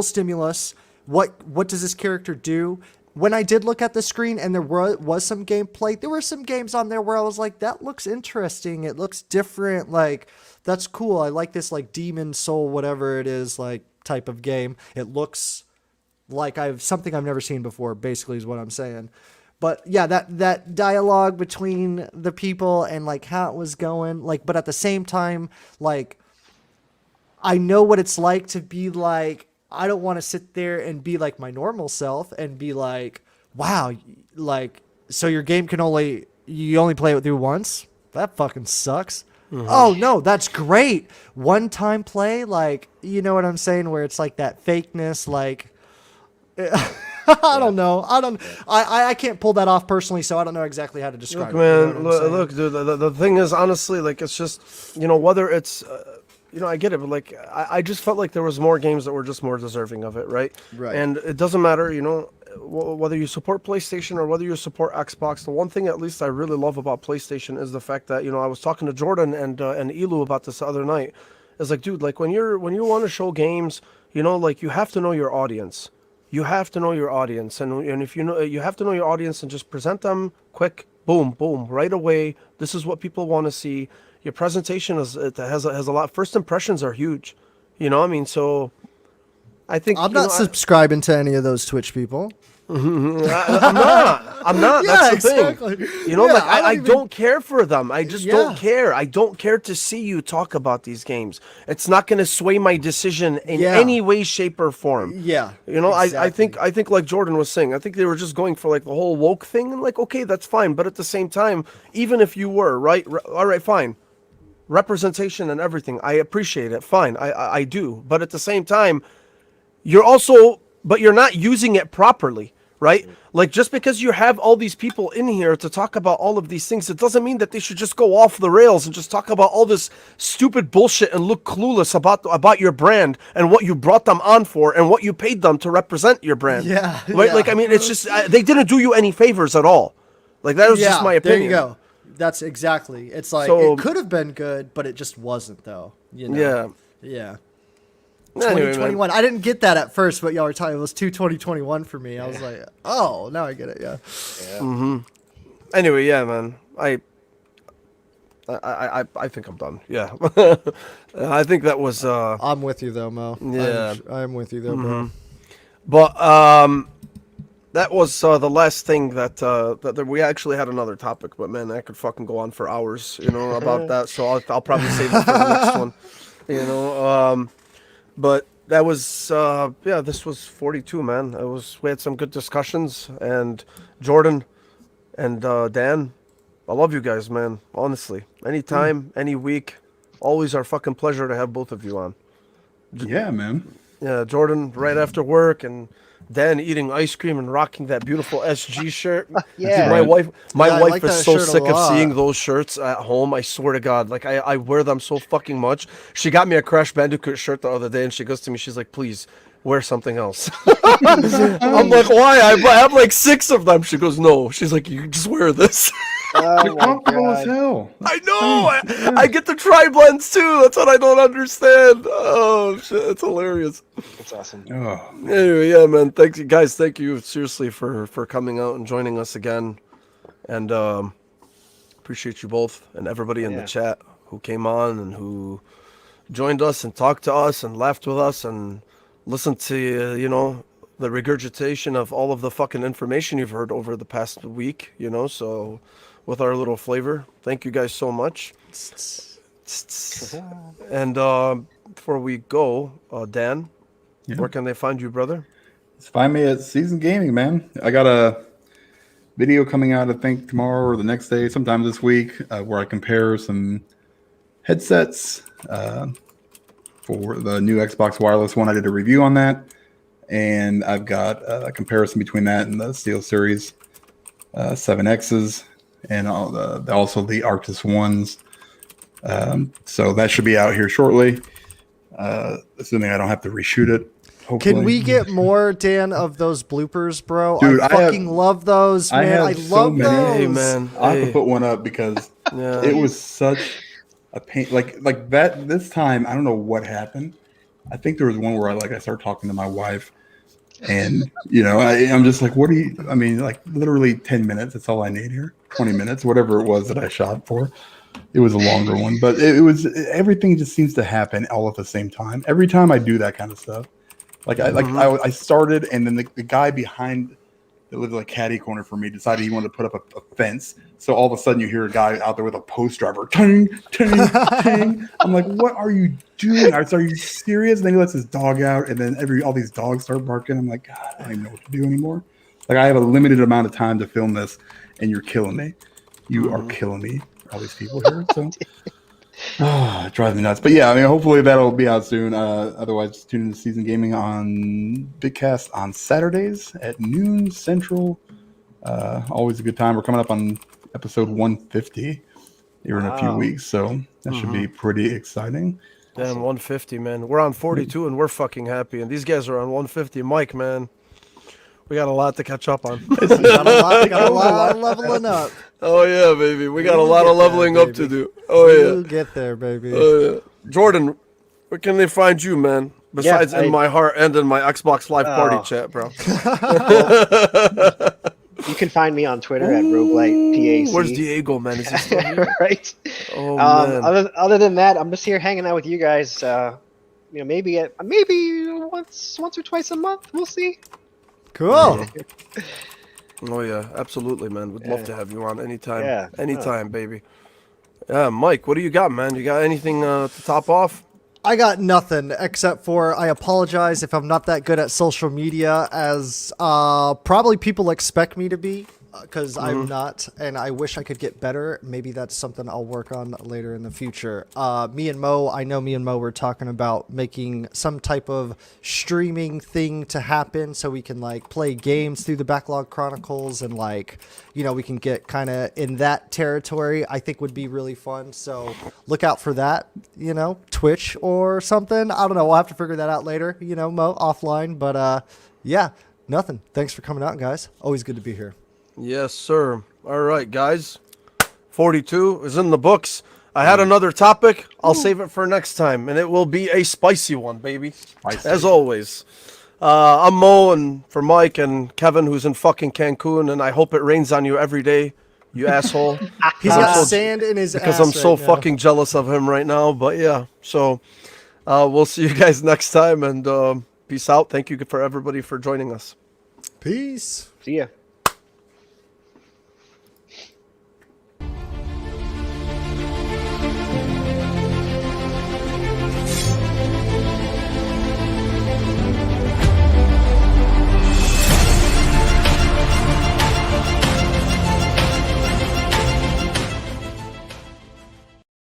stimulus. What does this character do? when I did look at the screen and there was some gameplay, there were some games on there where I was like, that looks interesting. It looks different. Like, that's cool. I like this like Demon Soul, whatever it is, like type of game. It looks like something I've never seen before, basically is what I'm saying. But yeah, that dialogue between the people and like how it was going, like, but at the same time, like, I know what it's like to be like, I don't want to sit there and be like my normal self and be like, wow, like, so your game you only play it through once? That fucking sucks. Mm-hmm. Oh no, that's great. One time play, like, you know what I'm saying? Where it's like that fakeness, like, I don't know. I can't pull that off personally, so I don't know exactly how to describe it. Man, you know look, dude, the thing is, honestly, like, it's just, whether it's, I get it, but like, I just felt like there was more games that were just more deserving of it, right? Right. And it doesn't matter, whether you support PlayStation or whether you support Xbox. The one thing, at least, I really love about PlayStation is the fact that, I was talking to Jordan and Elu about this the other night. It's like, dude, like when you want to show games, like you have to know your audience. You have to know your audience, and if you have to know your audience and just present them quick, boom, boom, right away. This is what people want to see. Your presentation has a lot. First impressions are huge, I mean, so I think I'm not subscribing to any of those Twitch people. I'm not. Yeah, That's the exactly. thing. Yeah, I don't care for them. I just don't care. I don't care to see you talk about these games. It's not going to sway my decision in any way, shape, or form. Yeah. Exactly. I think like Jordan was saying, I think they were just going for like the whole woke thing, and like, okay, that's fine. But at the same time, even if you were right, all right, fine. Representation and everything, I appreciate it. Fine, I do. But at the same time, but you're not using it properly, right? Like, just because you have all these people in here to talk about all of these things, it doesn't mean that they should just go off the rails and just talk about all this stupid bullshit and look clueless about your brand and what you brought them on for and what you paid them to represent your brand. Yeah. Right? Yeah. Like, I mean, it's just, they didn't do you any favors at all. Like, that was just my opinion. There you go. That's exactly. It's like, it could have been good, but it just wasn't, though. Yeah. 2021. I didn't get that at first, but y'all were talking. It was 2021 for me. I was like, oh, now I get it. Yeah. Mm-hmm. Anyway, yeah, man. I think I'm done. Yeah. I think that was. I'm with you though, Mo. Yeah. I'm with you though, bro. But that was the last thing that we actually had another topic, but man, I could fucking go on for hours, about that. So I'll probably save it for the next one. But that was this was 42, man. We had some good discussions, and Jordan and Dan, I love you guys, man. Honestly, anytime, any week, always our fucking pleasure to have both of you on. Yeah, man. Yeah, Jordan right after work, and Dan eating ice cream and rocking that beautiful SG shirt. Yeah. Dude, my wife like is that so shirt a sick of lot. seeing those shirts at home. I swear to God, like I wear them so fucking much. She got me a Crash Bandicoot shirt the other day, and she goes to me, she's like, "Please wear something else." I'm like, "Why? I have like 6 of them." She goes, "No." She's like, "You just wear this." You're comfortable as hell. I know. I get the tri-blends too. That's what I don't understand. Oh shit, it's hilarious. That's awesome. Oh, Anyway, yeah, man. Thank you, guys. Thank you seriously for coming out and joining us again, and appreciate you both and everybody in the chat who came on and who joined us and talked to us and laughed with us and listened to the regurgitation of all of the fucking information you've heard over the past week. So. With our little flavor. Thank you guys so much. And before we go, Dan, where can they find you, brother? Just find me at Season Gaming, man. I got a video coming out, I think, tomorrow or the next day, sometime this week, where I compare some headsets for the new Xbox Wireless one. I did a review on that. And I've got a comparison between that and the SteelSeries 7Xs. And also the Arctis ones. So that should be out here shortly, assuming I don't have to reshoot it. Hopefully. Can we get more, Dan, of those bloopers, bro? Dude, I fucking love those, man. I love those. Hey, man. I have to put one up because it was such a pain. Like that this time, I don't know what happened. I think there was one where I started talking to my wife, And I'm just like, what do you? I mean, like literally 10 minutes. That's all I need here. 20 minutes, whatever it was that I shot for. It was a longer one, but it was everything just seems to happen all at the same time. Every time I do that kind of stuff, I started, and then the guy behind that lived like caddy corner for me decided he wanted to put up a fence. So all of a sudden you hear a guy out there with a post driver, ting, ting, ting. I'm like, what are you doing? Are you serious? And then he lets his dog out, and then all these dogs start barking. I'm like, God, I don't even know what to do anymore. Like I have a limited amount of time to film this, and you're killing me. You are killing me. All these people here, so it drives me nuts. But yeah, I mean, hopefully that'll be out soon. Otherwise, just tune into Season Gaming on Bigcast on Saturdays at noon Central. Always a good time. We're coming up on episode 150 here in a few weeks, so that should be pretty exciting. Damn, 150, man. We're on 42 and we're fucking happy. And these guys are on 150. Mike, man, we got a lot to catch up on. got a lot of leveling up. Oh, yeah, baby. We got a lot of leveling up to do. Oh, yeah. We'll get there, baby. Oh, yeah. Jordan, where can they find you, man? Besides in my heart and in my Xbox Live Party chat, bro. You can find me on Twitter at roguelitepac. Where's Diego, man? Is he still here? Right. Oh, man. Other than that, I'm just here hanging out with you guys. Maybe once or twice a month. We'll see. Cool. Oh, yeah. Absolutely, man. We'd love to have you on anytime. Yeah. Anytime, baby. Yeah, Mike, what do you got, man? You got anything to top off? I got nothing except for I apologize if I'm not that good at social media as probably people expect me to be, because I'm not, and I wish I could get better. Maybe that's something I'll work on later in the future. Me and Mo were talking about making some type of streaming thing to happen so we can like play games through the Backlog Chronicles and like, we can get kind of in that territory. I think would be really fun. So look out for that, Twitch or something. I don't know. We'll have to figure that out later, Mo, offline. But yeah, nothing. Thanks for coming out, guys. Always good to be here. Yes, sir. All right, guys. 42 is in the books. I had another topic. I'll save it for next time, and it will be a spicy one, baby. Spicy. As always. I'm Mo, and for Mike and Kevin, who's in fucking Cancun, and I hope it rains on you every day, you asshole. He's got sand in his because ass I'm so right now. fucking jealous of him right now. But yeah, so we'll see you guys next time, and peace out. Thank you for everybody for joining us. Peace. See ya.